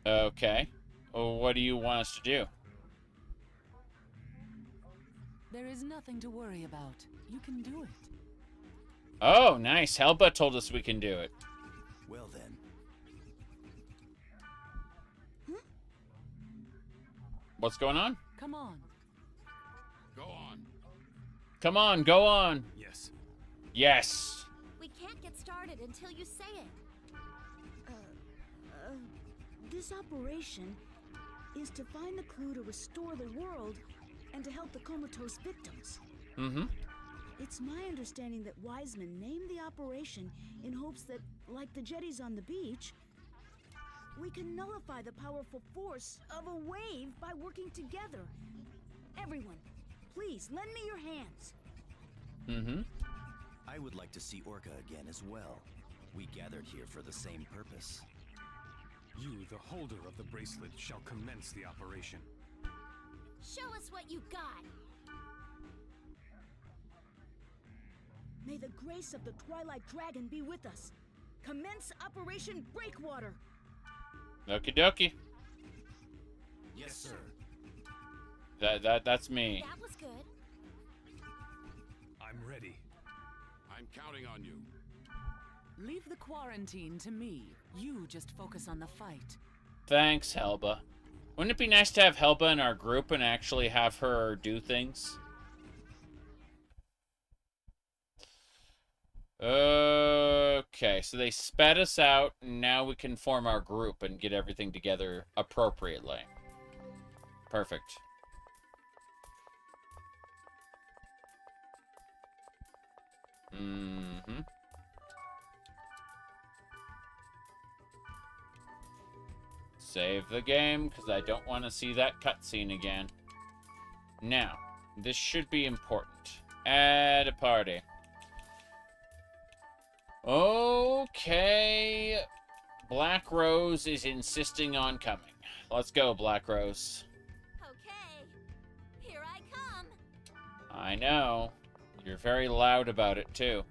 Okay. Well, what do you want us to do? There is nothing to worry about. You can do it. Oh, nice. Helba told us we can do it. Well then. What's going on? Come on. Go on. Come on, go on. Yes. Yes. We can't get started until you say it. This operation is to find the clue to restore the world and to help the comatose victims. It's my understanding that Wiseman named the operation in hopes that, like the jetties on the beach, we can nullify the powerful force of a wave by working together. Everyone, please lend me your hands. I would like to see Orca again as well. We gathered here for the same purpose. You, the holder of the bracelet, shall commence the operation. Show us what you got. May the grace of the Twilight Dragon be with us. Commence Operation Breakwater. Okie dokie. Yes, sir. That's me. That was good. I'm ready. I'm counting on you. Leave the quarantine to me. You just focus on the fight. Thanks, Helba. Wouldn't it be nice to have Helba in our group and actually have her do things? Okay, so they sped us out, and now we can form our group and get everything together appropriately. Perfect. Mm-hmm. Save the game, because I don't want to see that cutscene again. Now, this should be important. Add a party. Okay. Black Rose is insisting on coming. Let's go, Black Rose. Okay, here I come. I know. You're very loud about it, too.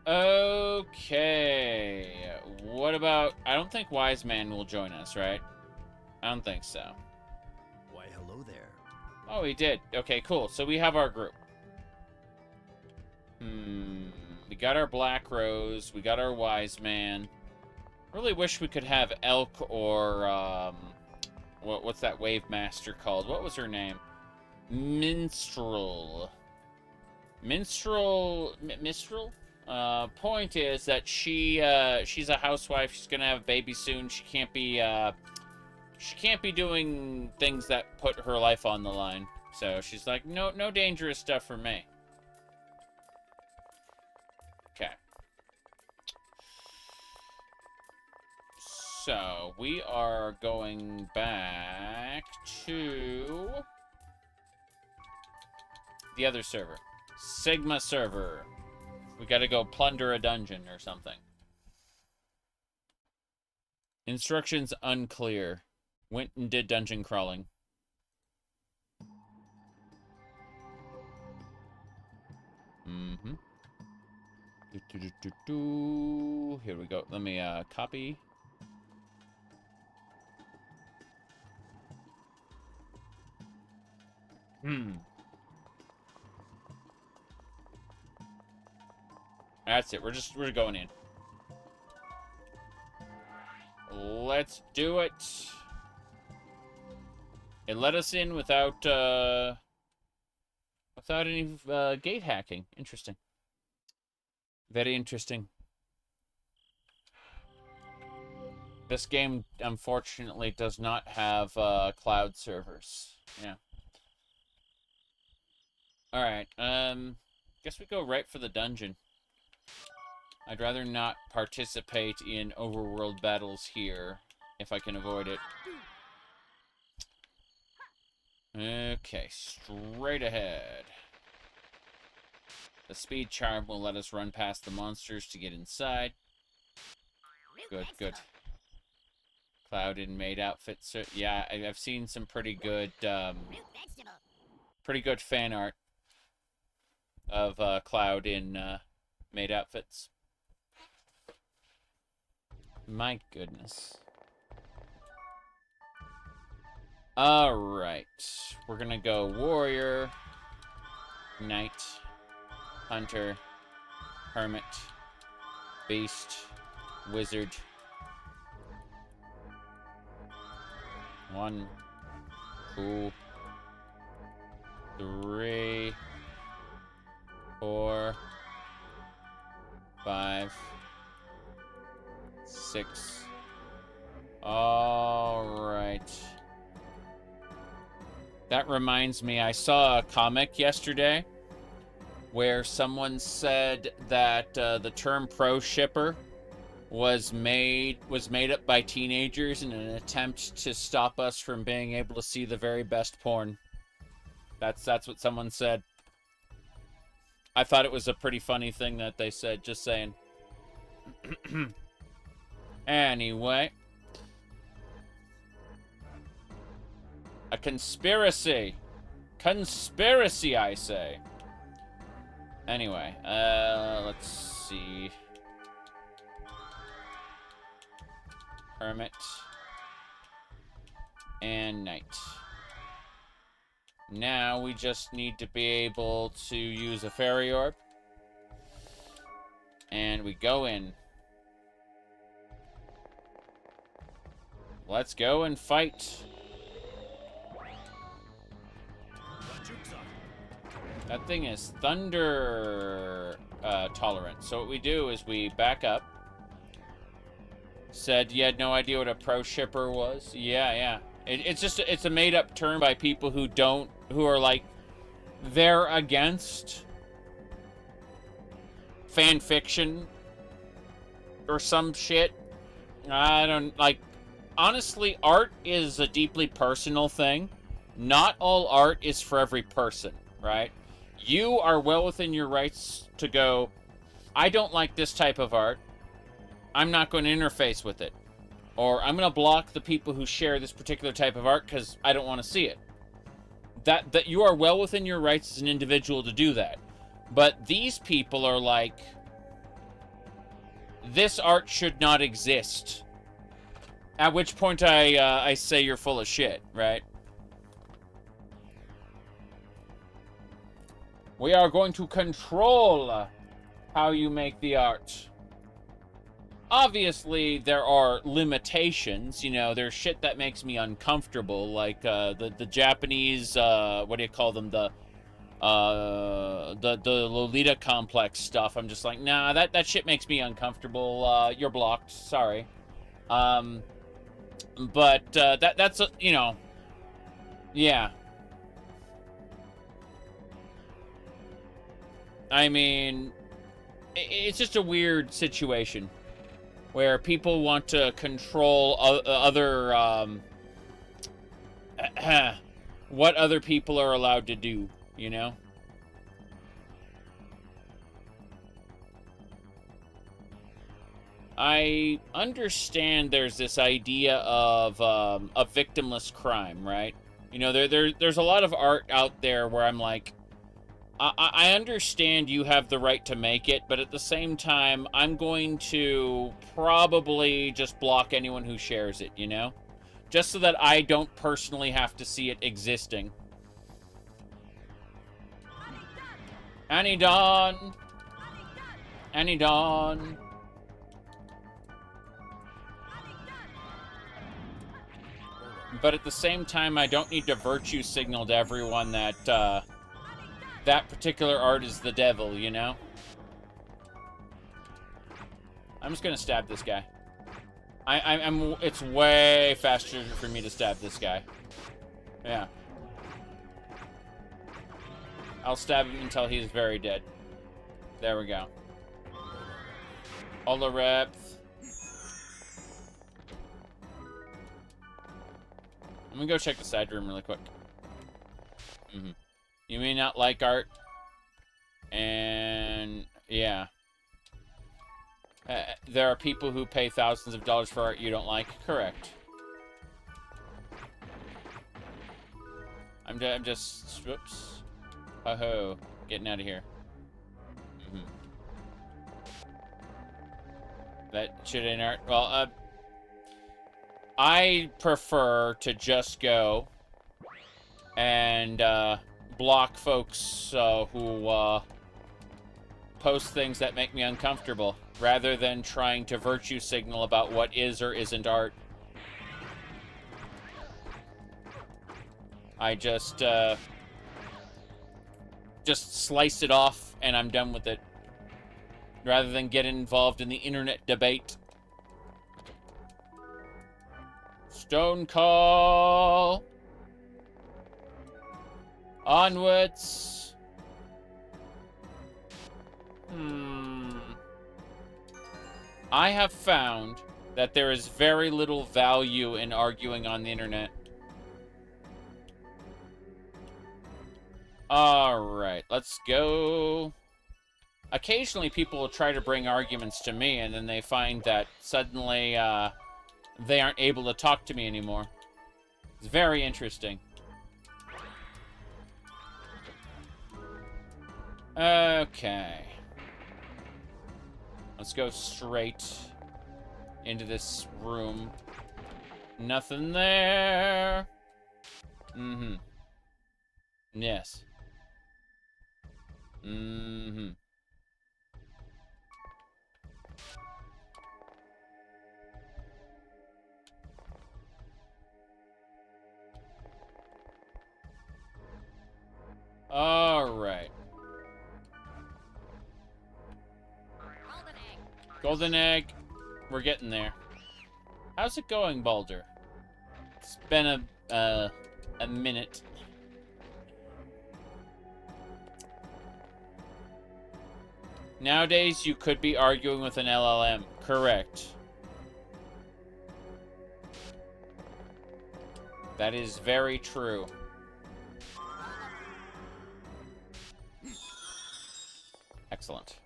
Okay. What about... I don't think Wise Man will join us, right? I don't think so. Why, hello there. Oh, he did. Okay, cool. So we have our group. We got our Black Rose. We got our Wise Man. Really wish we could have Elk or... what's that Wave Master called? What was her name? Minstrel. Minstrel? Point is that she's a housewife. She's gonna have a baby soon. She can't be doing things that put her life on the line. So she's like, no dangerous stuff for me. Okay. So we are going back to the other server, Sigma server. We gotta go plunder a dungeon or something. Instructions unclear. Went and did dungeon crawling. Mm-hmm. Here we go. Let me copy. That's it. We're going in. Let's do it. It let us in without any gate hacking. Interesting. Very interesting. This game, unfortunately, does not have cloud servers. Yeah. All right. Guess we go right for the dungeon. I'd rather not participate in overworld battles here, if I can avoid it. Okay, straight ahead. The speed charm will let us run past the monsters to get inside. Good, good. Cloud in maid outfits. Yeah, I've seen some pretty good fan art of Cloud in maid outfits. My goodness. Alright. We're gonna go warrior, knight, hunter, hermit, beast, wizard. 1, 2, 3, 4, 5, 6. All right. That reminds me, I saw a comic yesterday where someone said that the term pro shipper was made up by teenagers in an attempt to stop us from being able to see the very best porn. That's what someone said. I thought it was a pretty funny thing that they said, just saying. Anyway. A conspiracy. Conspiracy, I say. Anyway, let's see. Hermit. And Knight. Now we just need to be able to use a fairy orb. And we go in. Let's go and fight. That thing is thunder tolerant. So what we do is we back up. Said you had no idea what a pro shipper was. Yeah. It's a made up term by people who are like, they're against fan fiction or some shit. I don't like, honestly, art is a deeply personal thing. Not all art is for every person, right? You are well within your rights to go, I don't like this type of art. I'm not going to interface with it. Or I'm going to block the people who share this particular type of art because I don't want to see it. That you are well within your rights as an individual to do that. But these people are like, this art should not exist. At which point I say you're full of shit, right? We are going to control how you make the art. Obviously, there are limitations. You know, there's shit that makes me uncomfortable, like the Japanese, what do you call them, the Lolita complex stuff. I'm just like, nah, that shit makes me uncomfortable. You're blocked. Sorry. But that's you know, yeah. I mean, it's just a weird situation where people want to control other what other people are allowed to do, you know? I understand there's this idea of a victimless crime, right? You know, there's a lot of art out there where I'm like, I understand you have the right to make it, but at the same time, I'm going to probably just block anyone who shares it, you know? Just so that I don't personally have to see it existing. Annie Dawn! Annie Dawn! But at the same time, I don't need to virtue signal to everyone that, that particular art is the devil, you know? I'm just gonna stab this guy. It's way faster for me to stab this guy. Yeah. I'll stab him until he's very dead. There we go. Olarep. I'm gonna go check the side room really quick. You may not like art. And, yeah. There are people who pay thousands of dollars for art you don't like. Correct. I'm just, whoops. Ho-ho. Getting out of here. That shit ain't art. Well, I prefer to just go and, block folks who post things that make me uncomfortable, rather than trying to virtue signal about what is or isn't art. I just slice it off and I'm done with it, rather than get involved in the internet debate. Stone Call! Onwards. I have found that there is very little value in arguing on the internet. Alright, let's go occasionally people will try to bring arguments to me, and then they find that suddenly they aren't able to talk to me anymore. It's very interesting. Okay. Let's go straight into this room. Nothing there. Mm-hmm. Yes. Mm-hmm. All right. Golden egg. Golden egg. We're getting there. How's it going, Baldur? It's been a minute. Nowadays, you could be arguing with an LLM. Correct. That is very true. Excellent.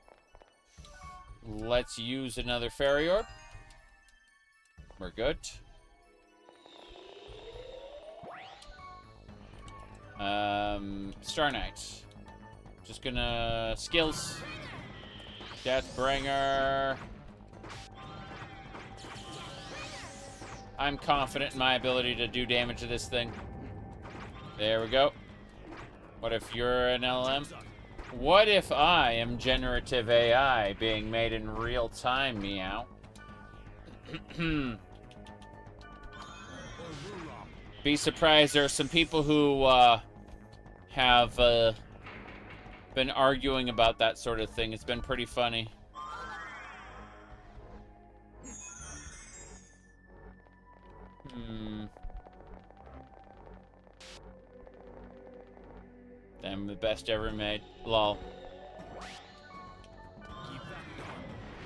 Let's use another fairy orb. We're good. Star Knight. Just gonna... skills. Deathbringer. I'm confident in my ability to do damage to this thing. There we go. What if you're an LM? What if I am generative AI being made in real time, meow? Be surprised, there are some people who have been arguing about that sort of thing. It's been pretty funny. I'm the best ever made. Lol.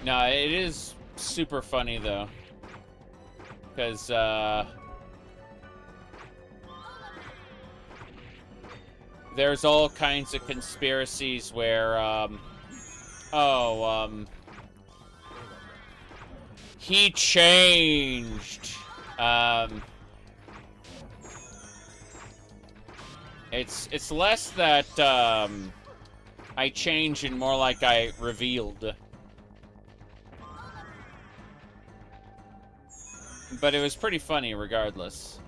No, it is super funny though. Because there's all kinds of conspiracies where he changed. It's less that I changed and more like I revealed. But it was pretty funny regardless.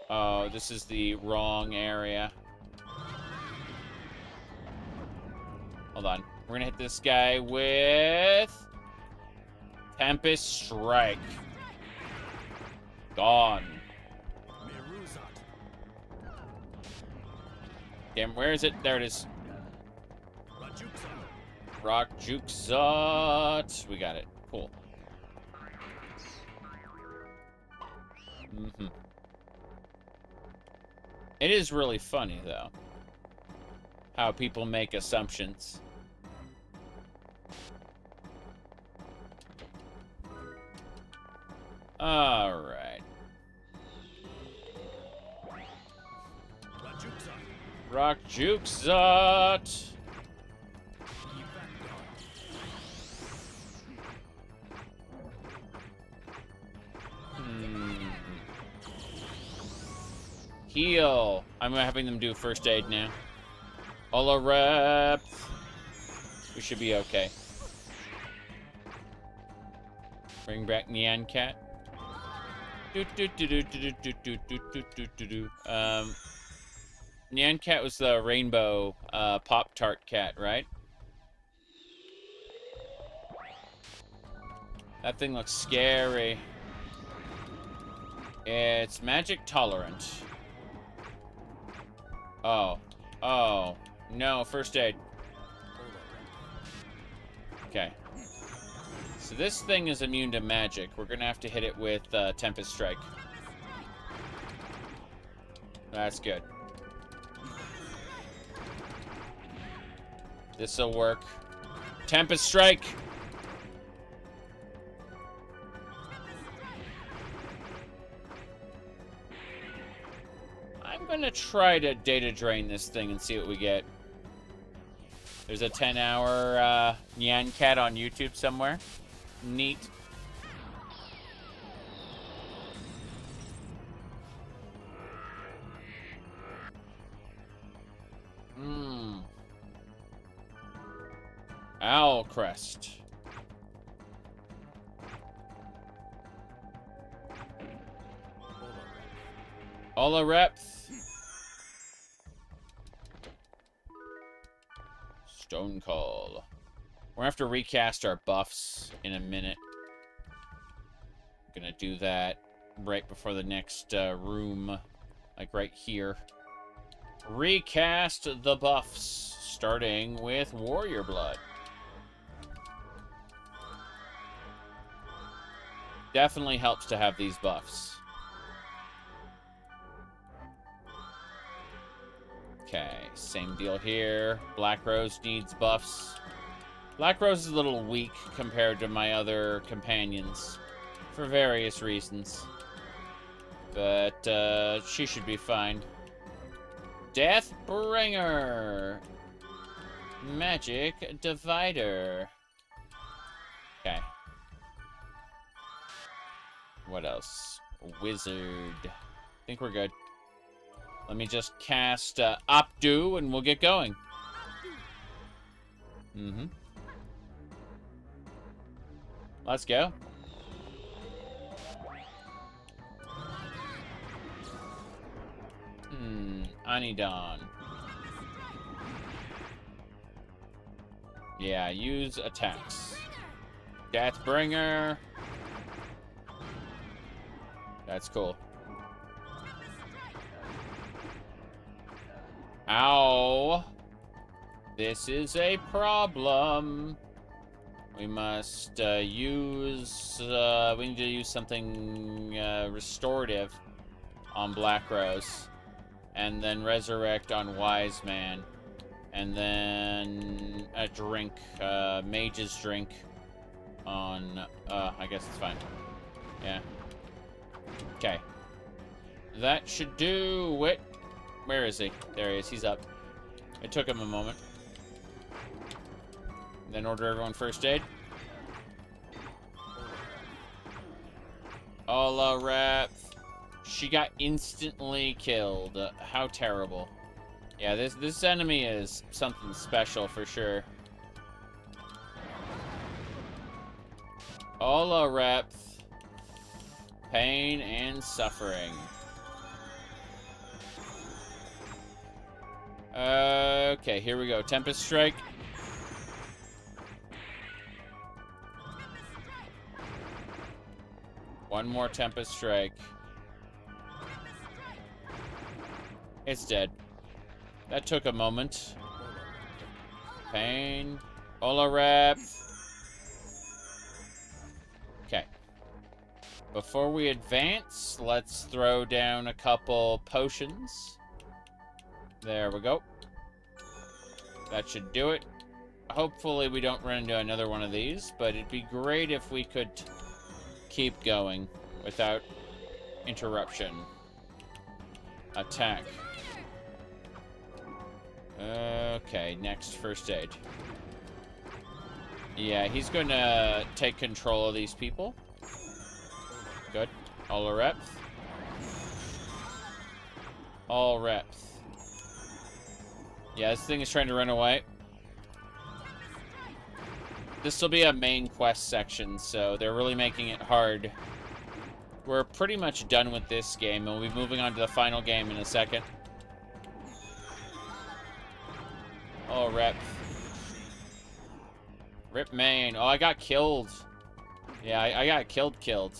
Oh, this is the wrong area. Hold on. We're gonna hit this guy with Tempest Strike. Gone. Damn, where is it? There it is. Rock Juxot. We got it. Cool. It is really funny, though, how people make assumptions. All right. Rock Juxot. Heal. I'm having them do first aid now. Olarep. We should be okay. Bring back Nyan Cat. Nyan Cat was the rainbow Pop-Tart cat, right? That thing looks scary. It's magic tolerant. Oh. Oh. No, first aid. Okay. So this thing is immune to magic. We're gonna have to hit it with Tempest Strike. That's good. This'll work. Tempest Strike! I'm gonna try to data drain this thing and see what we get. There's a 10-hour Nyan Cat on YouTube somewhere. Neat. Owl Crest. Olarepth. Stone Call. We're gonna have to recast our buffs in a minute. Gonna do that right before the next room, like right here. Recast the buffs, starting with Warrior Blood. Definitely helps to have these buffs. Okay, same deal here. Black Rose needs buffs. Black Rose is a little weak compared to my other companions for various reasons. But she should be fine. Deathbringer. Magic Divider. Okay. What else? Wizard. I think we're good. Let me just cast Updo and we'll get going. Let's go. Anidon. Yeah, use attacks. Deathbringer. That's cool. Ow. This is a problem. We must use... we need to use something restorative on Black Rose. And then resurrect on Wise Man. And then a drink, Mage's Drink on... I guess it's fine. Yeah. Okay. That should do it. Where is he? There he is. He's up. It took him a moment. Then order everyone first aid. Olarepth. She got instantly killed. How terrible. Yeah, this enemy is something special for sure. Olarepth. Pain and suffering. Okay, here we go. Tempest Strike. One more Tempest Strike. It's dead. That took a moment. Pain. Olarepth. Okay. Before we advance, let's throw down a couple potions. There we go. That should do it. Hopefully we don't run into another one of these, but it'd be great if we could keep going without interruption. Attack. Okay, next first aid. Yeah, he's going to take control of these people. Good. Olarepth. Olarepth. Yeah, this thing is trying to run away. This will be a main quest section, so they're really making it hard. We're pretty much done with this game, and we'll be moving on to the final game in a second. Oh, Rep. Rip main. Oh, I got killed. Yeah, I got killed.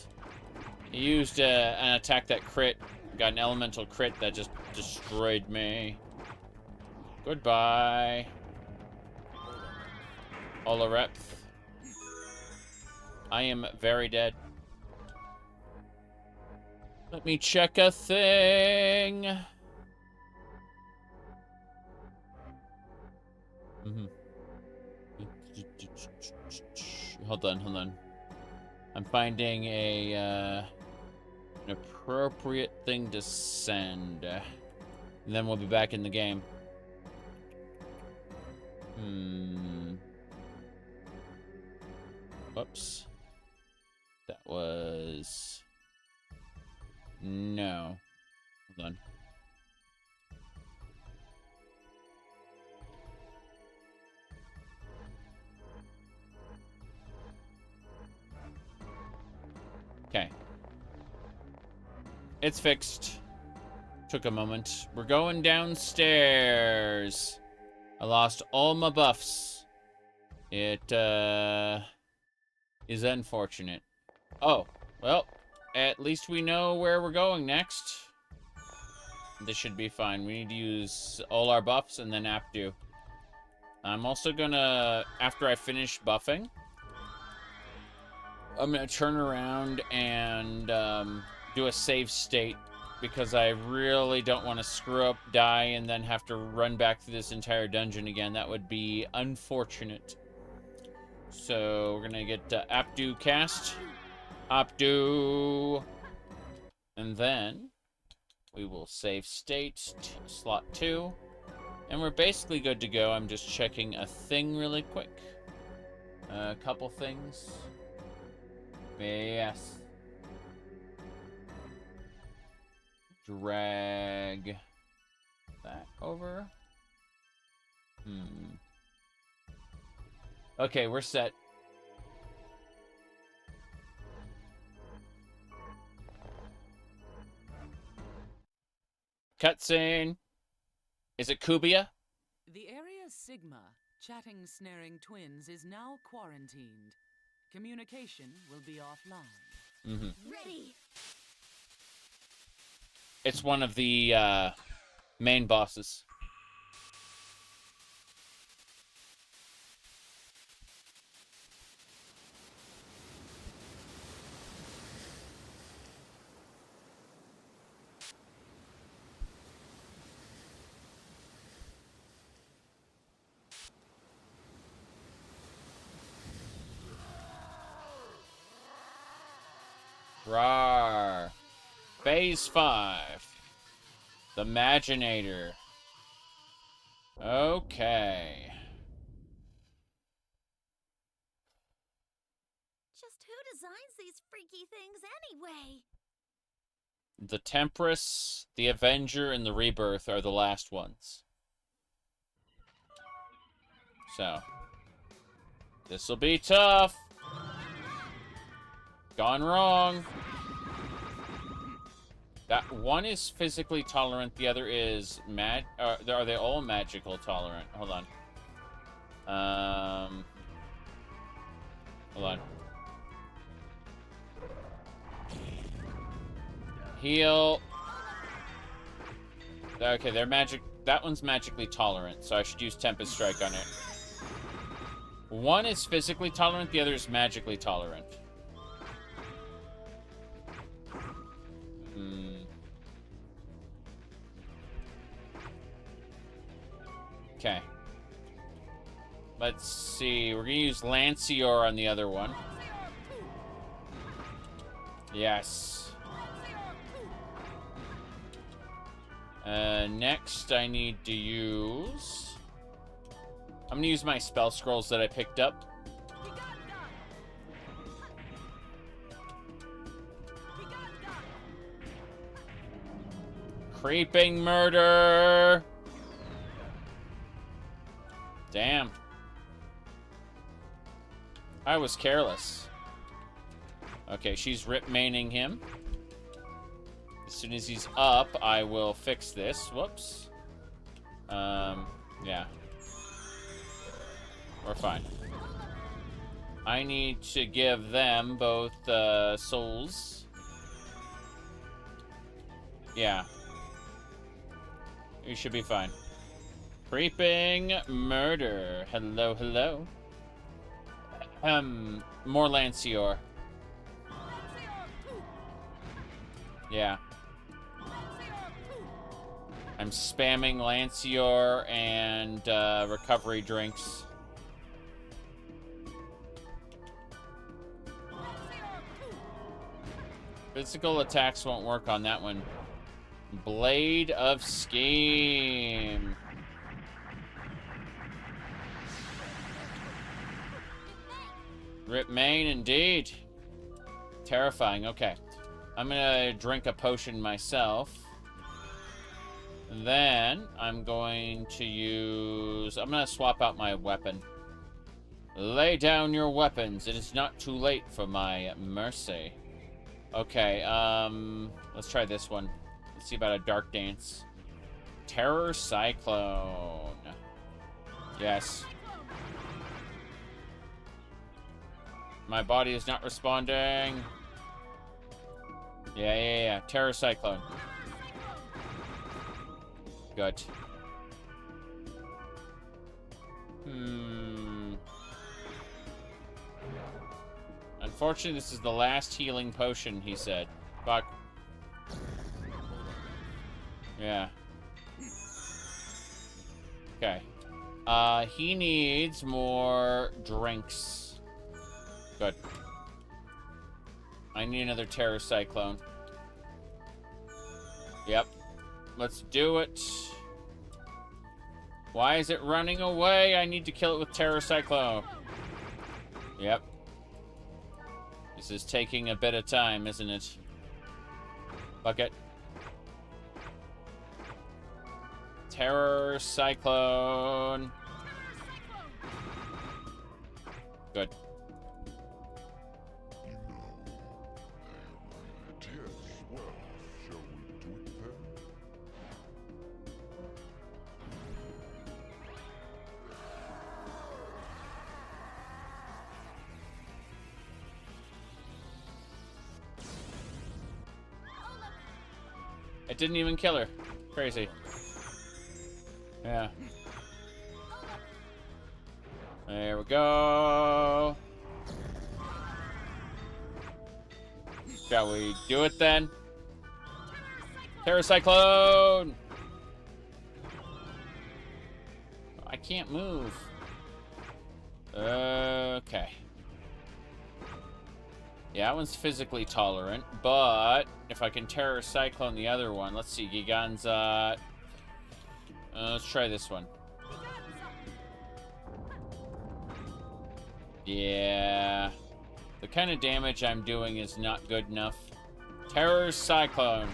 He used an attack that crit. Got an elemental crit that just destroyed me. Goodbye. Olarepth. I am very dead. Let me check a thing. Hold on. I'm finding an appropriate thing to send. And then we'll be back in the game. Whoops. That was... No. Hold on. Okay. It's fixed. Took a moment. We're going downstairs. I lost all my buffs. It, is unfortunate. Oh, well, at least we know where we're going next. This should be fine. We need to use all our buffs and then Aptu. I'm also gonna, after I finish buffing, I'm gonna turn around and do a save state because I really don't want to screw up, die, and then have to run back through this entire dungeon again. That would be unfortunate. So we're gonna get Aptu cast. Aptu. And then we will save state, slot 2. And we're basically good to go. I'm just checking a thing really quick. A couple things. Yes. Drag that over. Okay, we're set. Cutscene. Is it Kubia? The area Sigma, chatting snaring twins, is now quarantined. Communication will be offline. Ready. It's one of the main bosses. Rawr. Phase 5. The Imaginator. Okay. Just who designs these freaky things anyway? The Tempress, the Avenger, and the Rebirth are the last ones. So. This'll be tough. Gone wrong. That one is physically tolerant, the other is are they all magical tolerant? Hold on. Hold on. Heal. Okay, they're magic. That one's magically tolerant, so I should use Tempest Strike on it. One is physically tolerant, the other is magically tolerant. Okay. Let's see. We're gonna use Lancior on the other one. Yes. Next, I need to use... I'm gonna use my spell scrolls that I picked up. Creeping murder! Damn. I was careless. Okay, she's rip-maining him. As soon as he's up, I will fix this. Whoops. Yeah. We're fine. I need to give them both souls. Yeah. You should be fine. Creeping murder. Hello, hello. More Lancior. Yeah. I'm spamming Lancior and recovery drinks. Physical attacks won't work on that one. Blade of Scheme. Rip Main, indeed. Terrifying. Okay. I'm gonna drink a potion myself. Then I'm going to use... I'm gonna swap out my weapon. Lay down your weapons. It is not too late for my mercy. Okay, let's try this one. Let's see about a dark dance. Terror Cyclone. Yes. My body is not responding. Yeah. Terror Cyclone. Good. Unfortunately, this is the last healing potion, he said. Fuck. Yeah. Okay. He needs more drinks. Good. I need another Terror Cyclone. Yep. Let's do it. Why is it running away? I need to kill it with Terror Cyclone. Yep. This is taking a bit of time, isn't it? Fuck it. Terror Cyclone. Good. It didn't even kill her. Crazy. Yeah. There we go. Shall we do it then? Terror Cyclone! I can't move. Okay. Yeah, that one's physically tolerant, but if I can Terror Cyclone the other one, let's see, Giganza. Let's try this one. Yeah. The kind of damage I'm doing is not good enough. Terror Cyclone.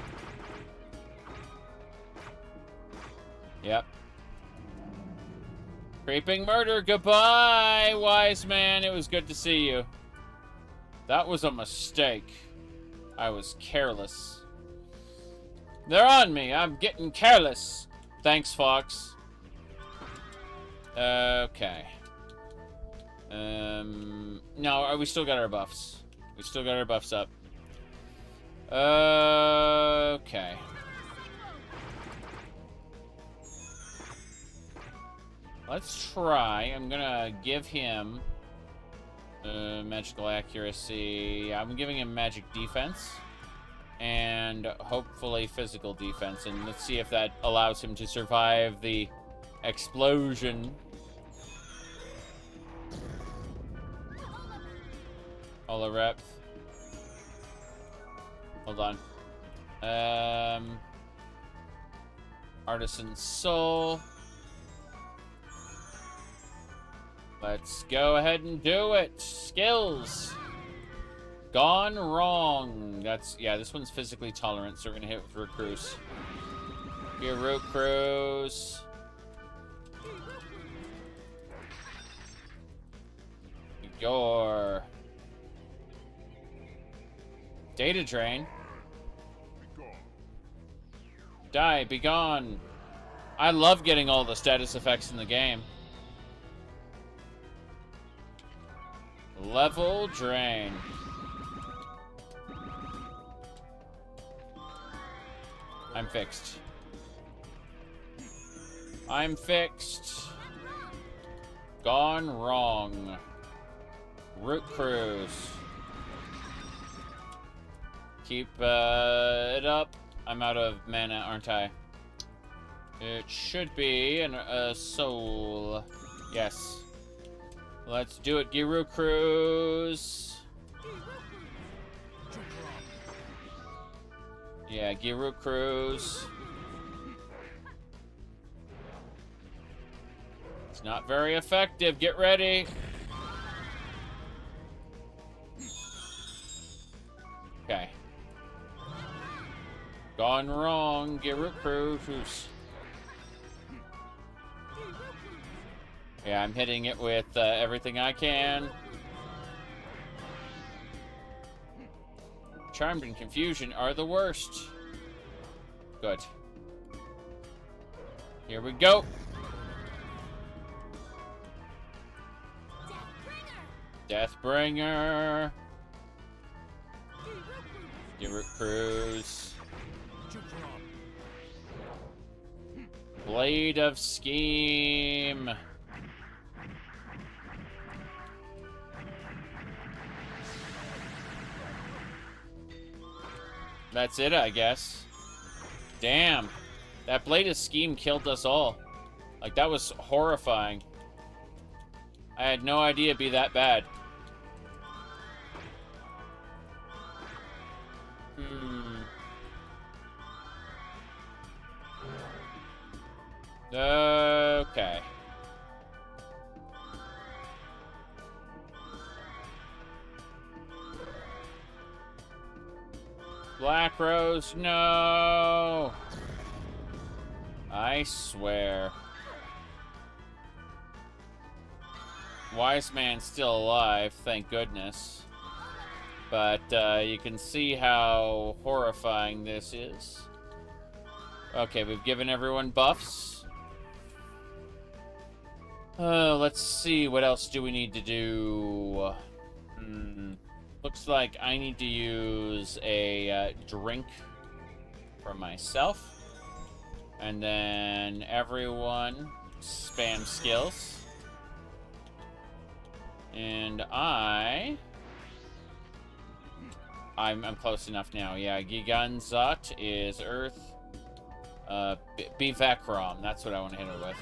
Yep. Creeping Murder, goodbye, wise man. It was good to see you. That was a mistake. I was careless. They're on me. I'm getting careless. Thanks, Fox. Okay. No, we still got our buffs. We still got our buffs up. Okay. Let's try. I'm gonna give him magical accuracy. I'm giving him magic defense. And hopefully physical defense. And let's see if that allows him to survive the explosion. Rep. Hold on. Artisan Soul. Let's go ahead and do it. Skills. Gone wrong. That's, yeah, this one's physically tolerant, so we're gonna hit with Root Cruise. Here, Root Cruise. Your Data Drain. Die, be gone. I love getting all the status effects in the game. Level Drain. I'm fixed. I'm fixed. Gone wrong. Root Cruise. Keep it up. I'm out of mana, aren't I? It should be a soul. Yes. Let's do it, Giru Cruise. Yeah, Giru Cruise. It's not very effective. Get ready. Okay. Gone wrong. Garrett Cruz. Yeah, I'm hitting it with everything I can. Charmed and Confusion are the worst. Good. Here we go. Deathbringer. Garrett Cruz. Blade of Scheme. That's it, I guess. Damn. That Blade of Scheme killed us all. Like, that was horrifying. I had no idea it'd be that bad. Okay. Black Rose, no! I swear. Wise Man's still alive, thank goodness. But you can see how horrifying this is. Okay, we've given everyone buffs. Let's see, what else do we need to do? Looks like I need to use a drink for myself. And then everyone spam skills. And I'm close enough now. Yeah, Giganzat is Earth. Bivakram, that's what I want to hit her with.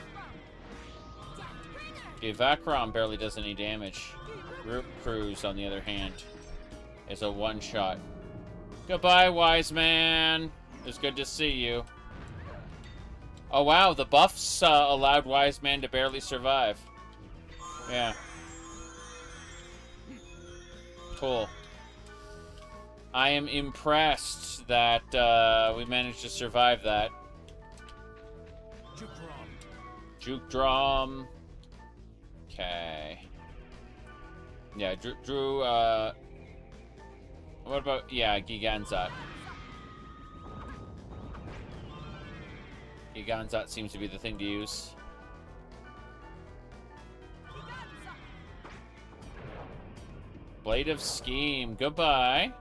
Bivakram barely does any damage. Root Cruise, on the other hand, is a one-shot. Goodbye, Wise Man. It was good to see you. Oh, wow, the buffs allowed Wise Man to barely survive. Yeah. Cool. I am impressed that we managed to survive that. Juke Drum. Okay. Yeah, Drew, what about, yeah, Giganzat. Giganzat seems to be the thing to use. Blade of Scheme, goodbye.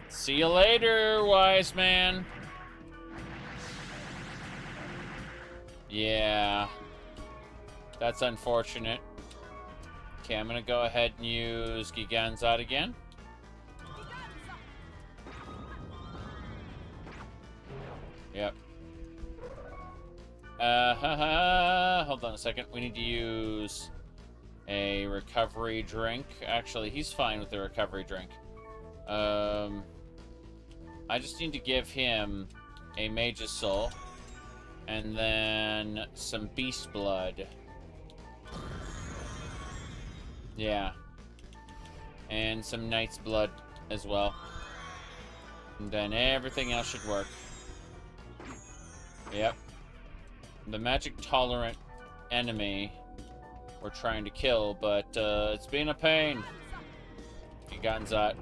See you later, Wise Man. Yeah. That's unfortunate. Okay, I'm gonna go ahead and use Giganzat again. Yep. Hold on a second. We need to use a recovery drink. Actually, he's fine with the recovery drink. I just need to give him a Mage's Soul. And then some Beast Blood. Yeah. And some Knight's Blood as well. And then everything else should work. Yep. The magic tolerant enemy we're trying to kill, but it's been a pain. Giganzat.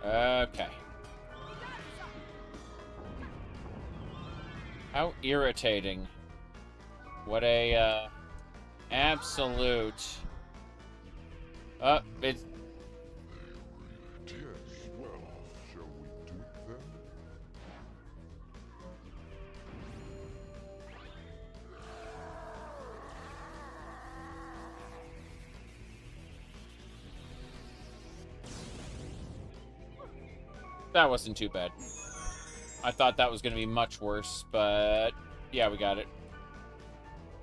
Okay. How irritating. What a absolute. It's. Yes, well, shall we do it then? That wasn't too bad. I thought that was going to be much worse, but yeah, we got it.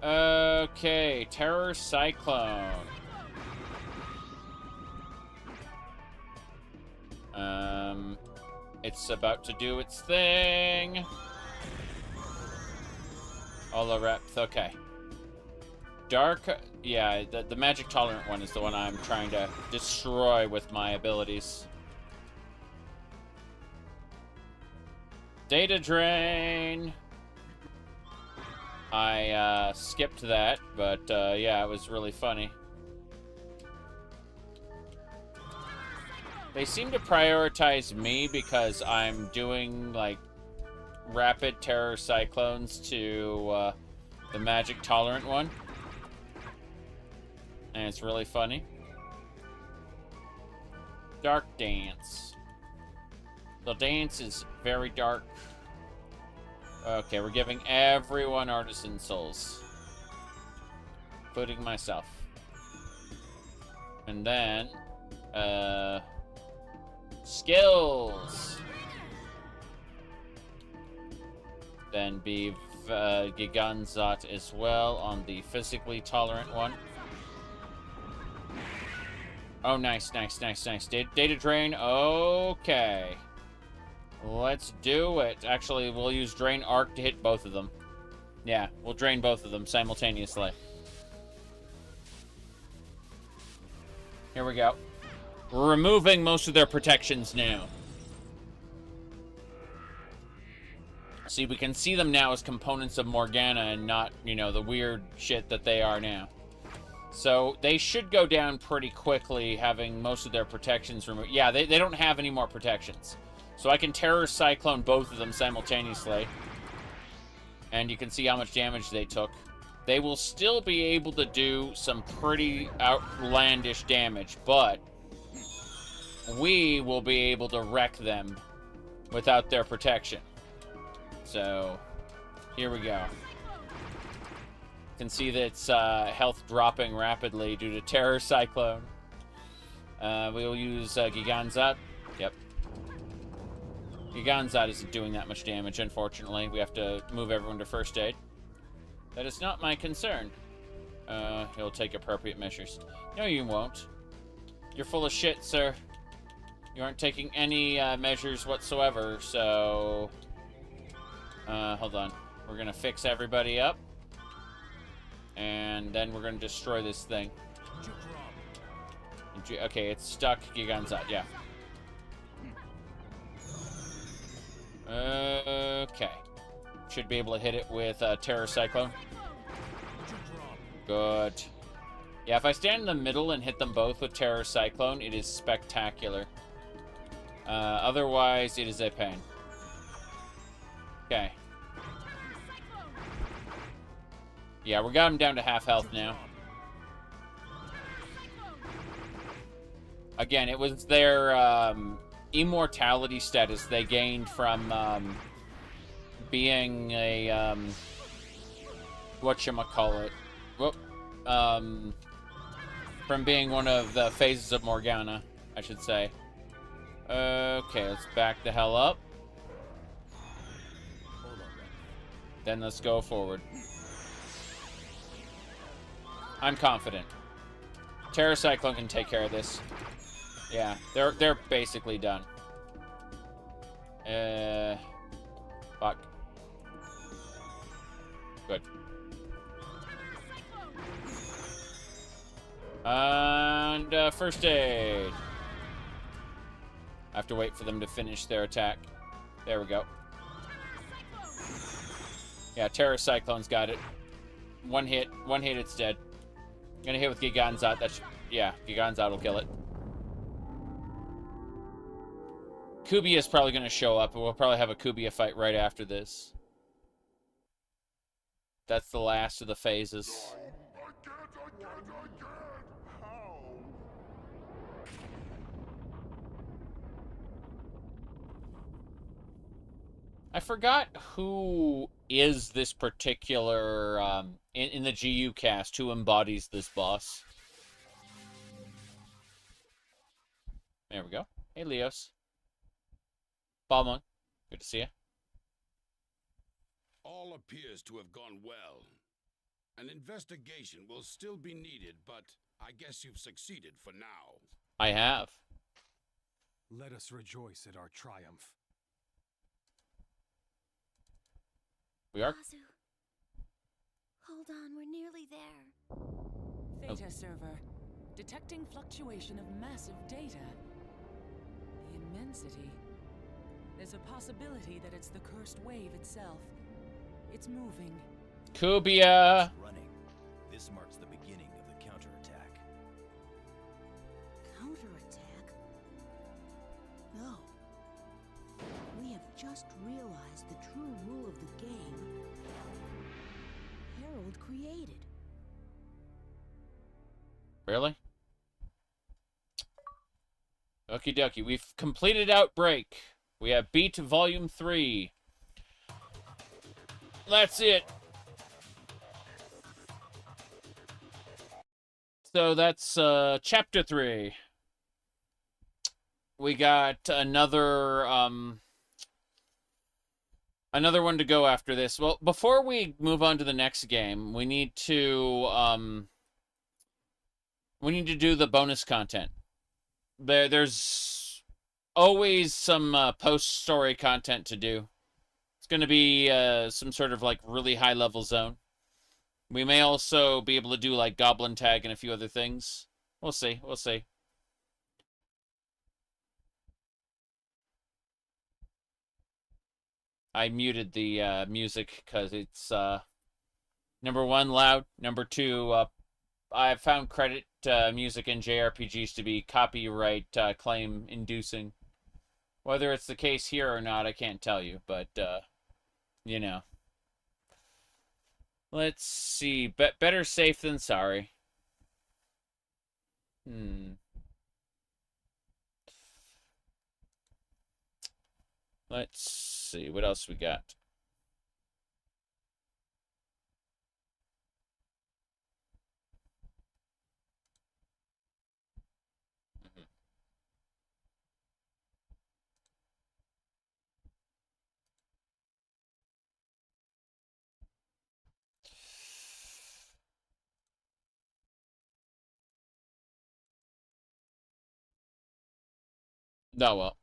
Okay, Terror Cyclone. It's about to do its thing. Olorepth, okay. Dark, yeah, the magic tolerant one is the one I'm trying to destroy with my abilities. Data drain. I skipped that, but yeah, it was really funny. They seem to prioritize me because I'm doing like rapid terror cyclones to the magic tolerant one. And it's really funny. Dark dance. The dance is very dark. Okay, we're giving everyone artisan souls. Including myself. And then, skills. Then be Giganzat as well on the physically tolerant one. Oh, nice, nice, nice, nice. Data drain, okay. Let's do it. Actually, we'll use Drain Arc to hit both of them. Yeah, we'll drain both of them simultaneously. Here we go. We're removing most of their protections now. See, we can see them now as components of Morgana and not, you know, the weird shit that they are now. So they should go down pretty quickly, having most of their protections removed. Yeah, they don't have any more protections. So I can Terror Cyclone both of them simultaneously. And you can see how much damage they took. They will still be able to do some pretty outlandish damage, but we will be able to wreck them without their protection. So, here we go. You can see that it's health dropping rapidly due to Terror Cyclone. We will use Giganzat. Yep. Giganzat isn't doing that much damage, unfortunately. We have to move everyone to first aid. That is not my concern. He'll take appropriate measures. No, you won't. You're full of shit, sir. You aren't taking any measures whatsoever, so... hold on. We're gonna fix everybody up. And then we're gonna destroy this thing. Okay, it's stuck. Giganzat, yeah. Okay. Should be able to hit it with Terror Cyclone. Good. Yeah, if I stand in the middle and hit them both with Terror Cyclone, it is spectacular. Otherwise, it is a pain. Okay. Yeah, we got him down to half health now. Again, it was their immortality status they gained from being a whatchamacallit. Whoop. From being one of the phases of Morgana, I should say. Okay, let's back the hell up. Then let's go forward. I'm confident. Terror Cyclone can take care of this. Yeah, they're basically done. Fuck. Good. And first aid. I have to wait for them to finish their attack. There we go. Yeah, Terror Cyclone's got it. One hit, it's dead. Gonna hit with Giganzat. Yeah, Giganzat will kill it. Kubia is probably gonna show up, and we'll probably have a Kubia fight right after this. That's the last of the phases. I forgot who is this particular, in the GU cast, who embodies this boss. There we go. Hey, Leos. Balmon, good to see you. All appears to have gone well. An investigation will still be needed, but I guess you've succeeded for now. I have. Let us rejoice at our triumph. We are. Hold on, we're nearly there. Theta server. Detecting fluctuation of massive data. The immensity. There's a possibility that it's the cursed wave itself. It's moving. Kubia! It's running. This marks the beginning of the counterattack. Counterattack? No. We have just realized the true rule of the game Harold created. Really? Okie dokie. We've completed Outbreak. We have beat Volume 3. That's it. So that's Chapter 3. We got another one to go after this. Well, before we move on to the next game, we need to do the bonus content. There's always some post-story content to do. It's going to be some sort of like really high-level zone. We may also be able to do like Goblin Tag and a few other things. We'll see. We'll see. I muted the music because it's number one, loud. Number two, I found credit music in JRPGs to be copyright claim inducing. Whether it's the case here or not, I can't tell you, but you know. Let's see. Better safe than sorry. Let's see. What else we got? No, well.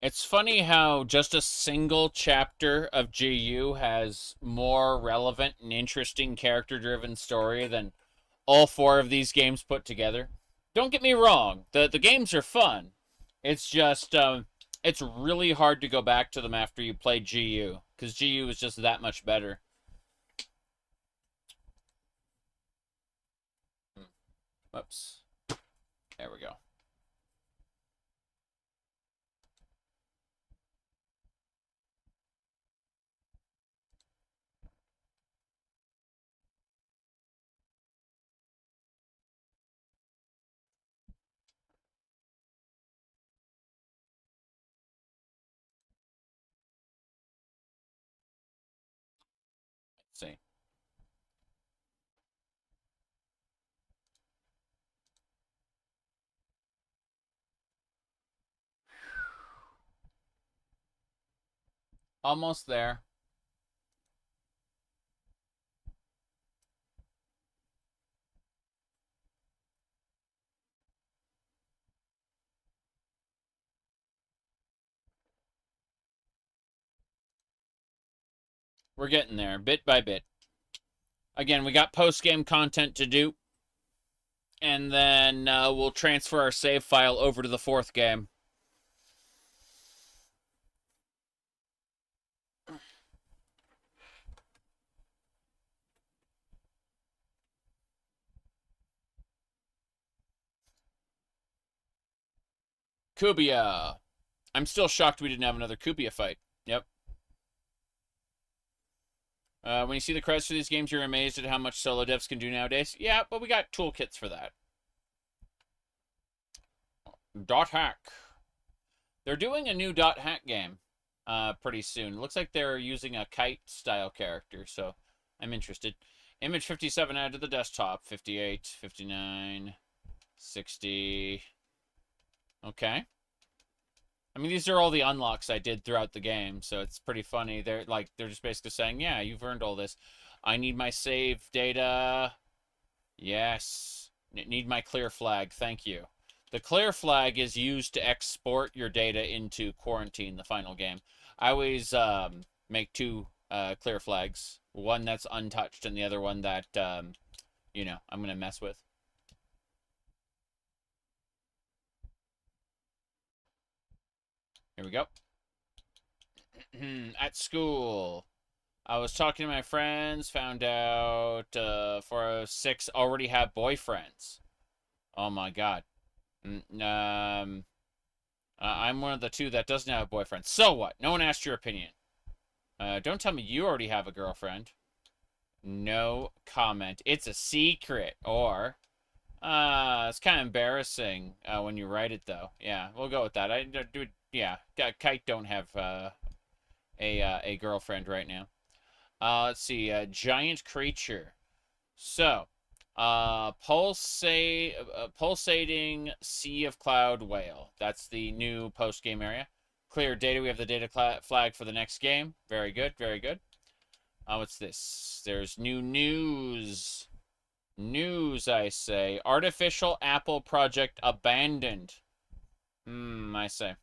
It's funny how just a single chapter of GU has more relevant and interesting character-driven story than all 4 of these games put together. Don't get me wrong, the games are fun. It's just, it's really hard to go back to them after you play GU, because GU is just that much better. Whoops. There we go. Let's see. Almost there. We're getting there, bit by bit. Again, we got post-game content to do. And then we'll transfer our save file over to the 4th game. Kubia. I'm still shocked we didn't have another Kubia fight. Yep. When you see the credits for these games, you're amazed at how much solo devs can do nowadays. Yeah, but we got toolkits for that. Dot Hack. They're doing a new Dot Hack game pretty soon. It looks like they're using a kite-style character, so I'm interested. Image 57 added to the desktop. 58, 59, 60. Okay. I mean, these are all the unlocks I did throughout the game, so it's pretty funny. They're just basically saying, yeah, you've earned all this. I need my save data. Yes. Need my clear flag. Thank you. The clear flag is used to export your data into Quarantine, the final game. I always make two clear flags. One that's untouched and the other one that, you know, I'm going to mess with. Here we go. At school. I was talking to my friends, found out 406 already have boyfriends. Oh my god. I'm one of the two that doesn't have a boyfriend. So what? No one asked your opinion. Don't tell me you already have a girlfriend. No comment. It's a secret. Or, it's kind of embarrassing when you write it, though. Yeah, we'll go with that. Yeah, Kite don't have a girlfriend right now. Let's see. Giant creature. So, pulsating sea of cloud whale. That's the new post-game area. Clear data. We have the data flag for the next game. Very good. Very good. What's this? There's new news. News, I say. Artificial apple project abandoned. I say.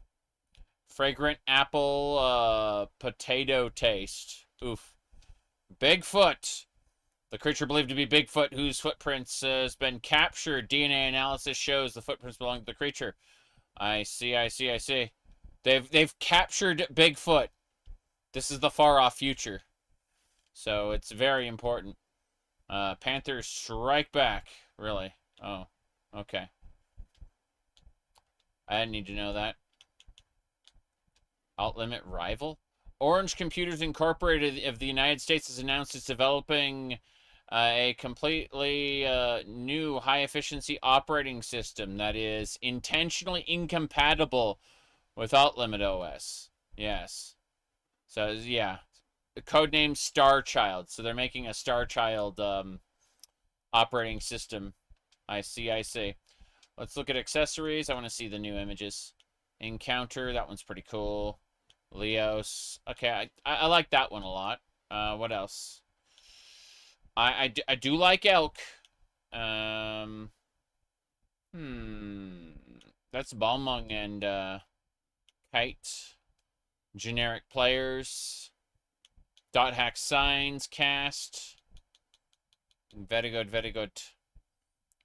Fragrant apple, potato taste. Oof. Bigfoot. The creature believed to be Bigfoot, whose footprints has been captured. DNA analysis shows the footprints belong to the creature. I see. They've captured Bigfoot. This is the far-off future. So it's very important. Panthers strike back. Really? Oh, okay. I didn't need to know that. Outlimit rival? Orange Computers Incorporated of the United States has announced it's developing a completely new high-efficiency operating system that is intentionally incompatible with Outlimit OS. Yes. So, yeah. The codename Starchild. So they're making a Starchild operating system. I see. Let's look at accessories. I want to see the new images. Encounter. That one's pretty cool. Leos. Okay, I like that one a lot. What else? I do like elk. That's Balmung and Kite. Generic players. Dot hack signs cast. Very good, very good.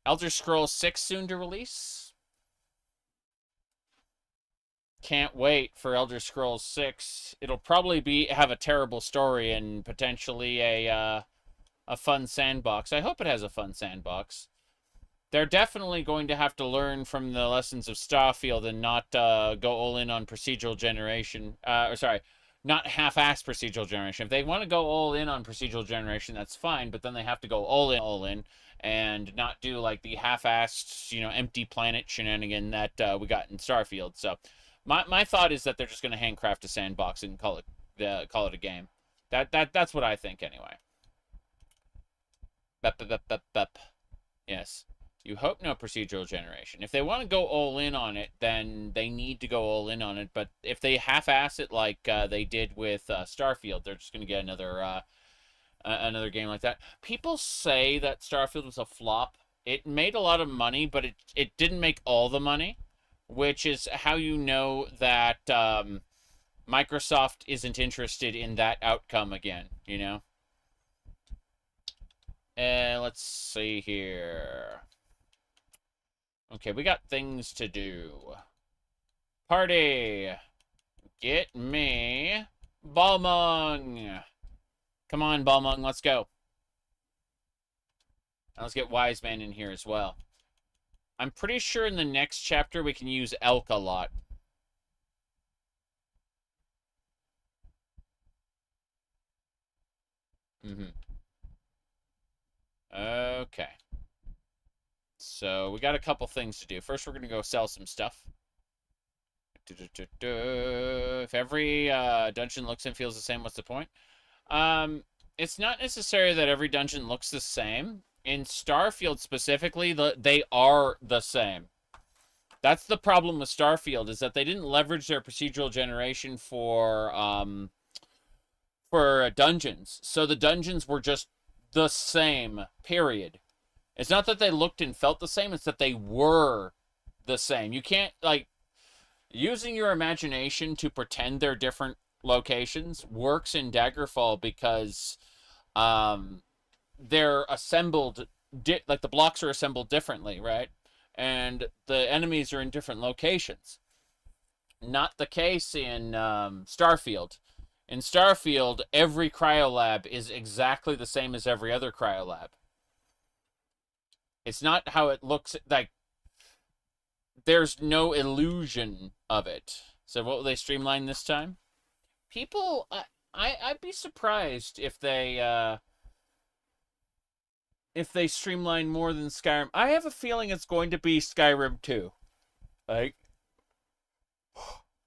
Elder Scrolls 6 soon to release. Can't wait for Elder Scrolls 6. It'll probably have a terrible story and potentially a fun sandbox. I hope it has a fun sandbox. They're definitely going to have to learn from the lessons of Starfield and not go all in on procedural generation. Not half-assed procedural generation. If they want to go all in on procedural generation, that's fine, but then they have to go all in, and not do like the half-assed, empty planet shenanigan that we got in Starfield. So, my thought is that they're just going to handcraft a sandbox and call it a game. That's what I think anyway. Yes. You hope no procedural generation. If they want to go all in on it, then they need to go all in on it. But if they half-ass it like they did with Starfield, they're just going to get another game like that. People say that Starfield was a flop. It made a lot of money, but it didn't make all the money, which is how you know that Microsoft isn't interested in that outcome again, Let's see here. Okay, we got things to do. Party! Get me Balmung! Come on, Balmung, let's go. Now let's get Wise Man in here as well. I'm pretty sure in the next chapter we can use elk a lot. Okay. So, we got a couple things to do. First, we're going to go sell some stuff. If every dungeon looks and feels the same, what's the point? It's not necessary that every dungeon looks the same. In Starfield specifically, they are the same. That's the problem with Starfield, is that they didn't leverage their procedural generation for dungeons. So the dungeons were just the same, period. It's not that they looked and felt the same, it's that they were the same. You can't, like, using your imagination to pretend they're different locations works in Daggerfall because they're assembled, like the blocks are assembled differently, right? And the enemies are in different locations. Not the case in Starfield. In Starfield, every cryolab is exactly the same as every other cryolab. It's not how it looks, like, there's no illusion of it. So what will they streamline this time? People, I'd be surprised if they streamline more than Skyrim. I have a feeling it's going to be Skyrim 2. Like,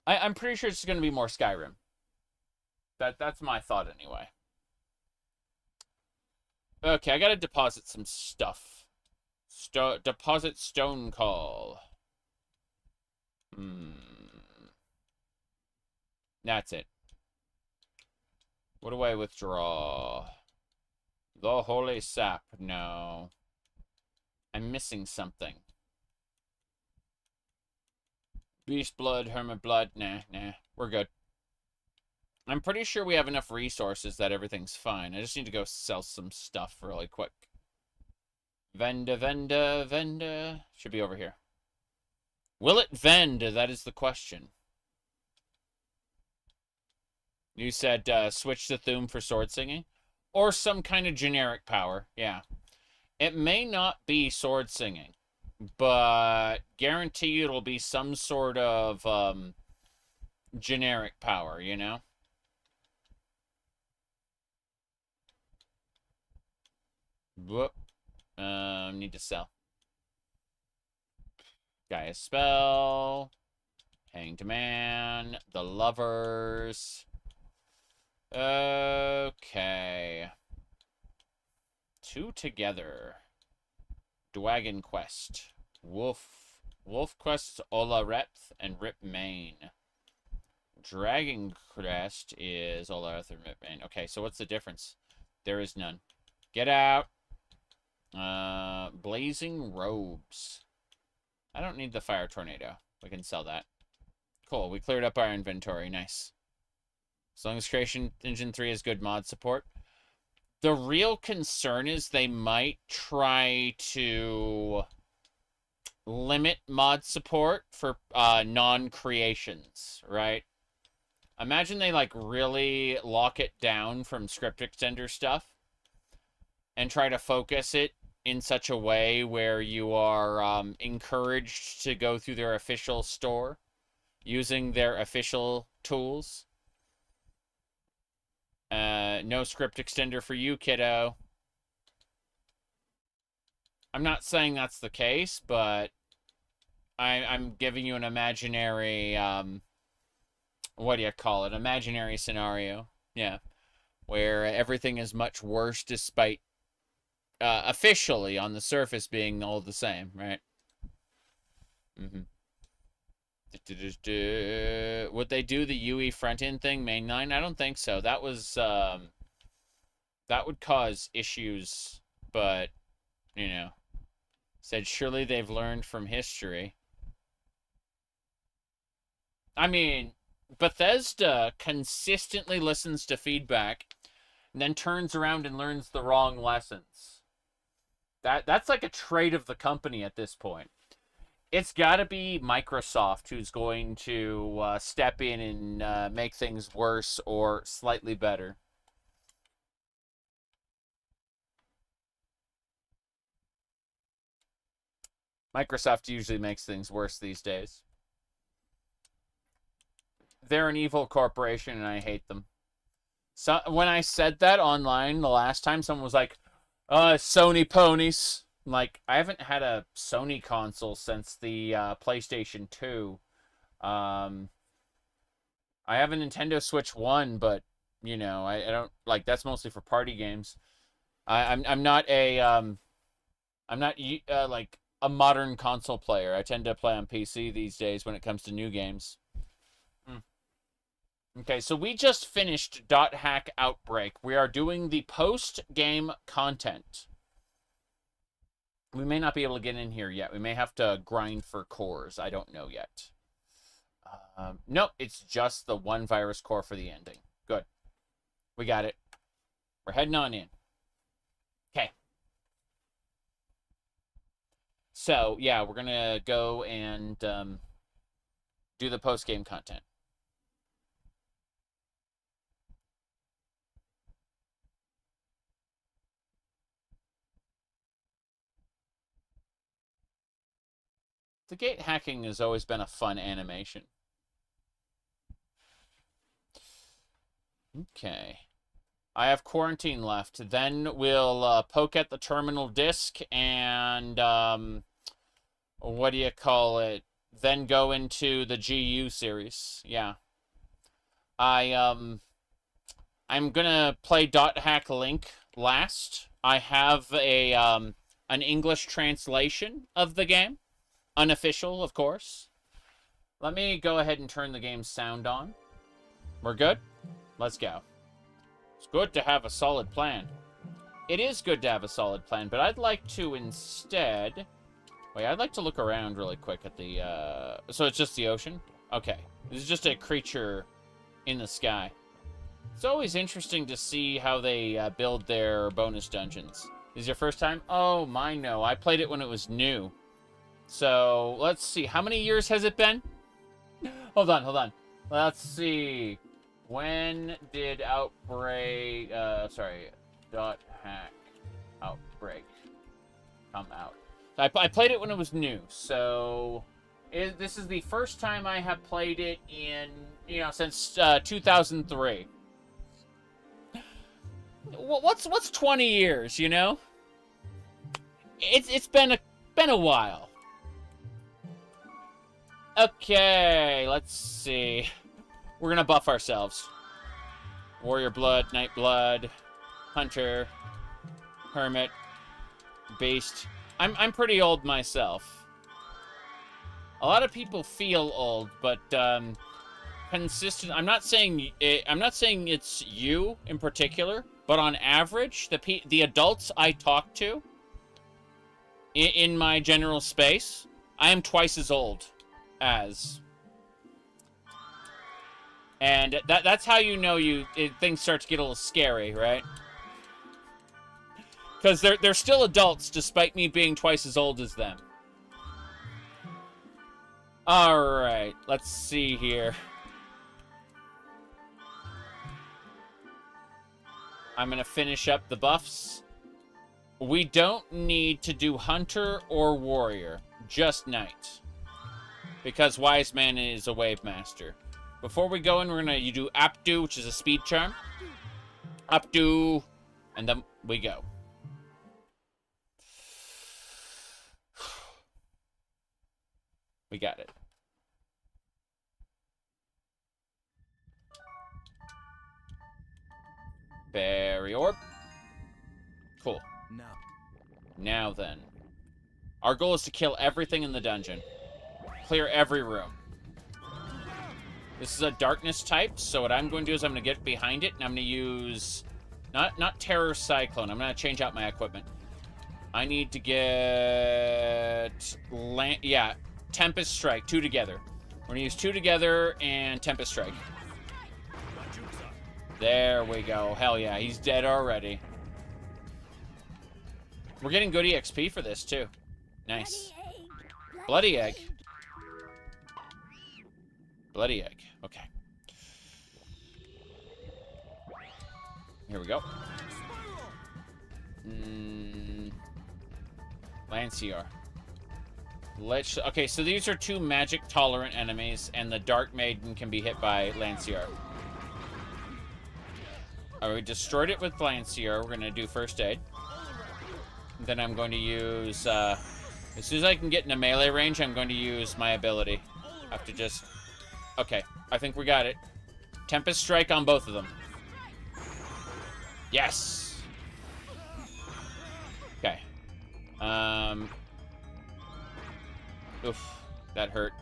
I'm pretty sure it's going to be more Skyrim. That's my thought anyway. Okay, I gotta deposit some stuff. Deposit stone call. That's it. What do I withdraw? The holy sap. No. I'm missing something. Beast blood, hermit blood. Nah. We're good. I'm pretty sure we have enough resources that everything's fine. I just need to go sell some stuff really quick. Venda. Should be over here. Will it vend? That is the question. You said switch the Thum for sword singing? Or some kind of generic power, yeah. It may not be sword singing, but guarantee it'll be some sort of generic power, you know? Whoop. Need to sell. Gaia spell. Hanged Man. The Lovers. Okay. 2 together. Dwagon Quest. Wolf Quest's Ola Repth and Rip Main. Dragon Quest is Ola Repth and Rip Main. Okay, so what's the difference? There is none. Get out. Blazing Robes. I don't need the Fire Tornado. We can sell that. Cool, we cleared up our inventory. Nice. As long as Creation Engine 3 has good mod support. The real concern is they might try to limit mod support for non-creations, right? Imagine they, like, really lock it down from script extender stuff and try to focus it in such a way where you are encouraged to go through their official store using their official tools. No script extender for you, kiddo. I'm not saying that's the case, but I'm giving you an imaginary, what do you call it? Imaginary scenario. Yeah. Where everything is much worse despite officially on the surface being all the same, right? Would they do the UE front-end thing mainline? I don't think so. That was that would cause issues, but you know, said surely they've learned from history. I mean, Bethesda consistently listens to feedback and then turns around and learns the wrong lessons. That's like a trait of the company at this point. It's got to be Microsoft who's going to step in and make things worse or slightly better. Microsoft usually makes things worse these days. They're an evil corporation and I hate them. So when I said that online the last time, someone was like, Sony ponies. Like, I haven't had a Sony console since the PlayStation 2. I have a Nintendo Switch 1, but, you know, I don't, like, that's mostly for party games. I'm not a, like, a modern console player. I tend to play on PC these days when it comes to new games. Okay, so we just finished .hack Outbreak. We are doing the post-game content. We may not be able to get in here yet. We may have to grind for cores. I don't know yet. Nope, it's just the one virus core for the ending. Good. We got it. We're heading on in. Okay. So, yeah, we're going to go and do the post-game content. The gate hacking has always been a fun animation. Okay. I have quarantine left. Then we'll poke at the terminal disk and, what do you call it? Then go into the GU series. Yeah. I'm gonna play .hack Link last. I have a, an English translation of the game. Unofficial, of course. Let me go ahead and turn the game's sound on. We're good? Let's go. It's good to have a solid plan. It is good to have a solid plan, but I'd like to instead... Wait, I'd like to look around really quick at the, So it's just the ocean? Okay. This is just a creature in the sky. It's always interesting to see how they build their bonus dungeons. Is your first time? Oh, my no. I played it when it was new. So, let's see. How many years has it been? Hold on. Let's see. When did Outbreak... .hack Outbreak come out? I played it when it was new, so... this is the first time I have played it in, since 2003. What's 20 years, you know? It's been a while. Okay, let's see. We're gonna buff ourselves. Warrior Blood, Night Blood, Hunter, Hermit, Beast. I'm pretty old myself. A lot of people feel old, but consistent. I'm not saying it's you in particular, but on average, the adults I talk to in my general space, I am twice as old as. And that's how you know things start to get a little scary, right? Because they're still adults despite me being twice as old as them. Alright, let's see here. I'm going to finish up the buffs. We don't need to do Hunter or Warrior, just Knight. Because Wise Man is a Wave Master. Before we go in, we're going to do Updo, which is a speed charm. Updo, and then we go. We got it. Fairy Orb. Cool. Now then. Our goal is to kill everything in the dungeon. Clear every room. This is a darkness type, so what I'm going to do is I'm going to get behind it, and I'm going to use... Not Terror Cyclone. I'm going to change out my equipment. I need to get... Yeah, Tempest Strike. 2 together. We're going to use 2 together and Tempest Strike. There we go. Hell yeah, he's dead already. We're getting good EXP for this, too. Nice. Bloody Egg. Bloody Egg. Okay. Here we go. Lancier. Okay, so these are 2 magic-tolerant enemies, and the Dark Maiden can be hit by Lancier. Alright, we destroyed it with Lancier. We're going to do First Aid. Then I'm going to use... as soon as I can get in a melee range, I'm going to use my ability. I have to just... Okay, I think we got it. Tempest Strike on both of them. Yes! Okay. Oof, that hurt.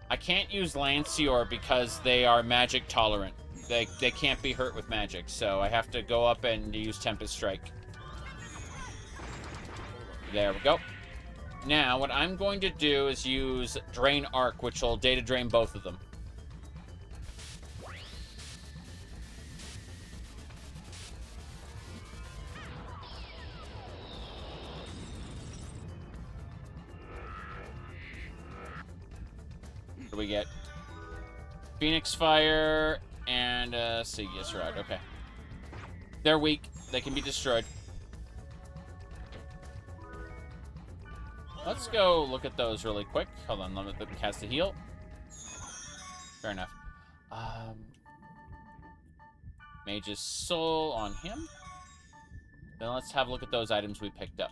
I can't use Lancier because they are magic tolerant. They can't be hurt with magic, so I have to go up and use Tempest Strike. There we go. Now, what I'm going to do is use Drain Arc, which will data drain both of them. What do we get? Phoenix Fire and Sigius Rod. Okay. They're weak. They can be destroyed. Let's go look at those really quick. Hold on, let me cast a heal. Fair enough. Mage's Soul on him. Then let's have a look at those items we picked up.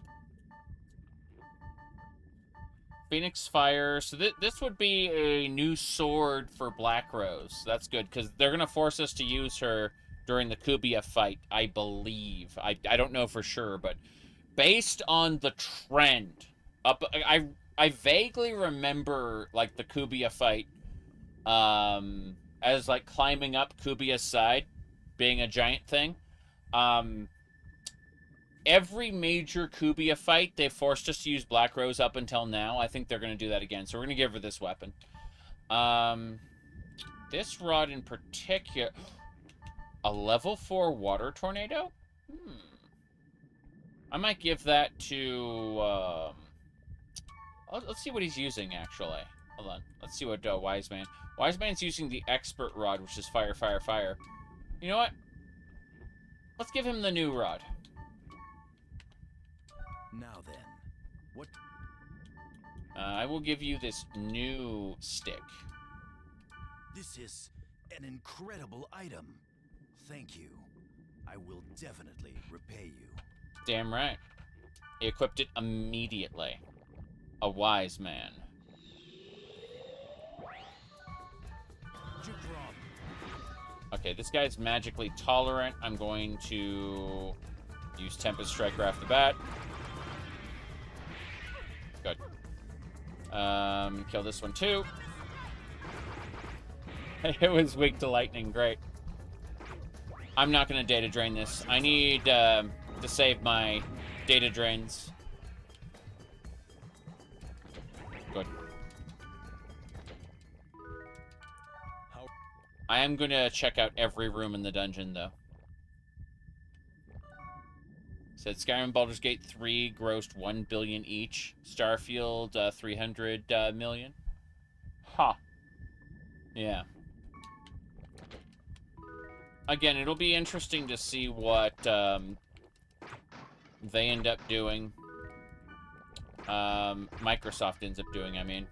Phoenix Fire. So this would be a new sword for Black Rose. That's good, because they're going to force us to use her during the Kubia fight, I believe. I don't know for sure, but based on the trend, I vaguely remember, like, the Kubia fight as, like, climbing up Kubia's side, being a giant thing. Every major Kubia fight, they forced us to use Black Rose up until now. I think they're going to do that again, so we're going to give her this weapon. This rod in particular... A level 4 water tornado? I might give that to... let's see what he's using, actually. Hold on. Let's see what Wise Man... Wise Man's using the expert rod, which is fire, fire, fire. You know what? Let's give him the new rod. Now then, what... I will give you this new stick. This is an incredible item. Thank you. I will definitely repay you. Damn right. He equipped it immediately. A wise man. Okay, this guy's magically tolerant. I'm going to use Tempest Striker off the bat. Good. Kill this one too. It was weak to lightning. Great. I'm not going to data drain this. I need to save my data drains. Good. I am going to check out every room in the dungeon, though. Said Skyrim Baldur's Gate 3 grossed $1 billion each. Starfield, 300 million. Huh. Yeah. Again, it'll be interesting to see what they end up doing. Microsoft ends up doing, I mean.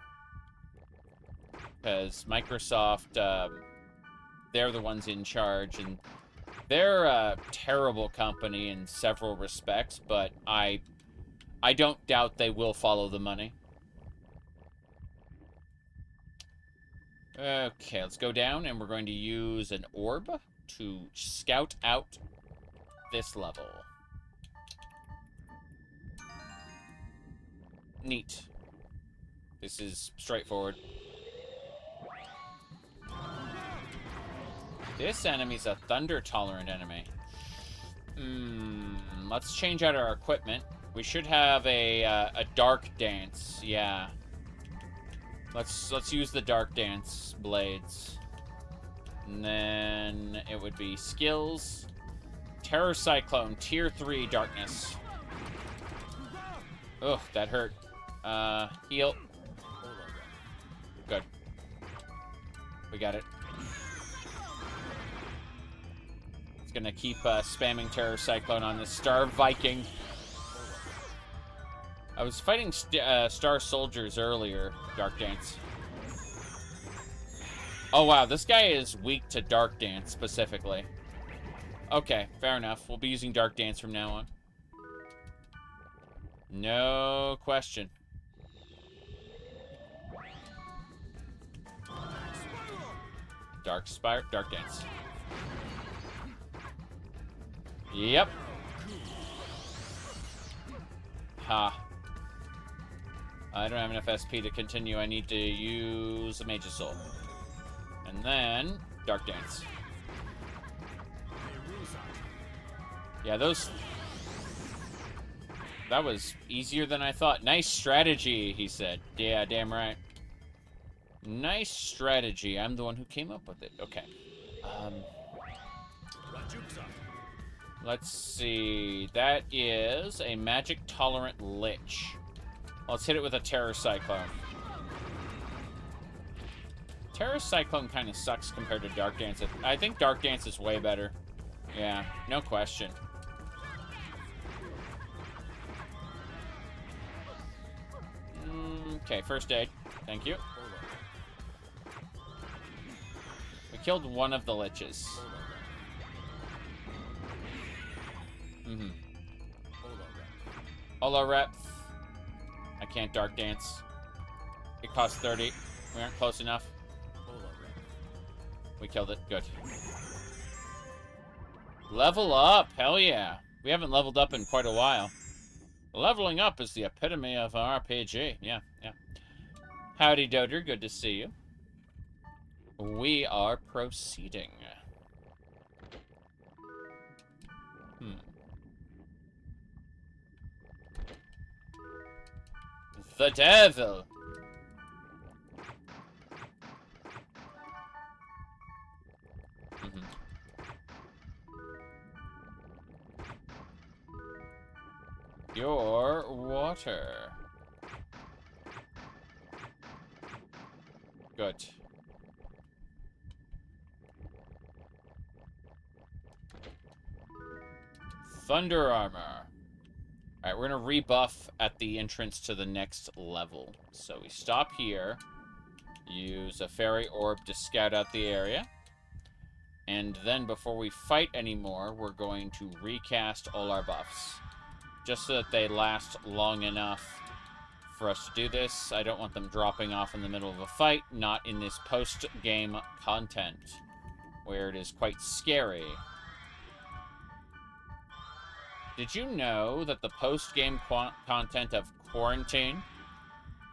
Because Microsoft, they're the ones in charge, and they're a terrible company in several respects, but I don't doubt they will follow the money. Okay, let's go down, and we're going to use an orb to scout out this level. Neat. This is straightforward. This enemy's a thunder-tolerant enemy. Let's change out our equipment. We should have a dark dance. Yeah. Let's use the dark dance blades. And then it would be skills. Terror Cyclone, tier 3 darkness. Ugh, that hurt. Heal. Good. We got it. It's gonna keep spamming Terror Cyclone on this Star Viking. I was fighting Star Soldiers earlier, Dark Dance. Oh wow, this guy is weak to Dark Dance specifically. Okay, fair enough. We'll be using Dark Dance from now on. No question. Dark Dance. Yep. Ha. I don't have enough SP to continue. I need to use a Mage's Soul. And then, Dark Dance. That was easier than I thought. Nice strategy, he said. Yeah, damn right. Nice strategy. I'm the one who came up with it. Okay. Let's see. That is a magic-tolerant lich. Let's hit it with a Terror Cyclone. Terror Cyclone kind of sucks compared to Dark Dance. I think Dark Dance is way better. Yeah, no question. Okay, first aid. Thank you. We killed one of the liches. Holo rep. I can't Dark Dance. It costs 30. We aren't close enough. We killed it. Good. Level up. Hell yeah. We haven't leveled up in quite a while. Leveling up is the epitome of an RPG. Yeah, yeah. Howdy, Doder. Good to see you. We are proceeding. The devil. Your water. Good. Thunder armor. Alright, we're gonna rebuff at the entrance to the next level. So we stop here, use a fairy orb to scout out the area, and then before we fight anymore, we're going to recast all our buffs. Just so that they last long enough for us to do this. I don't want them dropping off in the middle of a fight, not in this post-game content, where it is quite scary. Did you know that the post-game content of Quarantine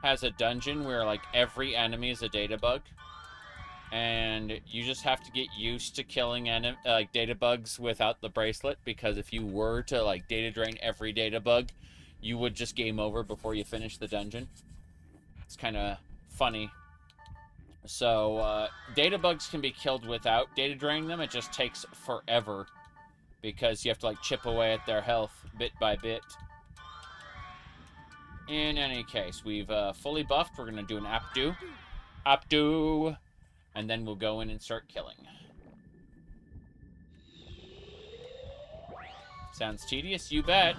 has a dungeon where, like, every enemy is a data bug? And you just have to get used to killing data bugs without the bracelet, because if you were to, like, data drain every data bug, you would just game over before you finish the dungeon. It's kind of funny. So, data bugs can be killed without data draining them. It just takes forever, because you have to, like, chip away at their health bit by bit. In any case, we've fully buffed. We're going to do an Apdu. And then we'll go in and start killing. Sounds tedious? You bet.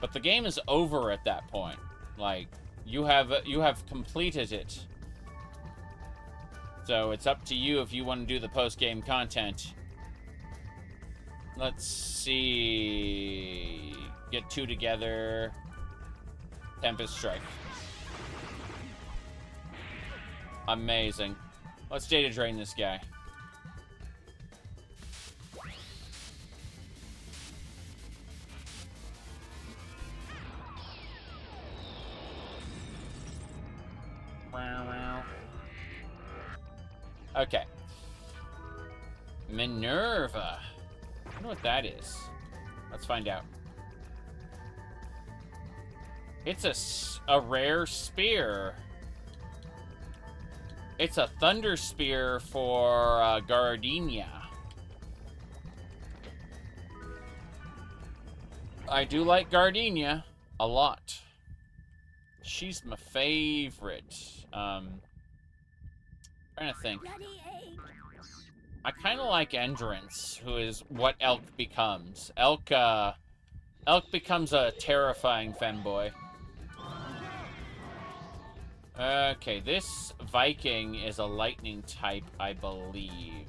But the game is over at that point. Like, you have completed it. So it's up to you if you want to do the post-game content. Let's see. Get two together. Tempest Strike. Amazing. Let's data drain this guy. Okay. Minerva. I wonder what that is. Let's find out. It's a rare spear. It's a thunder spear for Gardenia. I do like Gardenia a lot. She's my favorite. Trying to think. I kind of like Endurance, who is what Elk becomes. Elk becomes a terrifying femboy. Okay, this Viking is a lightning type, I believe.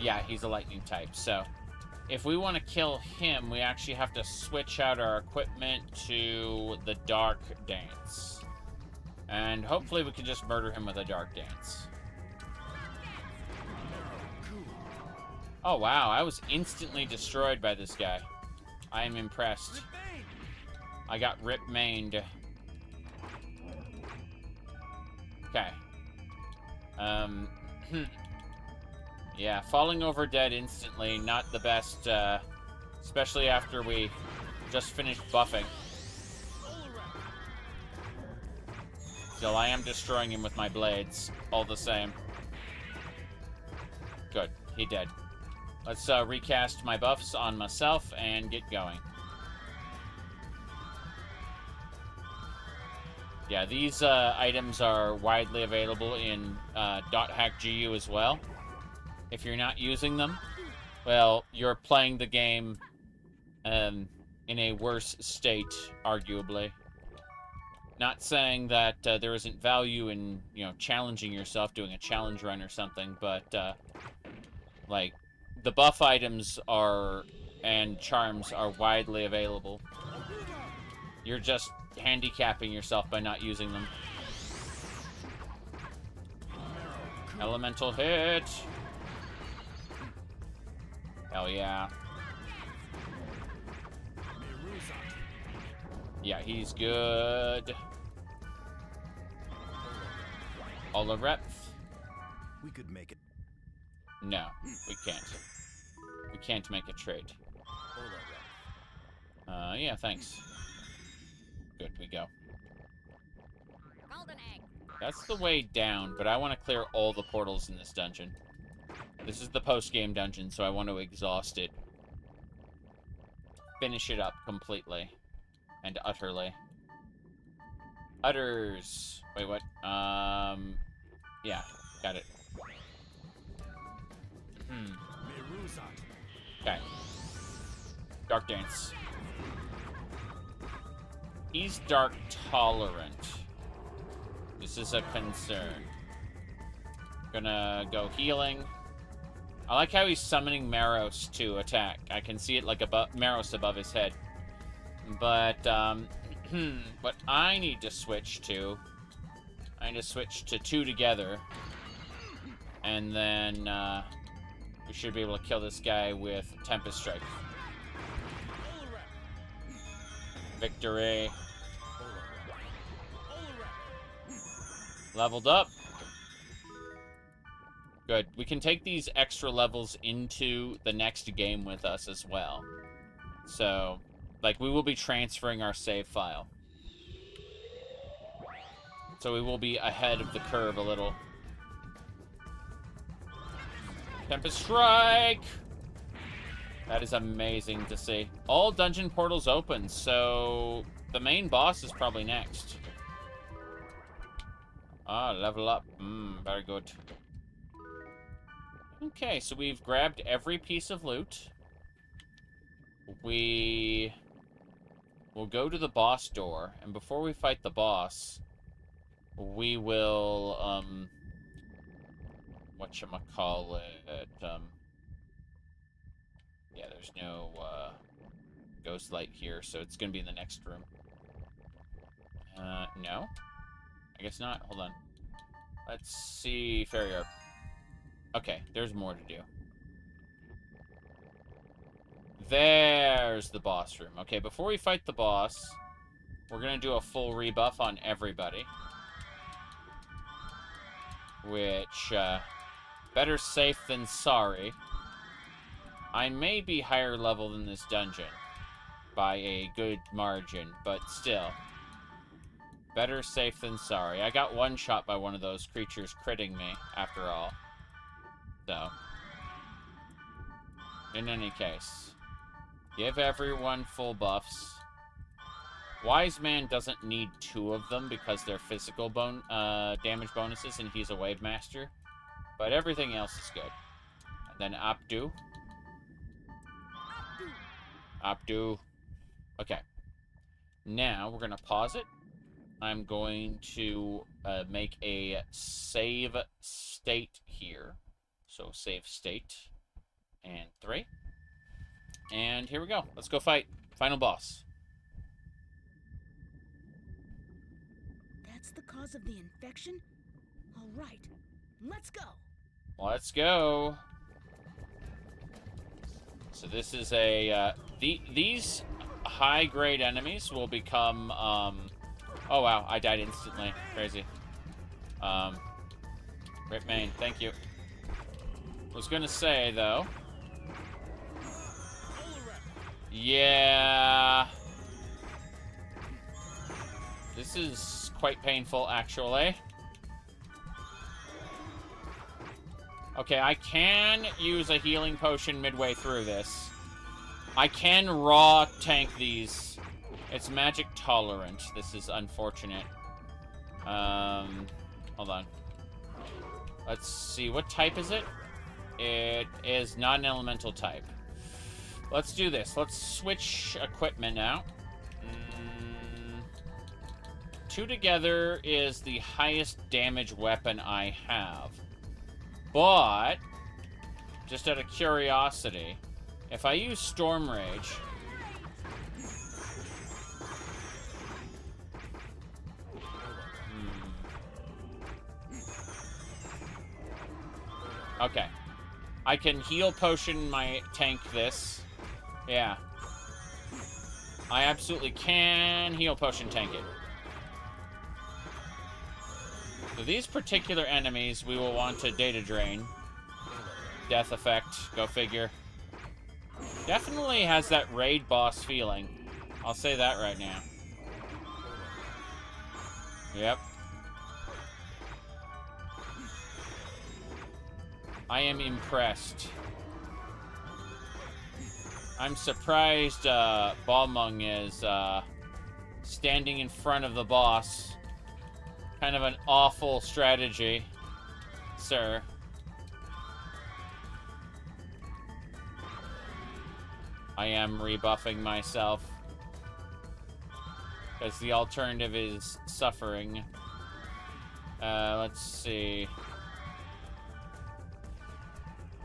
Yeah, he's a lightning type. So, if we want to kill him, we actually have to switch out our equipment to the Dark Dance. And hopefully we can just murder him with a Dark Dance. Oh, wow. I was instantly destroyed by this guy. I am impressed. I got rip-mained. Okay. Yeah, falling over dead instantly, not the best, especially after we just finished buffing. Still, I am destroying him with my blades, all the same. Good, he dead. Let's recast my buffs on myself and get going. Yeah, these items are widely available in .hack GU as well. If you're not using them, well, you're playing the game in a worse state, arguably. Not saying that there isn't value in, you know, challenging yourself, doing a challenge run or something, but, like, the buff items are, and charms are widely available. You're just handicapping yourself by not using them. Elemental hit! Hell yeah. Yeah, he's good. All a rep. We could make it. No, we can't. We can't make a trade. Yeah, thanks. Good, we go. Golden egg. That's the way down, but I want to clear all the portals in this dungeon. This is the post-game dungeon, so I want to exhaust it. Finish it up completely. And utterly. Utters. Wait, what? Yeah, got it. Okay. Dark Dance. He's dark tolerant. This is a concern. Gonna go healing. I like how he's summoning Maros to attack. I can see it like Maros above his head. But, what I need to switch to... I need to switch to 2 together. And then, we should be able to kill this guy with Tempest Strike. Victory. Leveled up. Good. We can take these extra levels into the next game with us as well. So, like, we will be transferring our save file. So we will be ahead of the curve a little. Tempest Strike! That is amazing to see. All dungeon portals open, so the main boss is probably next. Ah, level up. Very good. Okay, so we've grabbed every piece of loot. We will go to the boss door, and before we fight the boss, we will, whatchamacallit, yeah, there's no, ghost light here, so it's gonna be in the next room. No? I guess not. Hold on. Let's see, Fairy Orb. Okay, there's more to do. There's the boss room. Okay, before we fight the boss, we're gonna do a full rebuff on everybody. Which, better safe than sorry. I may be higher level than this dungeon by a good margin, but still. Better safe than sorry. I got one shot by one of those creatures critting me, after all. So, in any case, give everyone full buffs. Wise Man doesn't need 2 of them because they're physical damage bonuses and he's a Wave Master. But everything else is good. And then Abdu. Abdu. Okay. Now, we're going to pause it. I'm going to make a save state here. So, save state. And 3. And here we go. Let's go fight. Final boss. That's the cause of the infection? All right, let's go. Let's go. So this is a, these high-grade enemies will become, oh wow, I died instantly. Crazy. Rip main, thank you. Was gonna say, though, Yeah. This is quite painful, actually. Okay, I can use a healing potion midway through this. I can raw tank these. It's magic tolerant. This is unfortunate. Hold on. Let's see, what type is it? It is not an elemental type. Let's do this. Let's switch equipment out. 2 together is the highest damage weapon I have. But, just out of curiosity, if I use Storm Rage... Okay. I can heal potion my tank this. Yeah. I absolutely can heal potion tank it. So these particular enemies, we will want to data drain. Death effect, go figure. Definitely has that raid boss feeling. I'll say that right now. Yep. I am impressed. I'm surprised Balmung is standing in front of the boss. Kind of an awful strategy, sir. I am rebuffing myself. Because the alternative is suffering. Let's see.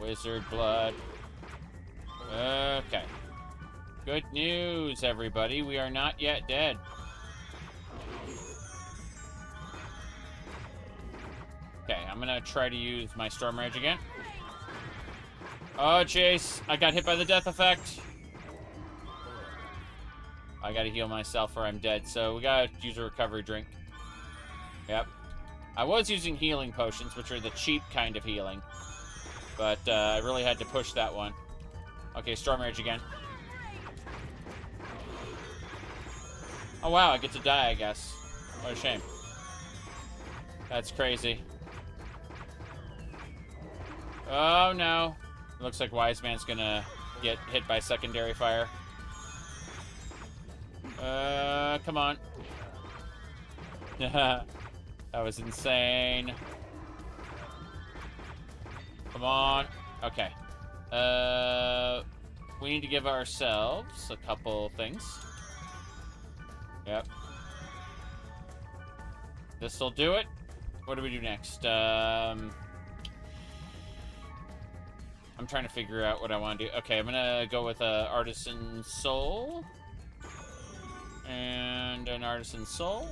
Wizard blood. Okay. Good news, everybody. We are not yet dead. Okay, I'm gonna try to use my Storm Rage again. Oh, jeez. I got hit by the death effect. I gotta heal myself or I'm dead, so we gotta use a recovery drink. Yep. I was using healing potions, which are the cheap kind of healing. But I really had to push that one. Okay, Storm Rage again. Oh, wow, I get to die, I guess. What a shame. That's crazy. Oh, no. It looks like Wise Man's gonna get hit by secondary fire. Come on. That was insane. Come on. Okay. We need to give ourselves a couple things. Yep. This'll do it. What do we do next? I'm trying to figure out what I want to do. Okay, I'm gonna go with a Artisan Soul. And an Artisan Soul.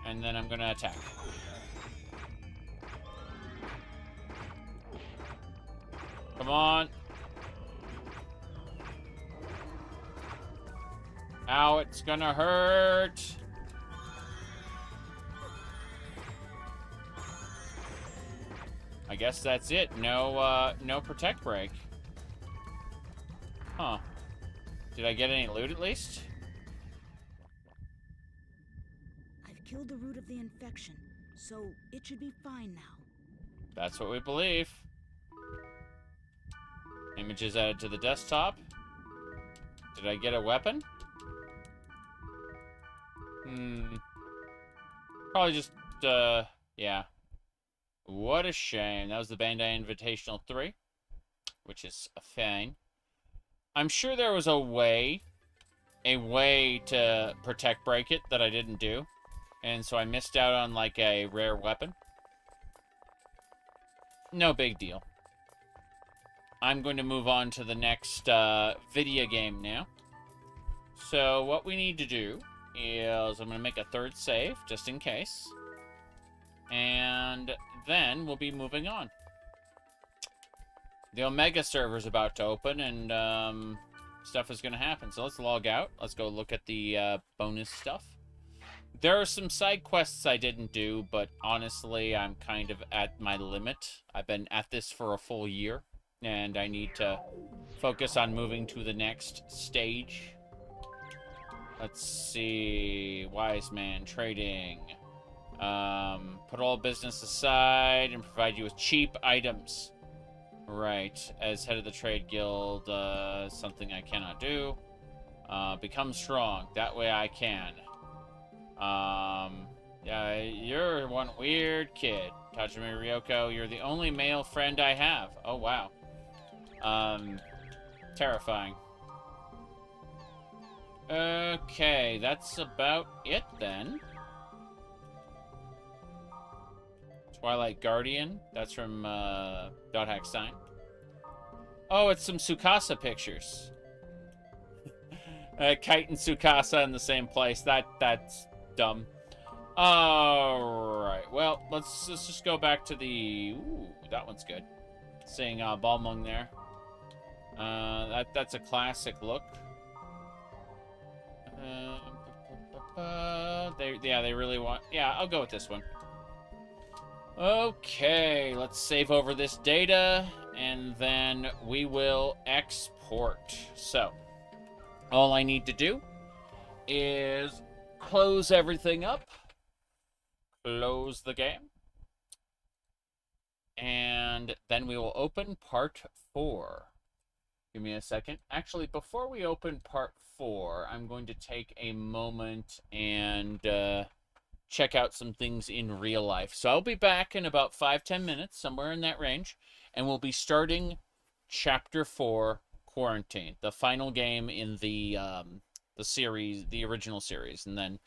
And then I'm gonna attack. Come on. Ow, it's gonna hurt. I guess that's it. No, no Protect Break. Huh. Did I get any loot at least? I've killed the root of the infection, so it should be fine now. That's what we believe. Images added to the desktop. Did I get a weapon? Probably just, yeah. What a shame. That was the Bandai Invitational 3, which is fine. I'm sure there was a way to Protect Break it that I didn't do. And so I missed out on, like, a rare weapon. No big deal. I'm going to move on to the next video game now. So what we need to do is I'm going to make a third save, just in case. And then we'll be moving on. The Omega server's about to open, and stuff is going to happen. So let's log out. Let's go look at the bonus stuff. There are some side quests I didn't do, but honestly, I'm kind of at my limit. I've been at this for a full year. and I need to focus on moving to the next stage. Let's see. Wise man trading. Put all business aside and provide you with cheap items. Right. As head of the trade guild, something I cannot do. Become strong. That way I can. Yeah, you're one weird kid. Tajime Ryoko, you're the only male friend I have. Oh, wow. Terrifying. Okay, that's about it then. Twilight Guardian. That's from Dot Hack Sign. Oh, it's some Tsukasa pictures. Kite and Tsukasa in the same place. That's dumb. Alright, well, let's just go back to the... Ooh, that one's good. Seeing Balmung there. That's a classic look. They really want... Yeah, I'll go with this one. Okay, let's save over this data, and then we will export. So, all I need to do is close everything up, close the game, and then we will open part 4. Give me a second. Actually, before we open part 4, I'm going to take a moment and check out some things in real life. So I'll be back in about 5-10 minutes, somewhere in that range, and we'll be starting Chapter 4, Quarantine, the final game in the series, the original series. And then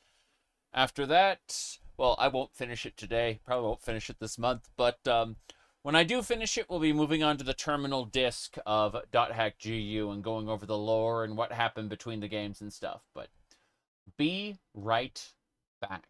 after that, well, I won't finish it today. Probably won't finish it this month, but when I do finish it, we'll be moving on to the terminal disc of .hack GU and going over the lore and what happened between the games and stuff. But be right back.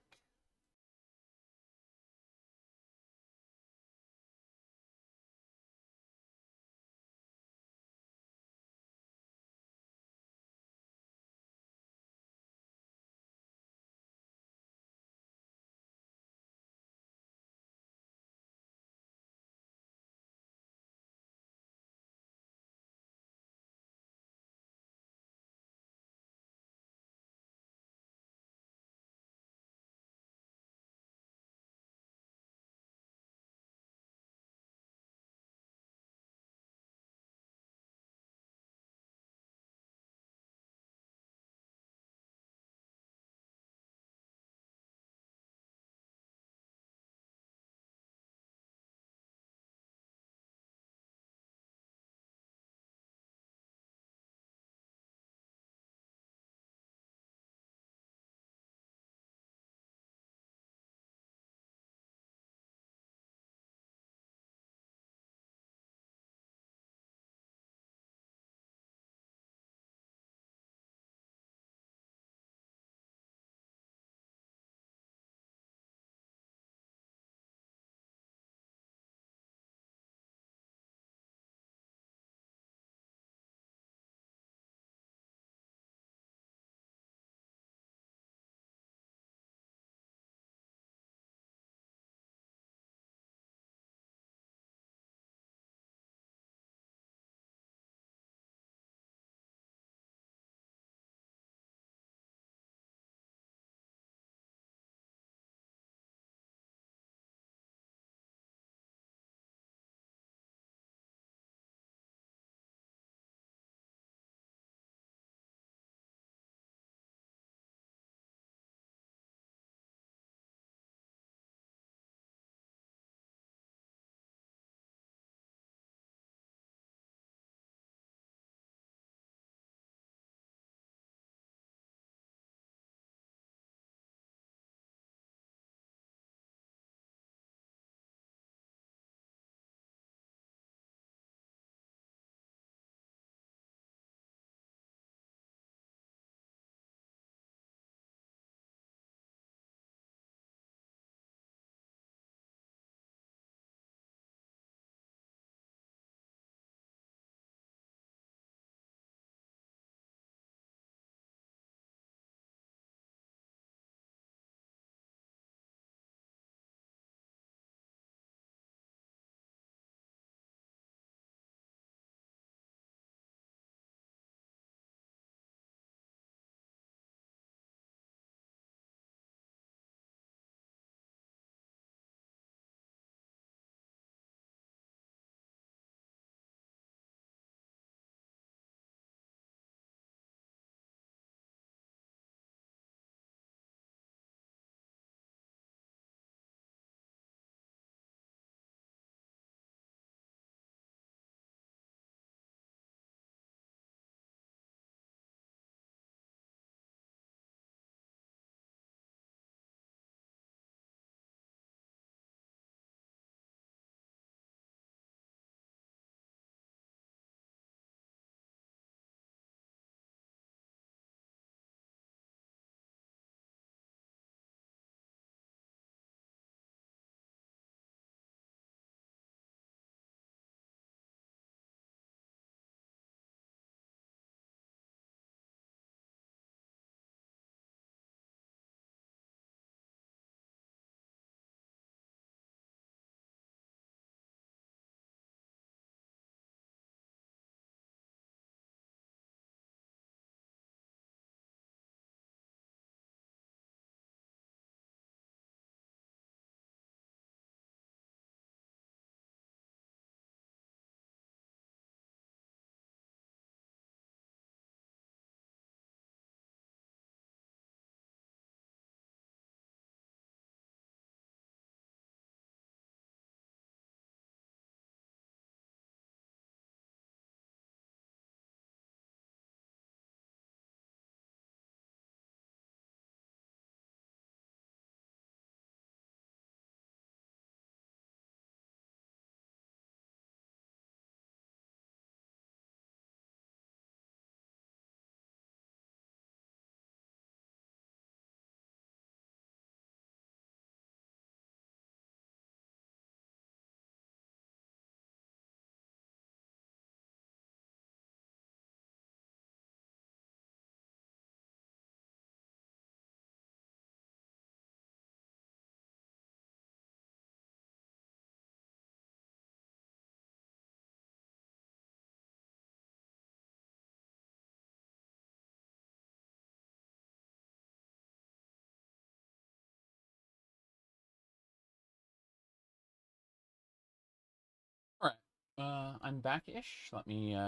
I'm back-ish. Let me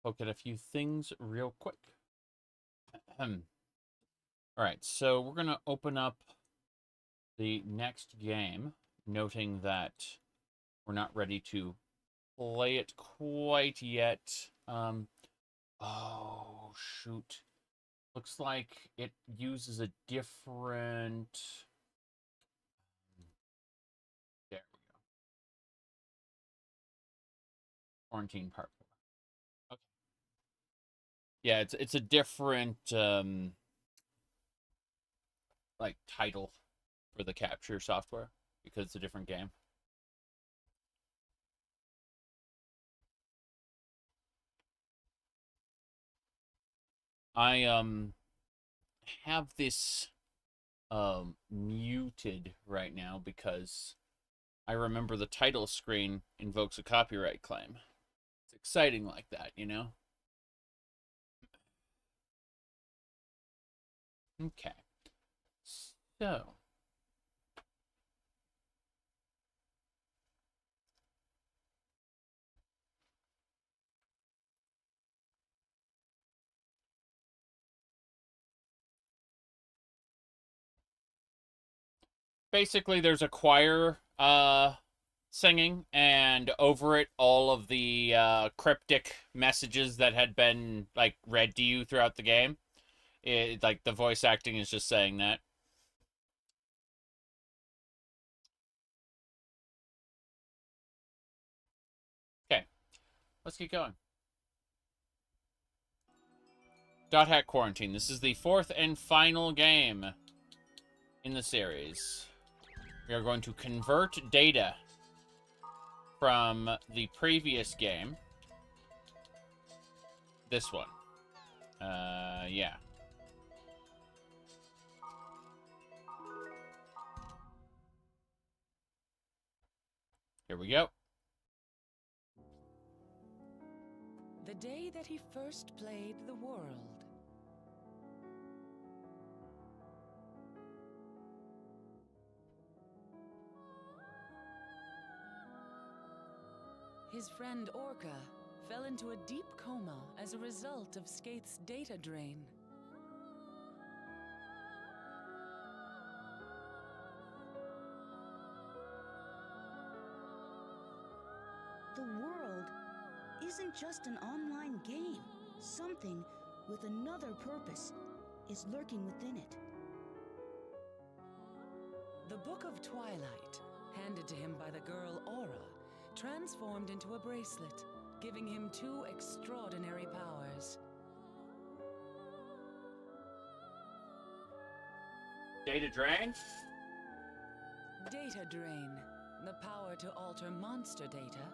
poke at a few things real quick. Alright, so we're going to open up the next game, noting that we're not ready to play it quite yet. Oh, shoot. Looks like it uses a different... There we go. Quarantine part 4. Okay. Yeah, it's a different like title for the capture software because it's a different game. I have this muted right now because I remember the title screen invokes a copyright claim. It's exciting like that, you know? Okay. So. Basically, there's a choir singing, and over it, all of the cryptic messages that had been like read to you throughout the game. Like the voice acting is just saying that. Okay, let's get going. .hack Quarantine. This is the 4th and final game in the series. We are going to convert data from the previous game. This one. Yeah. Here we go. The day that he first played the world. His friend Orca fell into a deep coma as a result of Skaith's data drain. The world isn't just an online game. Something with another purpose is lurking within it. The Book of Twilight, handed to him by the girl Aura, transformed into a bracelet, giving him 2 extraordinary powers. Data drain? Data drain, the power to alter monster data.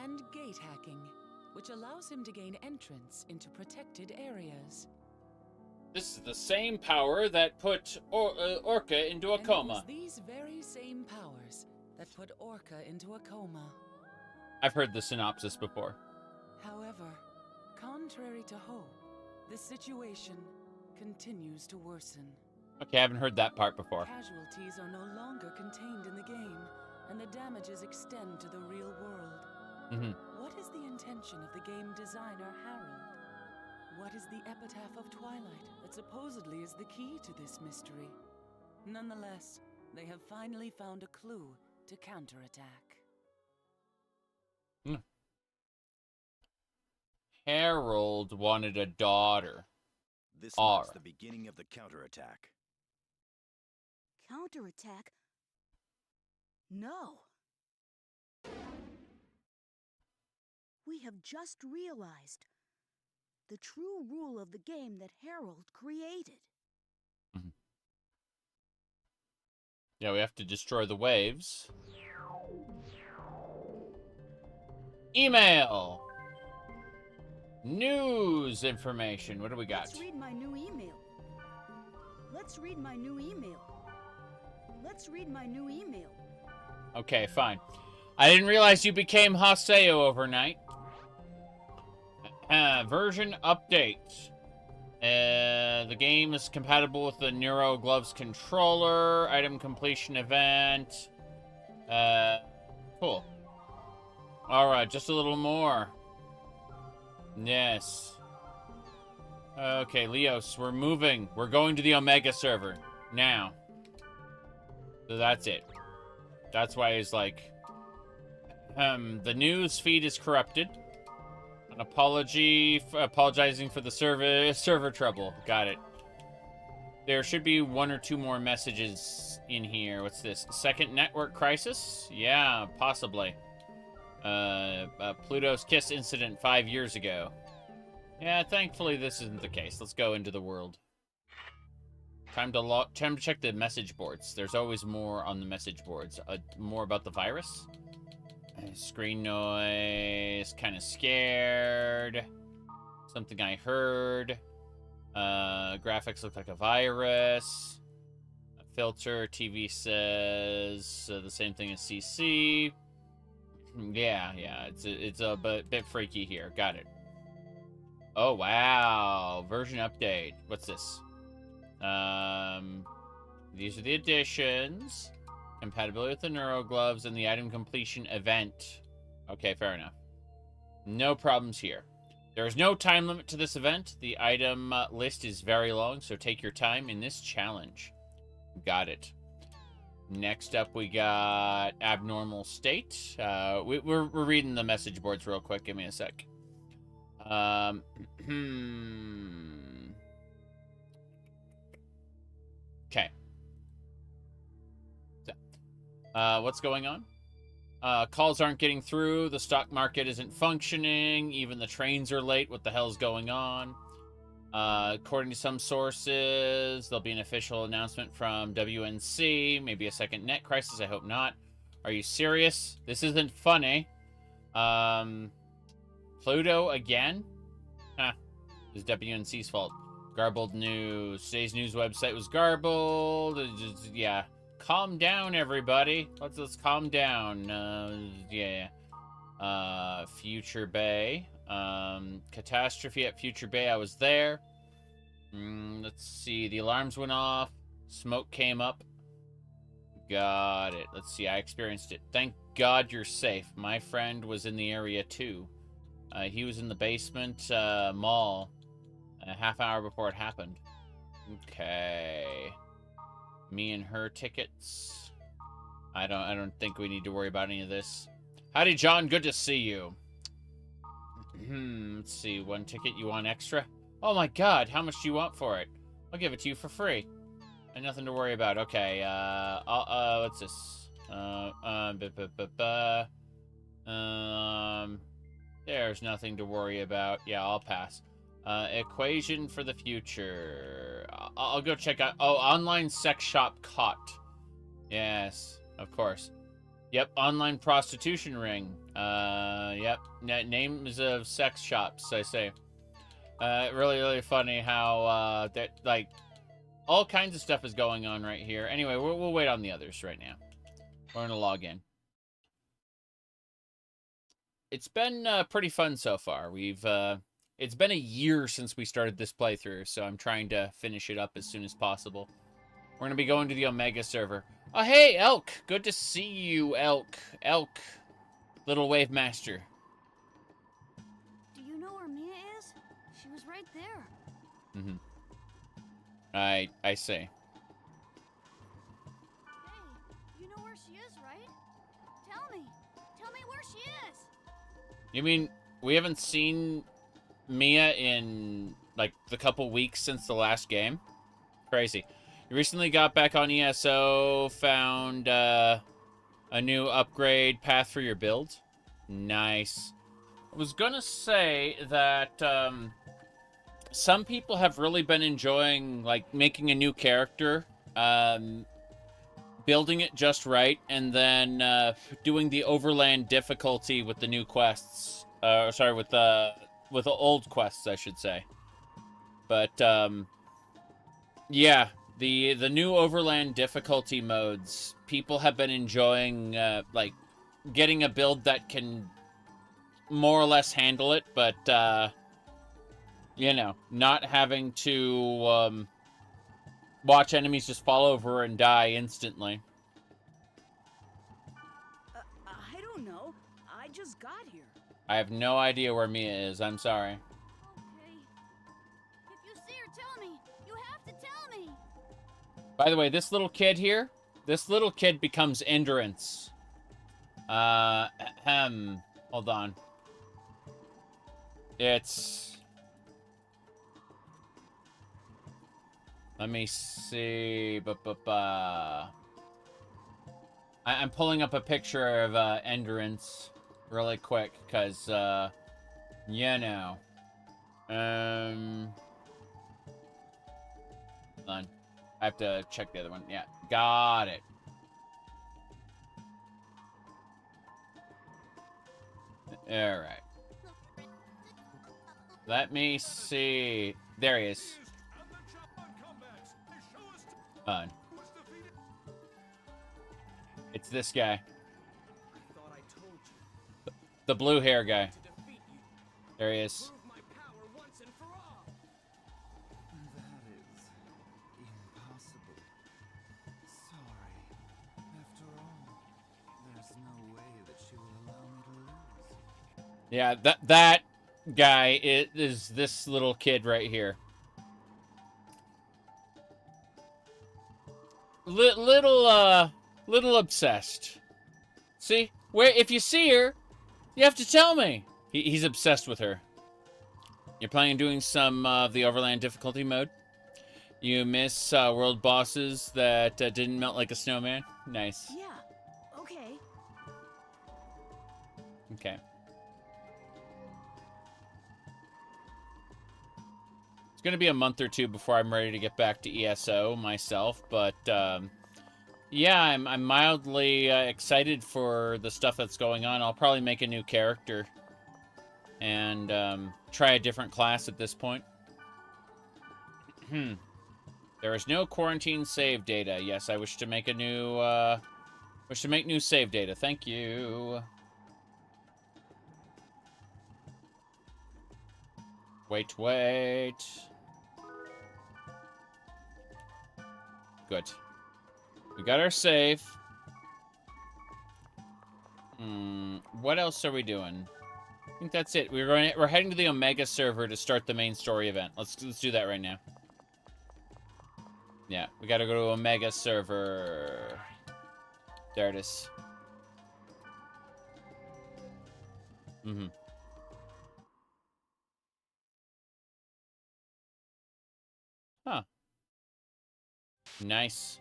And gate hacking, which allows him to gain entrance into protected areas. This is the same power that put Orca into a coma. It was these very same powers that put Orca into a coma. I've heard the synopsis before. However, contrary to hope, the situation continues to worsen. Okay, I haven't heard that part before. Casualties are no longer contained in the game, and the damages extend to the real world. What is the intention of the game designer Harold? What is the epitaph of Twilight that supposedly is the key to this mystery? Nonetheless, they have finally found a clue to counterattack. Harold wanted a daughter. This marks the beginning of the counterattack. Counterattack? No. We have just realized the true rule of the game that Harold created. Yeah, we have to destroy the waves. Email! News information. What do we got? Let's read my new email. Let's read my new email. Let's read my new email. Okay, fine. I didn't realize you became Haseo overnight. Version update. The game is compatible with the Neuro Gloves controller. Item completion event. Cool. Alright, just a little more. Yes. Okay, Leos, we're moving. We're going to the Omega server. Now. So that's it. That's why he's like... the news feed is corrupted. An apologizing for the server trouble. Got it. There should be 1 or 2 more messages in here. What's this? Second network crisis? Yeah, possibly. Pluto's Kiss incident 5 years ago. Yeah, thankfully this isn't the case. Let's go into the world. Time to check the message boards. There's always more on the message boards. More about the virus. Screen noise. Kind of scared. Something I heard. Graphics look like a virus. A filter. TV says the same thing as CC. Yeah. It's a bit freaky here. Got it. Oh, wow. Version update. What's this? These are the additions. Compatibility with the Neuro Gloves and the item completion event. Okay, fair enough. No problems here. There is no time limit to this event. The item list is very long, so take your time in this challenge. Got it. Next up, we got Abnormal State. We're reading the message boards real quick. Give me a sec. Okay. So, what's going on? Calls aren't getting through. The stock market isn't functioning. Even the trains are late. What the hell's going on? According to some sources, there'll be an official announcement from WNC. Maybe a second net crisis. I hope not. Are you serious? This isn't funny. Pluto again? Huh. This is WNC's fault. Garbled news. Today's news website was garbled. Yeah. Calm down, everybody. Let's calm down. Yeah. Future Bay. Catastrophe at Future Bay. I was there. Let's see. The alarms went off. Smoke came up. Got it. Let's see. I experienced it. Thank God you're safe. My friend was in the area too. He was in the basement mall a half hour before it happened. Okay. Me and her tickets. I don't think we need to worry about any of this. Howdy, John. Good to see you. Let's see. 1 ticket. You want extra? Oh my God. How much do you want for it? I'll give it to you for free. And nothing to worry about. Okay. What's this? There's nothing to worry about. Yeah, I'll pass. Equation for the future. I'll go check out. Oh, online sex shop caught. Yes, of course. Yep, online prostitution ring. Yep. Names of sex shops, I say. Really funny how that like all kinds of stuff is going on right here. Anyway, we'll wait on the others right now. We're gonna log in. It's been pretty fun so far. It's been a year since we started this playthrough, so I'm trying to finish it up as soon as possible. We're going to be going to the Omega server. Oh, hey, Elk! Good to see you, Elk. Elk. Little Wave Master. Do you know where Mia is? She was right there. Mm-hmm. I see. Hey, you know where she is, right? Tell me where she is. You mean we haven't seen Mia in, like, the couple weeks since the last game? Crazy. You recently got back on ESO, found a new upgrade path for your build? Nice. I was gonna say that some people have really been enjoying, like, making a new character, building it just right, and then doing the overland difficulty with the new quests. Sorry, with the old quests, I should say. But yeah, the new overland difficulty modes, people have been enjoying, like, getting a build that can more or less handle it. But you know, not having to watch enemies just fall over and die instantly. I don't know. I just got here. I have no idea where Mia is. I'm sorry. Okay. If you see her, tell me. You have to tell me. By the way, this little kid here, this little kid becomes Endurance. Hold on. It's... Let me see. I'm pulling up a picture of Endurance really quick, because, you know. Hold on. I have to check the other one. Yeah, got it. Alright. Let me see. There he is. It's this guy. The blue hair guy. There he is. Yeah, that guy is this little kid right here. Little obsessed. See? Where if you see her, you have to tell me. He's obsessed with her. You're planning on doing some of the Overland difficulty mode? You miss world bosses that didn't melt like a snowman? Nice. Yeah. Okay. Okay. It's going to be a month or two before I'm ready to get back to ESO myself, but yeah, I'm mildly excited for the stuff that's going on. I'll probably make a new character and try a different class at this point. There is no quarantine save data. Yes, I wish to make a new new save data. Thank you. Wait. Good. We got our save. What else are we doing? I think that's it. We're heading to the Omega server to start the main story event. Let's do that right now. Yeah, we gotta go to Omega server. There it is. Huh. Nice.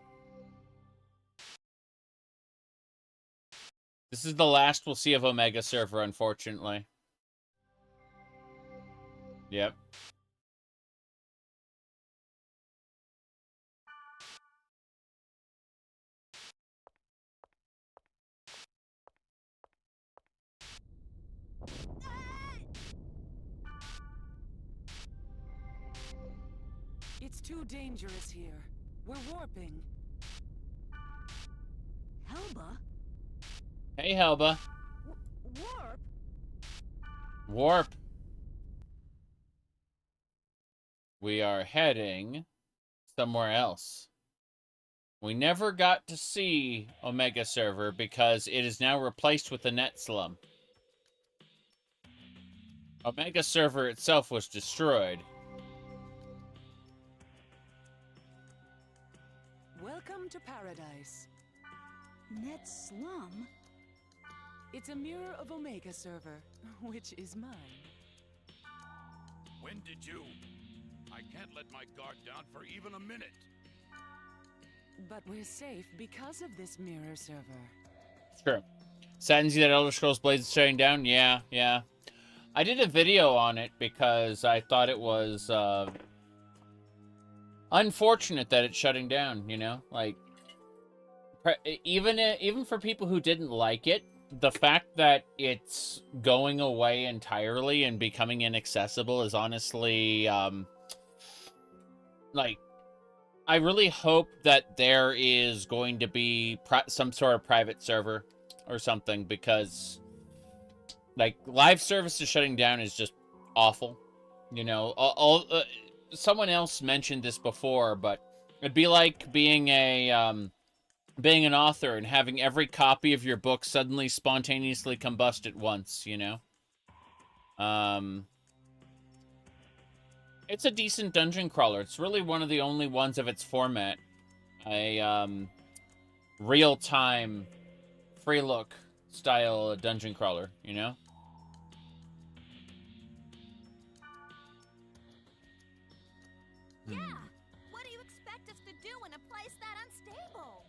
This is the last we'll see of Omega server, unfortunately. Yep. It's too dangerous here. We're warping. Helba? Hey, Helba. Warp? Warp. We are heading somewhere else. We never got to see Omega server because it is now replaced with the net slum. Omega server itself was destroyed. Welcome to paradise. Net slum? It's a mirror of Omega server, which is mine. When did you? I can't let my guard down for even a minute. But we're safe because of this mirror server. Sure. Saddens you that Elder Scrolls Blades is shutting down? Yeah. I did a video on it because I thought it was unfortunate that it's shutting down, you know? Like, even for people who didn't like it, the fact that it's going away entirely and becoming inaccessible is honestly, like, I really hope that there is going to be some sort of private server or something, because, like, live services shutting down is just awful. You know, someone else mentioned this before, but it'd be like being being an author and having every copy of your book suddenly spontaneously combust at once, you know? It's a decent dungeon crawler. It's really one of the only ones of its format. A real-time free look style dungeon crawler, you know? Yeah! What do you expect us to do in a place that unstable?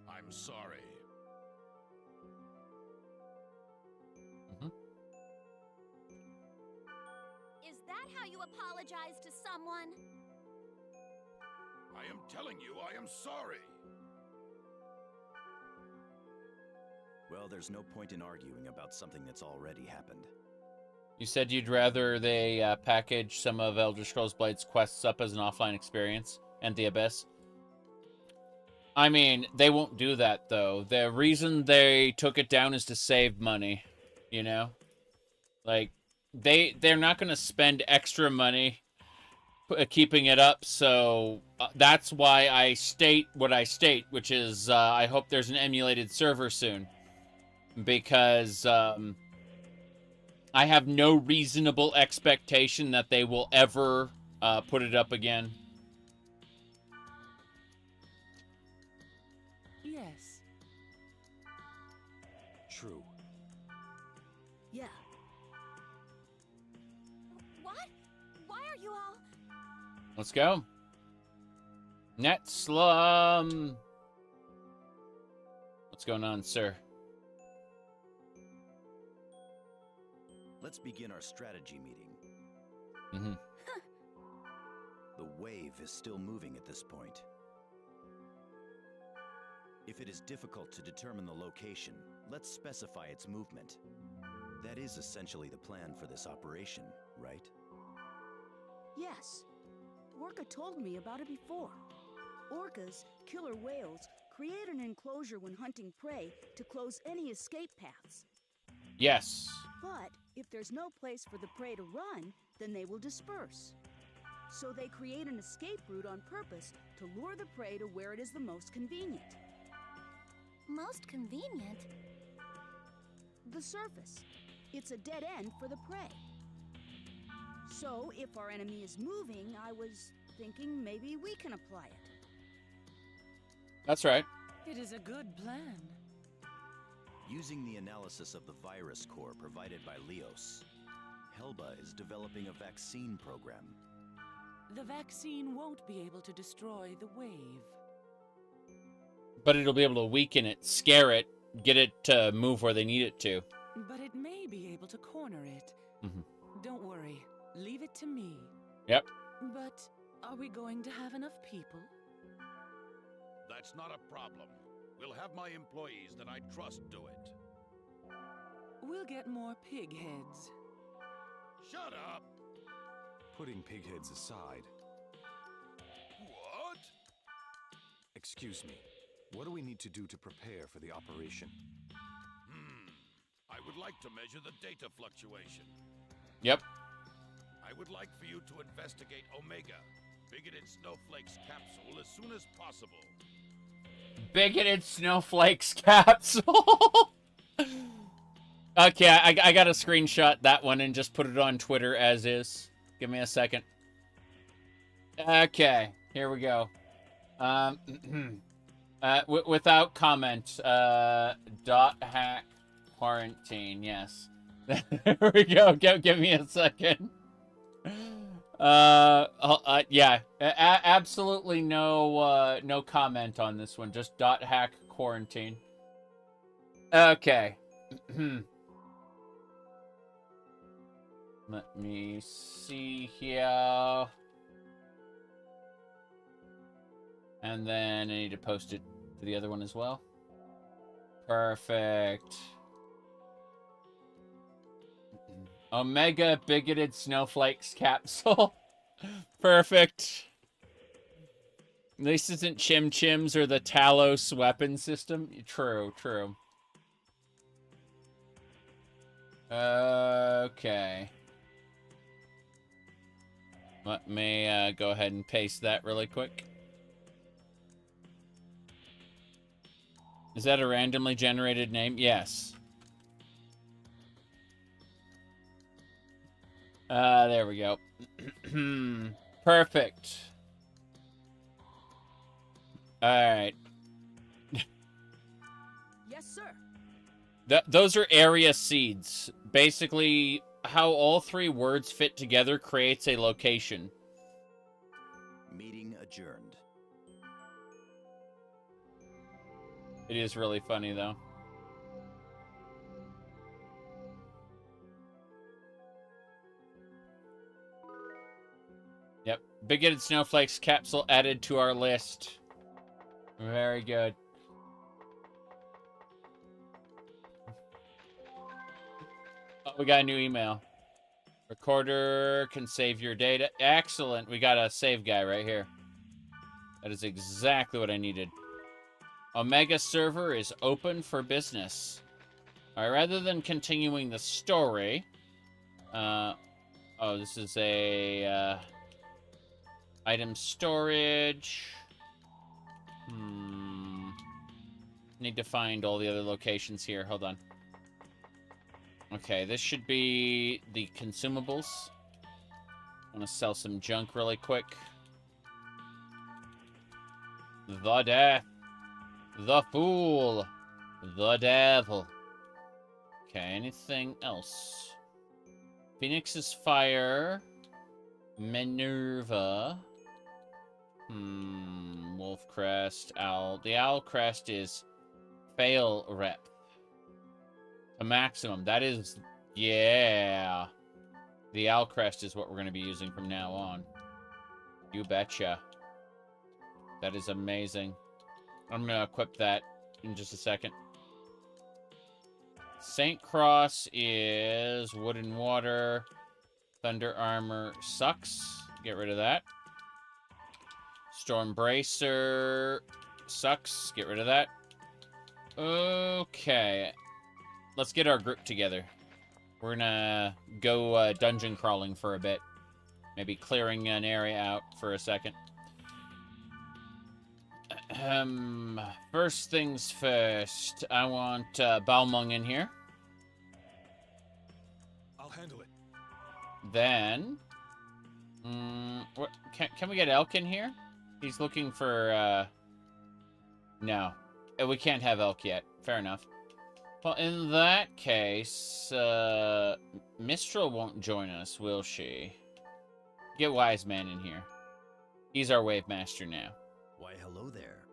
I'm sorry. Is that how you apologize to someone? I am telling you, I am sorry. Well, there's no point in arguing about something that's already happened. You said you'd rather they package some of Elder Scrolls Blades quests up as an offline experience and the Abyss. I mean, they won't do that, though. The reason they took it down is to save money, you know? Like, they're not going to spend extra money keeping it up, so that's why I state what I state, which is I hope there's an emulated server soon. Because I have no reasonable expectation that they will ever put it up again. Yes. True. Yeah. What? Why are you all... Let's go. Net Slum. What's going on, sir? Let's begin our strategy meeting. Mm-hmm. The wave is still moving at this point. If it is difficult to determine the location, let's specify its movement. That is essentially the plan for this operation, right? Yes. Orca told me about it before. Orcas, killer whales, create an enclosure when hunting prey to close any escape paths. Yes. But if there's no place for the prey to run, then they will disperse. So they create an escape route on purpose to lure the prey to where it is the most convenient. Most convenient? The surface. It's a dead end for the prey. So if our enemy is moving, I was thinking maybe we can apply it. That's right. It is a good plan. Using the analysis of the virus core provided by Leos, Helba is developing a vaccine program. The vaccine won't be able to destroy the wave. But it'll be able to weaken it, scare it, get it to move where they need it to. But it may be able to corner it. Mm-hmm. Don't worry. Leave it to me. Yep. But are we going to have enough people? That's not a problem. We'll have my employees that I trust do it. We'll get more pig heads. Shut up! Putting pig heads aside. What? Excuse me. What do we need to do to prepare for the operation? I would like to measure the data fluctuation. Yep. I would like for you to investigate Omega, Bigoted Snowflake's capsule, as soon as possible. Bigoted Snowflakes capsule. Okay, I gotta screenshot that one and just put it on Twitter as is. Give me a second. Okay, here we go. Without comment, .hack quarantine, yes. There we go. Give me a second. Yeah, absolutely no comment on this one. Just .hack quarantine. Okay. Let me see here. And then I need to post it to the other one as well. Perfect. Omega Bigoted Snowflakes capsule. Perfect. At least it isn't Chim Chims or the Talos weapon system. True, true. Okay. Let me go ahead and paste that really quick. Is that a randomly generated name? Yes. There we go. Perfect. All right. Yes, sir. Those are area seeds. Basically, how all three words fit together creates a location. Meeting adjourned. It is really funny, though. Yep. Big-headed snowflakes capsule added to our list. Very good. Oh, we got a new email. Recorder can save your data. Excellent. We got a save guy right here. That is exactly what I needed. Omega server is open for business. All right, rather than continuing the story, oh, this is a item storage. Need to find all the other locations here. Hold on. Okay, this should be the consumables. I want to sell some junk really quick. The death. The fool. The devil. Okay, anything else? Phoenix's fire. Minerva. Wolf crest. Owl. The owl crest is fail rep. A maximum. That is, yeah. The owl crest is what we're going to be using from now on. You betcha. That is amazing. I'm going to equip that in just a second. Saint Cross is wood and water. Thunder armor sucks. Get rid of that. Storm bracer sucks. Get rid of that. Okay. Let's get our group together. We're gonna go dungeon crawling for a bit. Maybe clearing an area out for a second. First things first. I want Balmung in here. I'll handle it. Then... what, can we get Elk in here? He's looking for... No. We can't have Elk yet. Fair enough. Well, in that case, Mistral won't join us, will she? Get Wise Man in here. He's our Wave Master now. Why, hello there.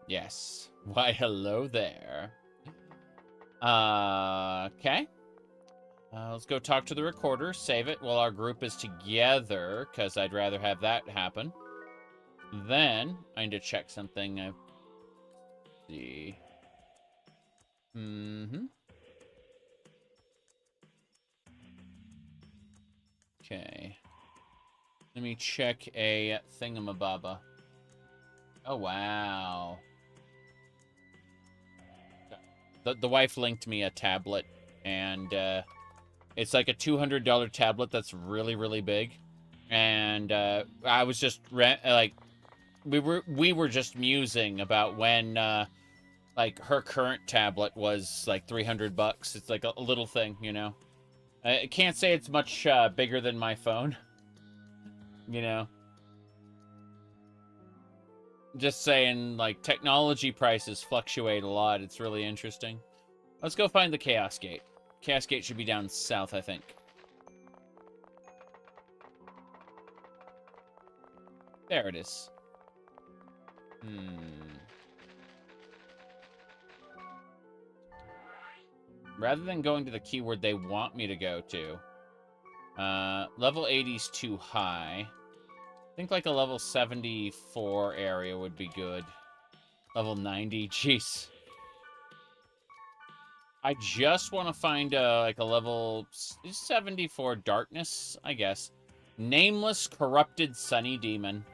Yes. Why, hello there. Okay. Let's go talk to the recorder, save it while our group is together, because I'd rather have that happen. Then, I need to check something. Let's see. Okay. Let me check a thingamababa. Oh, wow. The wife linked me a tablet, and it's like a $200 tablet that's really, really big. And I was just like, we were just musing about when like her current tablet was like $300. It's like a little thing, you know. I can't say it's much bigger than my phone, you know. Just saying, like, technology prices fluctuate a lot. It's really interesting. Let's go find the Chaos Gate. Chaos Gate should be down south, I think. There it is. Rather than going to the keyword they want me to go to, level 80 is too high. I think like a level 74 area would be good. Level 90, jeez. I just want to find like a level 74 darkness, I guess. Nameless corrupted sunny demon.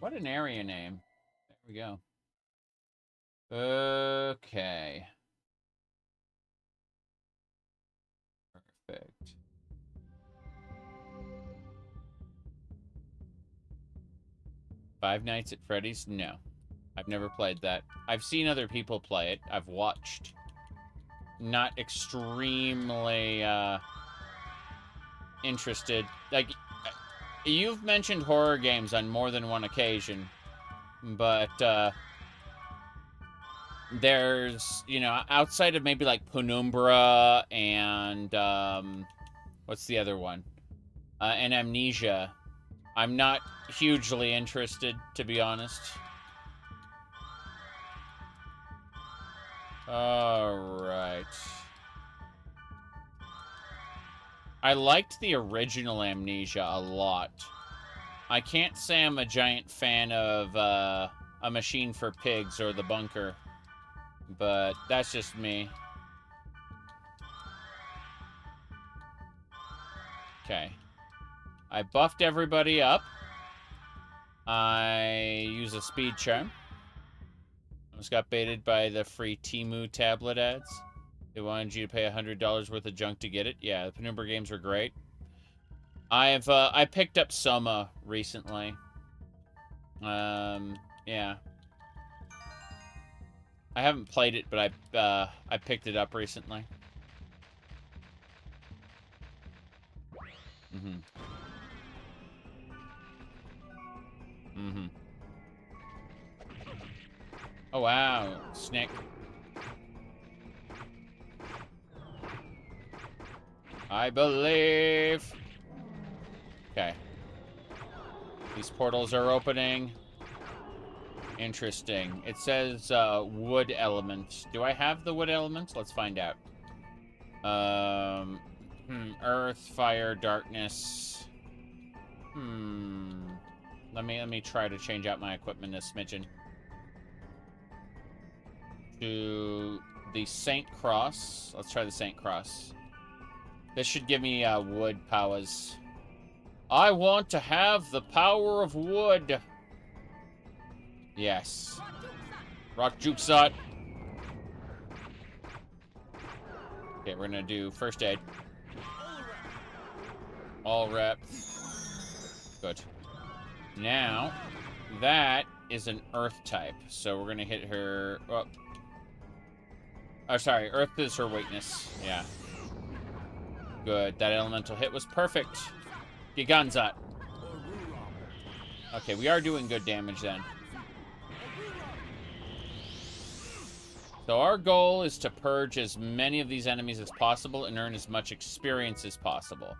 What an area name. There we go. Okay. Perfect. Five Nights at Freddy's? No. I've never played that. I've seen other people play it. I've watched. Not extremely, interested. Like, you've mentioned horror games on more than one occasion, but, there's, you know, outside of maybe, like, Penumbra and, what's the other one? And Amnesia, I'm not hugely interested, to be honest. Alright. I liked the original Amnesia a lot. I can't say I'm a giant fan of A Machine for Pigs or The Bunker, but that's just me. Okay. I buffed everybody up. I use a speed charm. Almost got baited by the free Temu tablet ads. They wanted you to pay $100 worth of junk to get it. Yeah, the Penumbra games were great. I picked up Soma recently. Yeah. I haven't played it, but I picked it up recently. Mm-hmm. Mm-hmm. Oh, wow. Snick. I believe. Okay. These portals are opening. Interesting. It says wood element. Do I have the wood element? Let's find out. Earth, fire, darkness. Let me try to change out my equipment a smidgen. To the Saint Cross. Let's try the Saint Cross. This should give me wood powers. I want to have the power of wood. Yes. Rock Juksat. Okay, we're gonna do first aid. All rep. Good. Now, that is an earth type. So we're gonna hit her. Oh, sorry. Earth is her weakness. Yeah. Good. That elemental hit was perfect. Giganzat. Okay, we are doing good damage then. So our goal is to purge as many of these enemies as possible and earn as much experience as possible.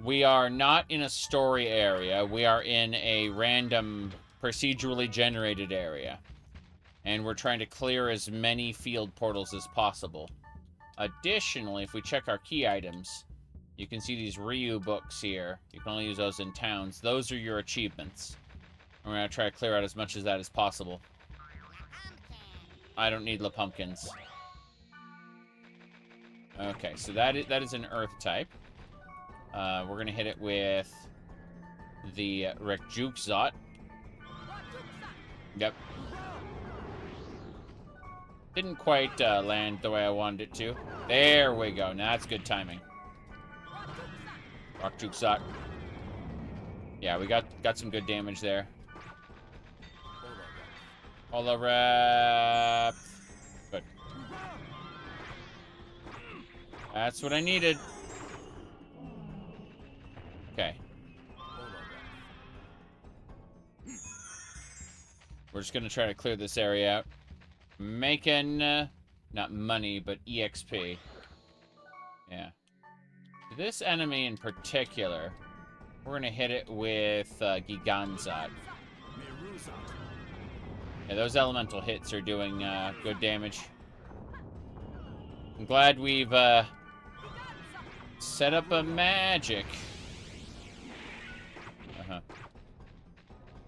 We are not in a story area. We are in a random, procedurally generated area. And we're trying to clear as many field portals as possible. Additionally, if we check our key items, you can see these Ryu books here. You can only use those in towns. Those are your achievements. We're going to try to clear out as much of that as possible. I don't need the pumpkins. Okay, so that is an earth type. We're going to hit it with the Rekjukzot. Yep. Didn't quite land the way I wanted it to. There we go. Now that's good timing. Rock Juksat. Yeah, we got some good damage there. Hola rep. Good. That's what I needed. Okay. We're just gonna try to clear this area out. Making, not money, but EXP. Yeah. This enemy in particular, we're gonna hit it with Giganzat. Yeah, those elemental hits are doing good damage. I'm glad we've set up a magic.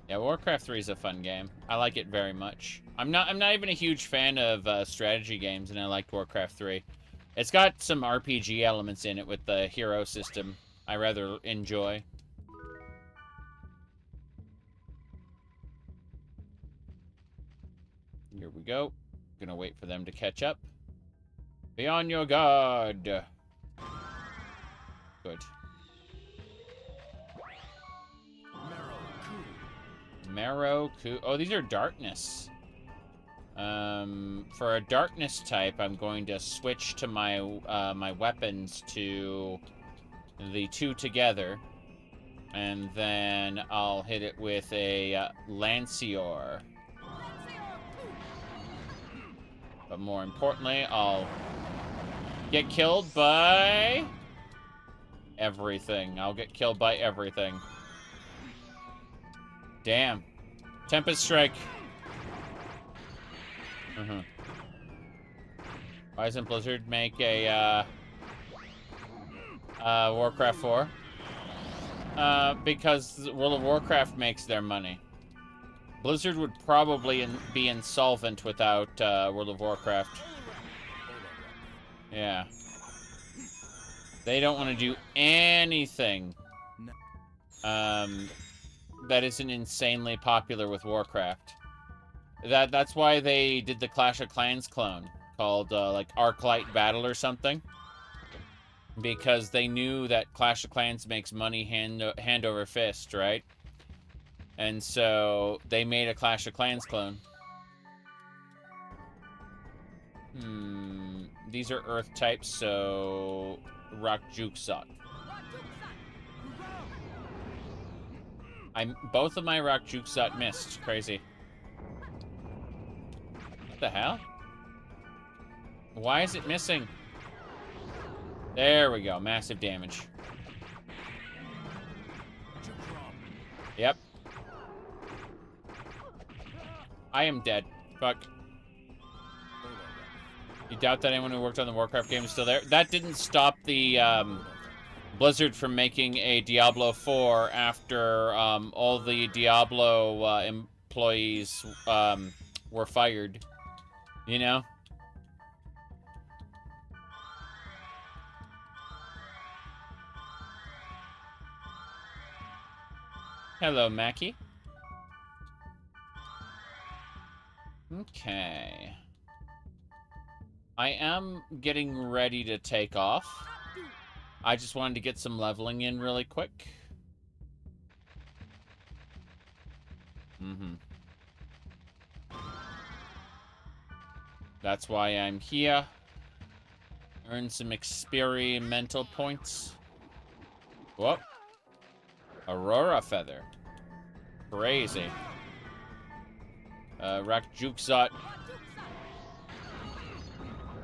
Yeah, Warcraft 3 is a fun game. I like it very much. I'm not even a huge fan of strategy games, and I liked Warcraft 3. It's got some RPG elements in it with the hero system I rather enjoy. Here we go. Gonna wait for them to catch up. Be on your guard. Good. Marrow Coup. Oh, these are darkness. For a darkness type, I'm going to switch to my my weapons to the two together, and then I'll hit it with a Lancior. But more importantly, I'll get killed by everything. I'll get killed by everything. Damn. Tempest Strike. Why doesn't Blizzard make a Warcraft 4? Because World of Warcraft makes their money. Blizzard would probably be insolvent without World of Warcraft. Yeah. They don't want to do anything that isn't insanely popular with Warcraft. That's why they did the Clash of Clans clone called like Arclight Battle or something, because they knew that Clash of Clans makes money hand over fist, right? And so they made a Clash of Clans clone. These are Earth types, so Rock Juksot. Both of my Rock Juksot missed. Crazy. What the hell? Why is it missing? There we go. Massive damage. Yep. I am dead. Fuck. You doubt that anyone who worked on the Warcraft game is still there? That didn't stop the Blizzard from making a Diablo 4 after all the Diablo employees were fired. You know? Hello, Mackie. Okay. I am getting ready to take off. I just wanted to get some leveling in really quick. That's why I'm here. Earn some experimental points. Whoop. Aurora Feather. Crazy. Rock Juksot.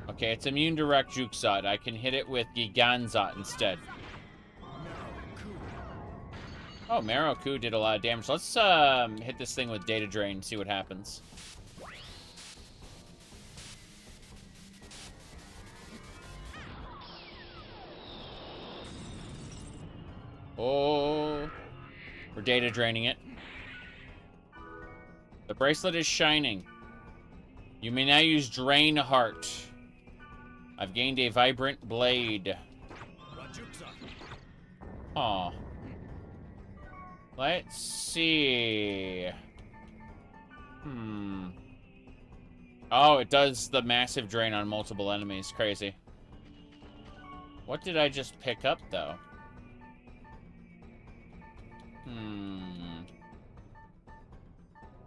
Okay, it's immune to Rock Juksot. I can hit it with Giganzot instead. Oh, Marrow Coup did a lot of damage. Let's hit this thing with Data Drain and see what happens. Oh, we're data draining it. The bracelet is shining. You may now use Drain Heart. I've gained a Vibrant Blade. Aw. Let's see. Oh, it does the massive drain on multiple enemies. Crazy. What did I just pick up, though?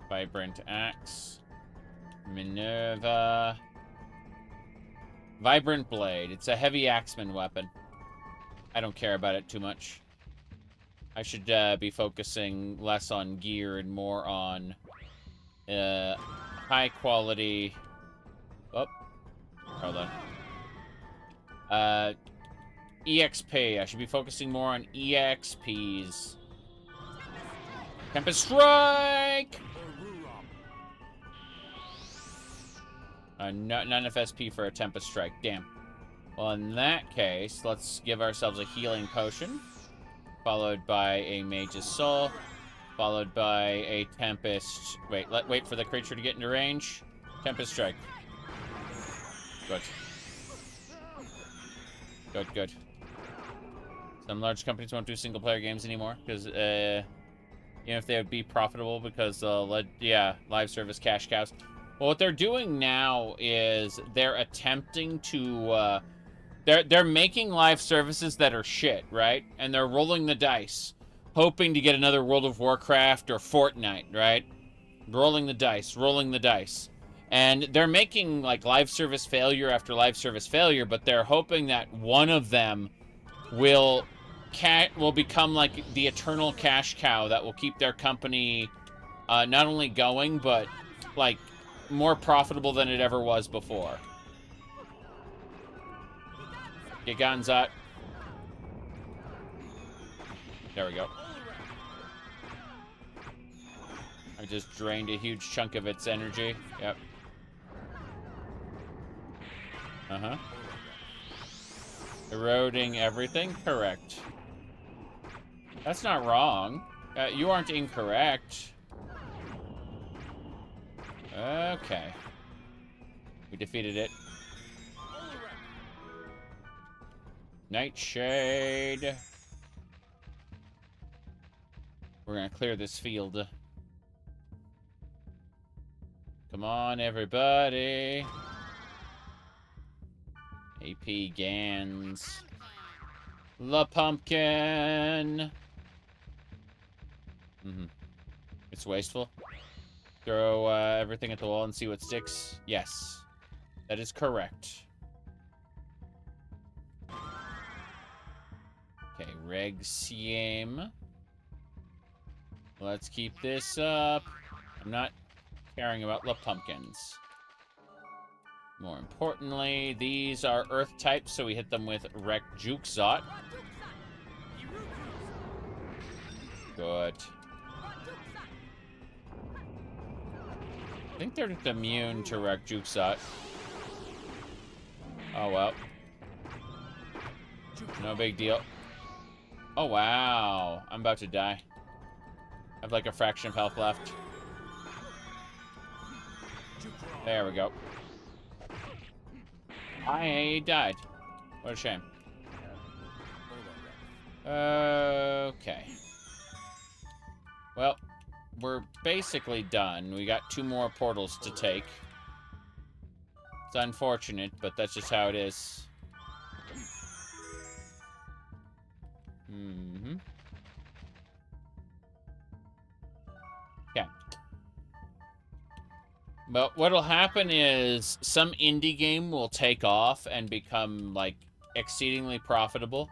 Vibrant Axe. Minerva. Vibrant Blade. It's a heavy axeman weapon. I don't care about it too much. I should be focusing less on gear and more on high quality... Oh. Hold on. EXP. I should be focusing more on EXPs. Tempest Strike! None FSP for a Tempest Strike. Damn. Well, in that case, let's give ourselves a healing potion. Followed by a Mage's Soul. Followed by a Tempest... Wait for the creature to get into range. Tempest Strike. Good. Good. Some large companies won't do single-player games anymore, because, even if they would be profitable, because, live service cash cows. Well, what they're doing now is they're attempting to, they're making live services that are shit, right? And they're rolling the dice, hoping to get another World of Warcraft or Fortnite, right? Rolling the dice, rolling the dice. And they're making, like, live service failure after live service failure, but they're hoping that one of them will become, like, the eternal cash cow that will keep their company not only going, but, like, more profitable than it ever was before. Get guns up. There we go. I just drained a huge chunk of its energy. Yep. Uh-huh. Eroding everything? Correct. That's not wrong. You aren't incorrect. Okay. We defeated it. Nightshade. We're gonna clear this field. Come on, everybody. AP Gans. La pumpkin. It's wasteful. Throw everything at the wall and see what sticks. Yes, that is correct. Okay, Regsieme. Let's keep this up. I'm not caring about the pumpkins. More importantly, these are earth types, so we hit them with Rekjukzot. Good. I think they're just immune to Rekjukzot. Oh, well. No big deal. Oh, wow. I'm about to die. I have like a fraction of health left. There we go. I died. What a shame. Okay. Well, we're basically done. We got 2 more portals to take. It's unfortunate, but that's just how it is. Okay. But what'll happen is some indie game will take off and become, like, exceedingly profitable.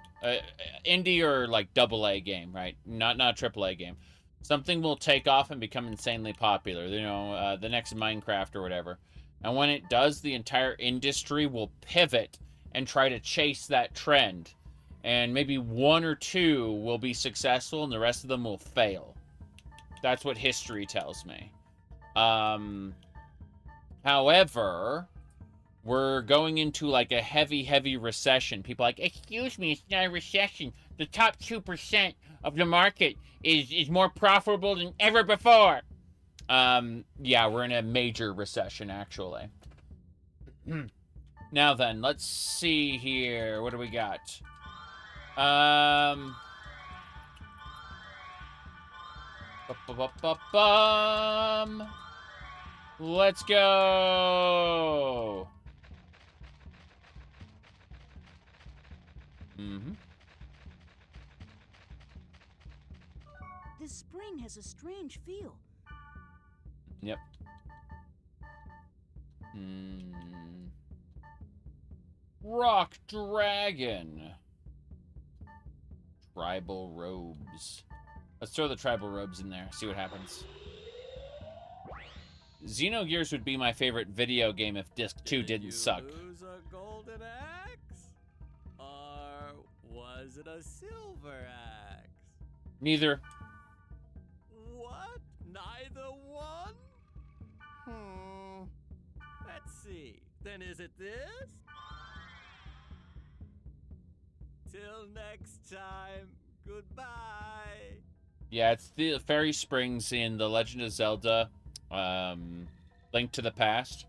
Indie or, like, AA game, right? Not a AAA game. Something will take off and become insanely popular. You know, the next Minecraft or whatever. And when it does, the entire industry will pivot and try to chase that trend. And maybe 1 or 2 will be successful and the rest of them will fail. That's what history tells me. However, we're going into like a heavy recession. People are like, excuse me, it's not a recession. The top 2% of the market is more profitable than ever before. Yeah, we're in a major recession, actually. Now then, let's see here. What do we got? Let's go. This spring has a strange feel. Yep. Rock Dragon. Tribal robes. Let's throw the tribal robes in there, see what happens. Xenogears would be my favorite video game if Disc 2 didn't suck. Did you lose a golden axe? Or was it a silver axe? Neither. What? Neither one? Let's see. Then is it this? Till next time, goodbye. Yeah, it's the Fairy Springs in The Legend of Zelda, Link to the Past,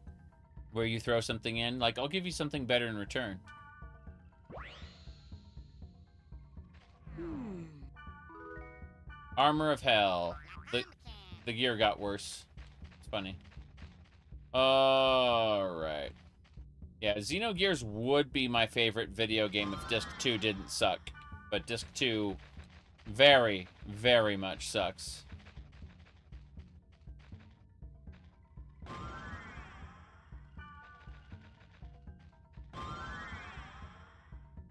where you throw something in. Like, I'll give you something better in return. Armor of Hell. The gear got worse. It's funny. Alright. Yeah, Xenogears would be my favorite video game if Disc 2 didn't suck. But Disc 2 very, very much sucks.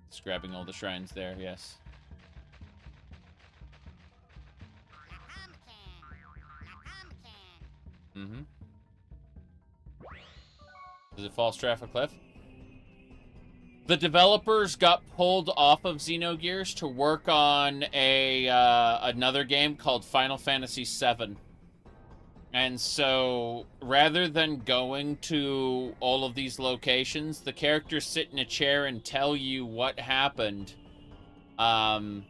Just grabbing all the shrines there, yes. Mm-hmm. Does it fall straight off a cliff? The developers got pulled off of Xenogears to work on a another game called Final Fantasy VII. And so, rather than going to all of these locations, the characters sit in a chair and tell you what happened. And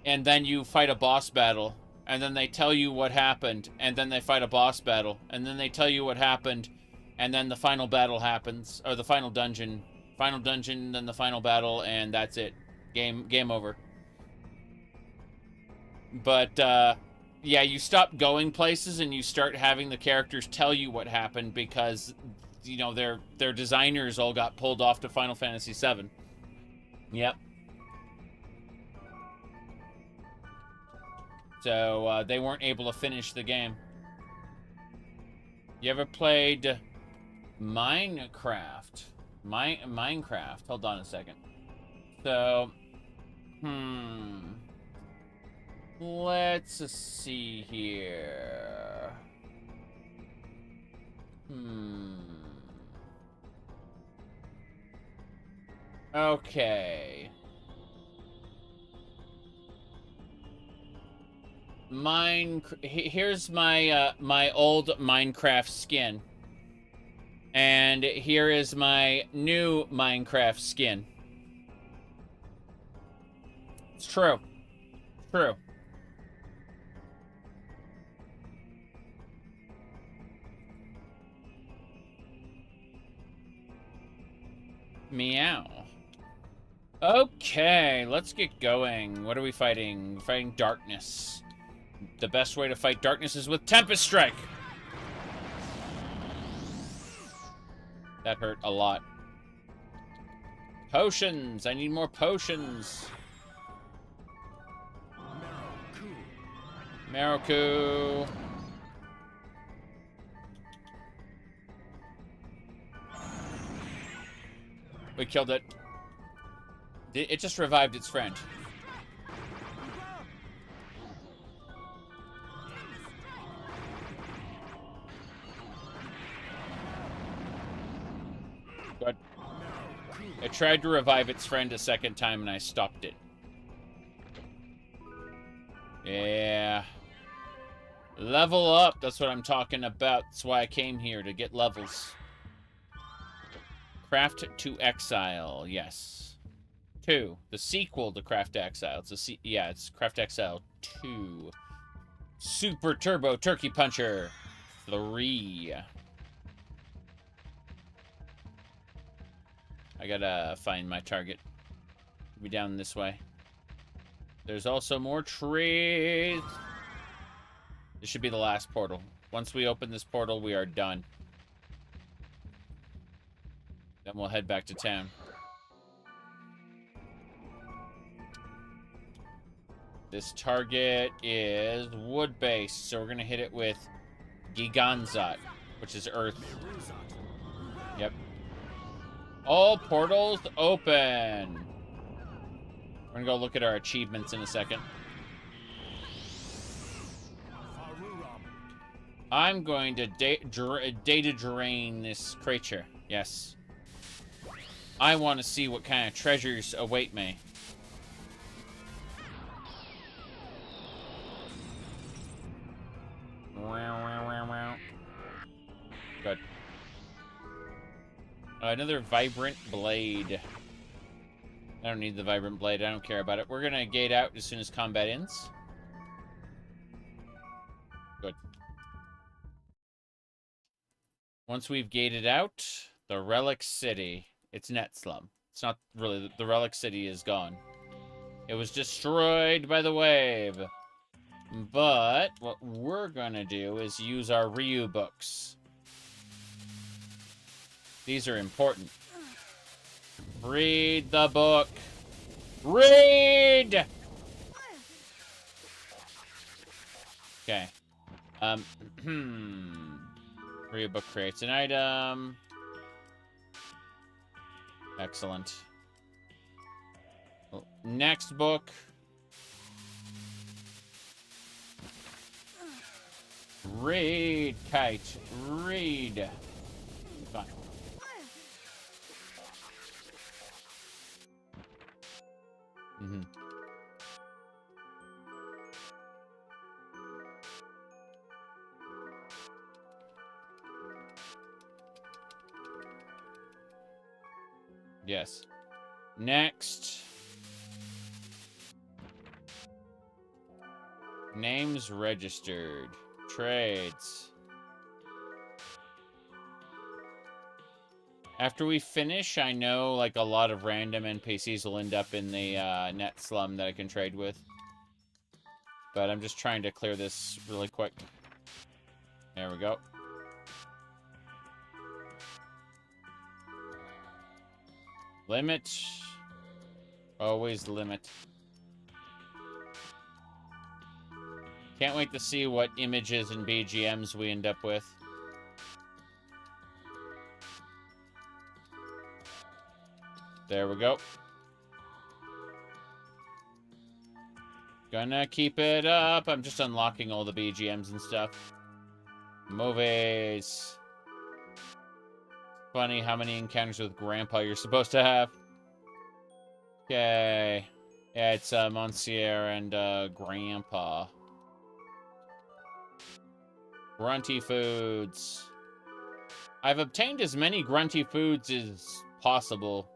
then you fight a boss battle. And then they tell you what happened. And then they fight a boss battle. And then they tell you what happened. And then the final battle happens. Or the final dungeon. Final dungeon, then the final battle, and that's it. Game over. But, yeah, you stop going places and you start having the characters tell you what happened because, you know, their designers all got pulled off to Final Fantasy VII. Yep. So, they weren't able to finish the game. You ever played Minecraft? Minecraft. Hold on a second. So, let's see here. Okay. Here's my my old Minecraft skin. And here is my new Minecraft skin. It's true. True. Meow. Okay, let's get going. What are we fighting? We're fighting darkness. The best way to fight darkness is with Tempest Strike. That hurt a lot. Potions! I need more potions. Maroku. We killed it. It just revived its friend. Good. It tried to revive its friend a second time and I stopped it. Yeah. Level up. That's what I'm talking about. That's why I came here, to get levels. Craft to Exile. Yes. 2. The sequel to Craft to Exile. It's Craft to Exile 2. Super Turbo Turkey Puncher 3. I gotta find my target. Be down this way. There's also more trees. This should be the last portal. Once we open this portal, we are done. Then we'll head back to town. This target is wood-based, so we're gonna hit it with Giganzat, which is earth. Yep. All portals open. We're gonna go look at our achievements in a second. I'm going to data drain this creature. Yes. I want to see what kind of treasures await me. Good. Another vibrant blade. I don't need the vibrant blade. I don't care about it. We're gonna gate out as soon as combat ends. Good. Once we've gated out, the Relic City. It's Net Slum. It's not really... The Relic City is gone. It was destroyed by the wave. But what we're going to do is use our Ryu books. These are important. Read the book. Read! Okay. Ryu book creates an item. Excellent. Next book. Read, Kite. Read. Fine. Mm-hmm. Yes. Next. Names registered. Trades. After we finish, I know like a lot of random NPCs will end up in the net slum that I can trade with. But I'm just trying to clear this really quick. There we go. Limit. Always limit. Can't wait to see what images and BGMs we end up with. There we go. Gonna keep it up. I'm just unlocking all the BGMs and stuff. Movies. Funny how many encounters with Grandpa you're supposed to have. Okay. Yeah, it's Monsieur and Grandpa. Grunty foods. I've obtained as many grunty foods as possible.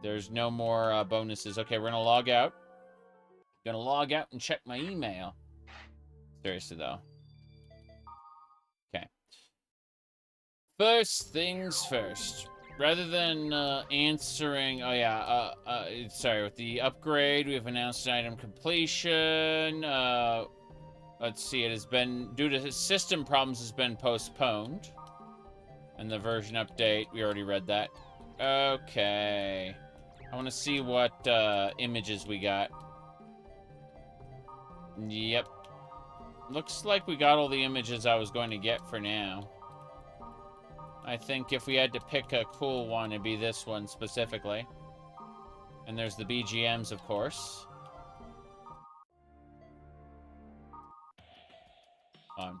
There's no more bonuses. Okay, we're gonna log out. Gonna log out and check my email. Seriously, though. Okay. First things first. Rather than answering... Oh, yeah. Sorry, with the upgrade, we have announced item completion. Let's see, it has been... Due to system problems, has been postponed. And the version update, we already read that. Okay. I want to see what images we got. Yep. Looks like we got all the images I was going to get for now. I think if we had to pick a cool one, it'd be this one specifically. And there's the BGMs, of course. On.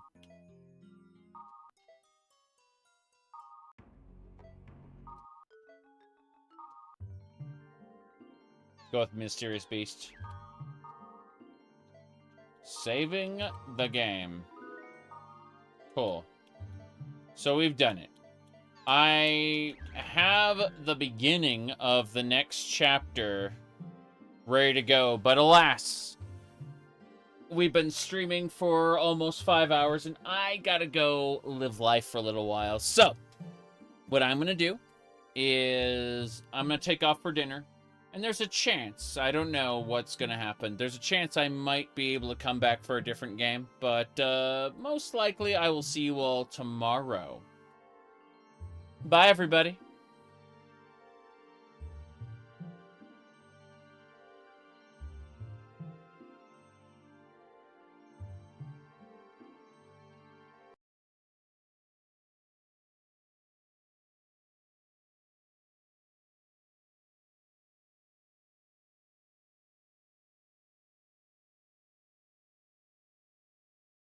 Go with Mysterious Beast. Saving the game. Cool. So we've done it. I have the beginning of the next chapter ready to go, but alas, we've been streaming for almost 5 hours, and I gotta go live life for a little while. So, what I'm gonna do is I'm gonna take off for dinner. And there's a chance, I don't know what's going to happen. There's a chance I might be able to come back for a different game. But most likely I will see you all tomorrow. Bye, everybody.